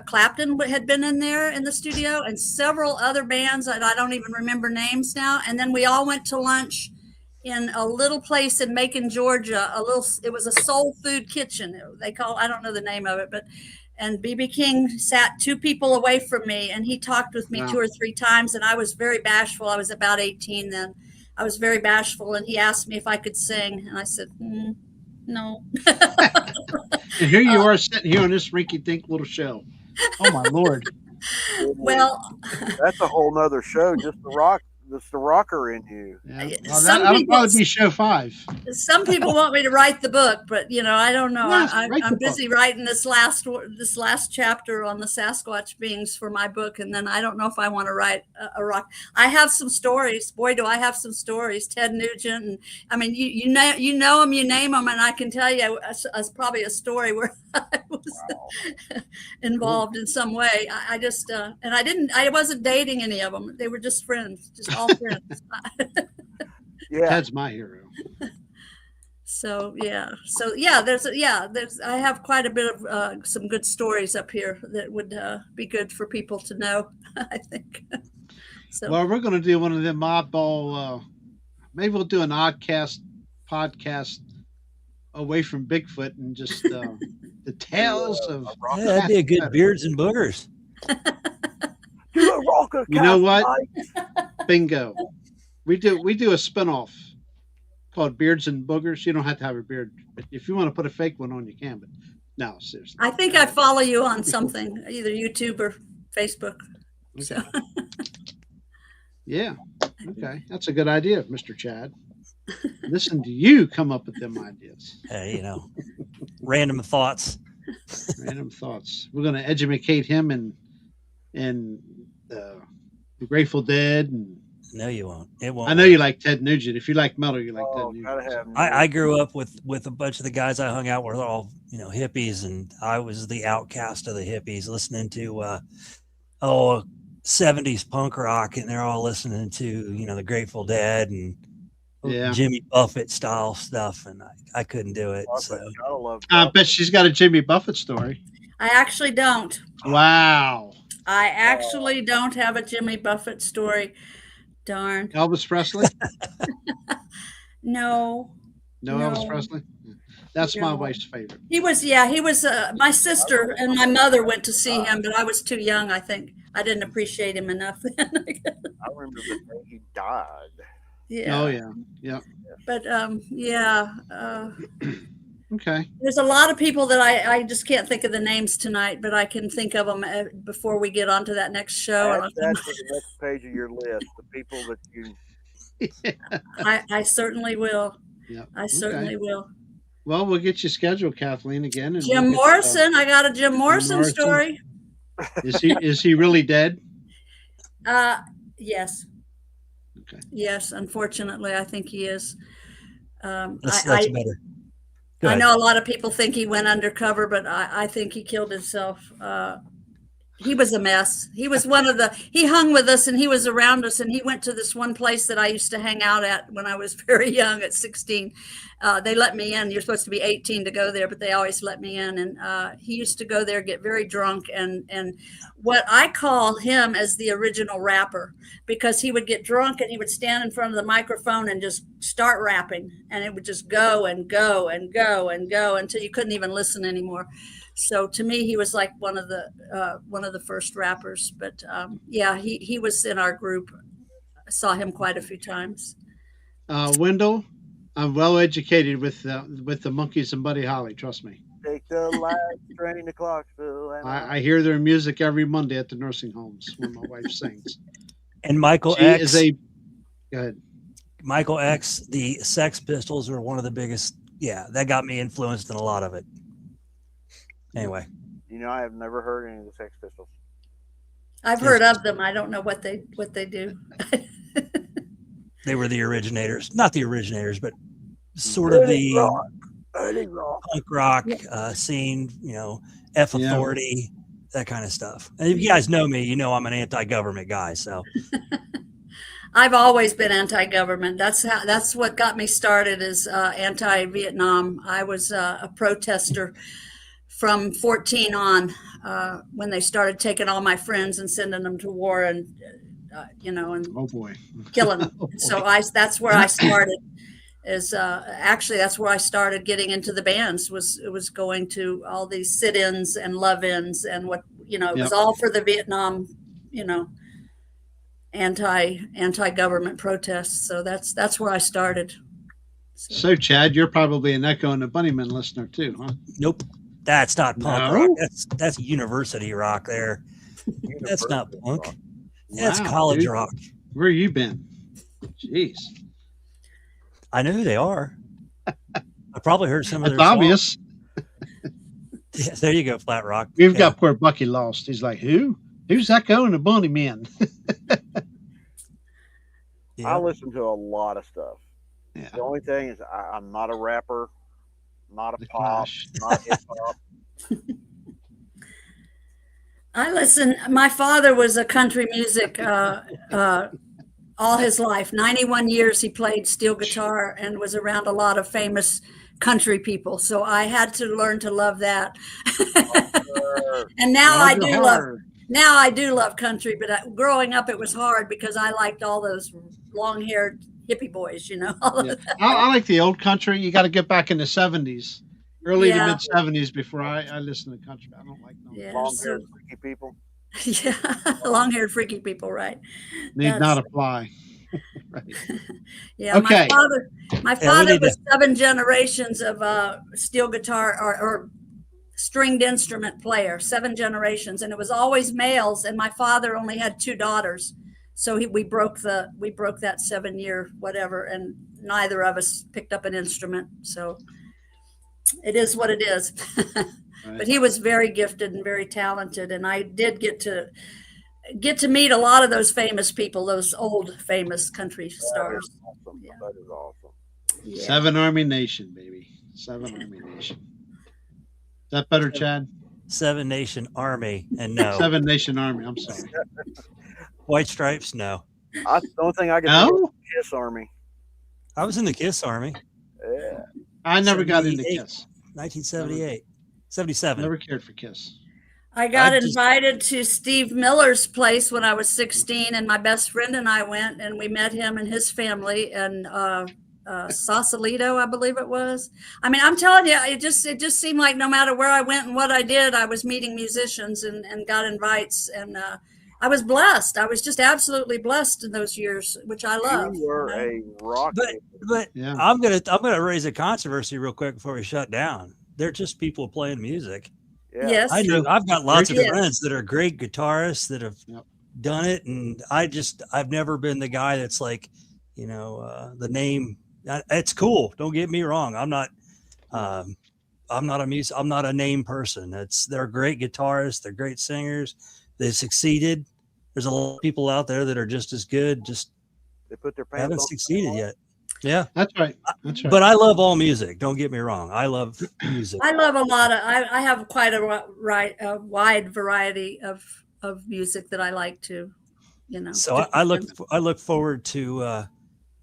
Clapton had been in there in the studio, and several other bands that I don't even remember names now. And then we all went to lunch in a little place in Macon, Georgia. It was a soul food kitchen. I don't know the name of it, but. And BB King sat 2 people away from me, and he talked with me 2 or 3 times, and I was very bashful. I was about 18 then. I was very bashful, and he asked me if I could sing, and I said, no. And here you are sitting here on this rinky-dink little show. Oh, my Lord. Well, that's a whole nother show, just the rock. That's the rocker in you. Yeah. Well, that'll probably be show 5. Some people want me to write the book, but I don't know. Yes, I'm busy writing this last chapter on the Sasquatch beings for my book, and then I don't know if I want to write a rock. I have some stories. Boy, do I have some stories. Ted Nugent, and I mean, you know them, you name them, and I can tell you probably a story where I was involved in some way. I just and I wasn't dating any of them. They were just friends, just all friends. Ted's my hero. So there's I have quite a bit of some good stories up here that would be good for people to know. I think. So well, we're going to do one of them oddball. Maybe we'll do an oddcast podcast away from Bigfoot and just the tales of. Yeah, that'd be a good Beards and Boogers. You know what? Bingo. We do a spinoff called Beards and Boogers. You don't have to have a beard, but if you want to put a fake one on, you can. But no, seriously. I think I follow you on something, either YouTube or Facebook. Okay. So. Yeah. Okay. That's a good idea, Mr. Chad. Listen to you come up with them ideas. Hey, random thoughts. Random thoughts. We're going to educate him and the Grateful Dead. And no, you won't. It won't. I know you like Ted Nugent. If you like metal, you like Ted Nugent. I grew up with a bunch of the guys I hung out with, all hippies, and I was the outcast of the hippies, listening to 70s punk rock, and they're all listening to the Grateful Dead and Jimmy Buffett style stuff, and I couldn't do it. So I bet she's got a Jimmy Buffett story. I actually don't. Wow. I actually don't have a Jimmy Buffett story. Darn. Elvis Presley? No. No Elvis Presley? That's my wife's favorite. He was my sister and my mother went to see him, but I was too young, I think. I didn't appreciate him enough then. I remember the day he died. Yeah. Oh, yeah. Yeah. But, Okay. There's a lot of people that I just can't think of the names tonight, but I can think of them before we get on to that next show. Add that to the next page of your list. The people that you. I certainly will. Yeah. I certainly will. Well, we'll get you scheduled, Kathleen, again. And Jim we'll Morrison. I got a Jim Morrison story. Is he really dead? Yes. Okay. Yes, unfortunately, I think he is. That's better. I know a lot of people think he went undercover, but I think he killed himself. He was a mess. He was he hung with us and he was around us, and he went to this one place that I used to hang out at when I was very young at 16. They let me in. You're supposed to be 18 to go there, but they always let me in. And he used to go there, get very drunk. And what I call him as the original rapper, because he would get drunk and he would stand in front of the microphone and just start rapping. And it would just go and go and go and go until you couldn't even listen anymore. So to me, he was like one of the first rappers. But yeah, he was in our group. I saw him quite a few times. Wendell, I'm well educated with the Monkees and Buddy Holly. Trust me. Take the last train to Clarksville. I hear their music every Monday at the nursing homes when my wife sings. And Michael She X. is a. Go ahead. Michael X. The Sex Pistols are one of the biggest. Yeah, that got me influenced in a lot of it. Anyway, I have never heard any of the Sex Pistols. I've heard of them. I don't know what they do. They were the originators, not the originators, but sort of the punk rock scene. F Authority, that kind of stuff. And if you guys know me, I'm an anti-government guy. So I've always been anti-government. That's what got me started is anti-Vietnam. I was a protester from 14 on when they started taking all my friends and sending them to war and and oh boy, killing them. Oh boy. So that's where I started. Actually that's where I started getting into the bands. It was going to all these sit-ins and love-ins and what it was all for the Vietnam anti-government protests. So that's where I started. So Chad, you're probably an Echo and the Bunnymen listener too, huh? Nope. That's not punk No? rock. That's university rock there. That's not punk. That's Wow, college dude. rock. Where you been? Jeez. I know who they are. I probably heard some of That's their obvious. songs. Yeah, there you go, Flat Rock. We've got poor Bucky lost. He's like, who? Who's Echo and the Bunnymen? I listen to a lot of stuff. Yeah. The only thing is I'm not a rapper, not a The pop, Clash. not hip hop. I listen. My father was a country music all his life. 91 years he played steel guitar and was around a lot of famous country people. So I had to learn to love that. And now I do love country. But growing up, it was hard because I liked all those long-haired hippie boys. All of Yeah. that. I like the old country. You got to get back in the 70s, early Yeah. to mid 70s before I listen to country. I don't like no Yeah, Long-haired freaky people. Yeah, long-haired freaky people, right? need not apply. Right. Yeah, Okay. my father was 7 generations of steel guitar or stringed instrument player, 7 generations, and it was always males. And my father only had 2 daughters, so we broke that 7-year whatever, and neither of us picked up an instrument. So it is what it is. Right. But he was very gifted and very talented, and I did get to meet a lot of those famous people, those old famous country stars. That is awesome. Yeah. That is awesome. Yeah. 7 Army Nation, baby. 7 Army Nation. Is that better, Chad? 7 Nation Army, and no 7 Nation Army. I'm sorry. White Stripes. No, The only thing I can No? think of is Kiss Army. I was in the Kiss Army, Yeah. I never got into 78. Kiss. 1978, 77. Never cared for Kiss. I got I just- invited to Steve Miller's place when I was 16, and my best friend and I went, and we met him and his family in Sausalito, I believe it was. I mean, I'm telling you, it just seemed like no matter where I went and what I did, I was meeting musicians and got invites, and I was blessed. I was just absolutely blessed in those years, which I love. You were a rock. But Yeah. I'm gonna raise a controversy real quick before we shut down. They're just people playing music. Yeah. Yes. I know I've got lots of Yes. friends that are great guitarists that have Yep. done it, and I've never been the guy that's like, the name. It's cool. Don't get me wrong. I'm not a name person. They're great guitarists. They're great singers. They succeeded. There's a lot of people out there that are just as good. Just They put their pants haven't on. succeeded yet. Yeah. That's right. That's right. But I love all music. Don't get me wrong. I love music. I love a lot of. I have quite a wide variety of music that I like to, So I look forward to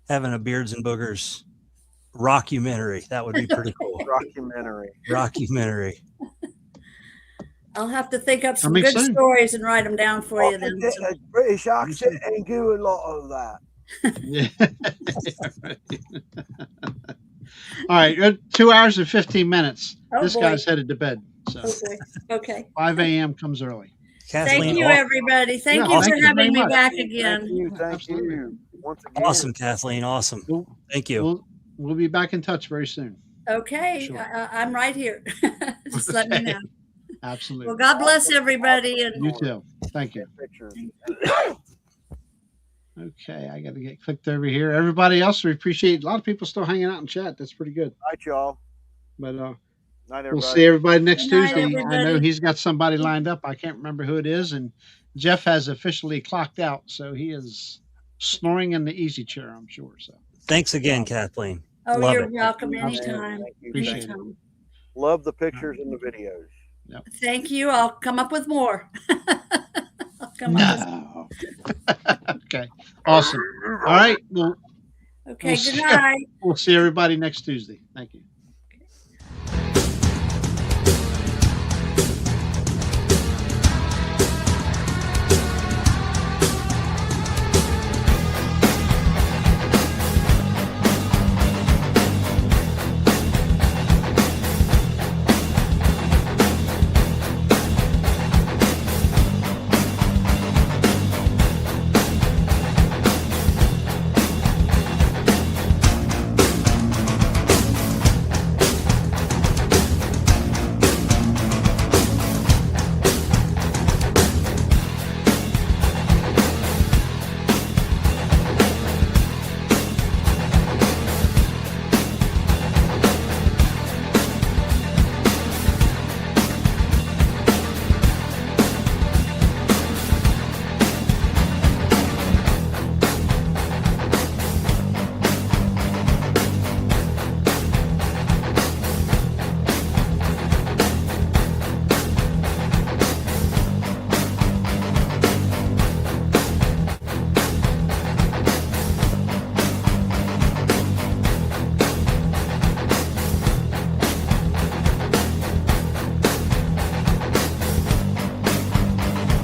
having a Beards and Boogers rockumentary. That would be pretty cool. Rockumentary. I'll have to think up some Coming good soon. stories and write them down for you. Then. A British accent and do a lot of that. Yeah. All right. 2 hours and 15 minutes. Oh, This boy. guy's headed to bed. So Okay. Okay. 5 a.m. comes early. Kathleen, Thank you, everybody. Thank Yeah, you thank for you having very me much. back Thank again. you. Thank Absolutely. you. Once again. awesome, Kathleen. Awesome. Thank you. We'll be back in touch very soon. Okay, Sure. I'm right here. Just let me know. Absolutely. Well, God bless everybody, and You too. Thank you. Pictures. Okay, I got to get clicked over here. Everybody else, we appreciate a lot of people still hanging out in chat. That's pretty good. Night, y'all. But Night, everybody. we'll see everybody next Good night, Tuesday. I know everybody. he's got somebody lined up. I can't remember who it is. And Jeff has officially clocked out, so he is snoring in the easy chair, I'm sure. So Thanks again, Kathleen. oh, Love you're it. welcome Absolutely. anytime. Thank you. Appreciate it. Anytime. Love the pictures and the videos. Thank you. I'll come up with more. I'll come up with No. Okay. Awesome. All right. Well, Okay, We'll good see. night. we'll see everybody next Tuesday. Thank you.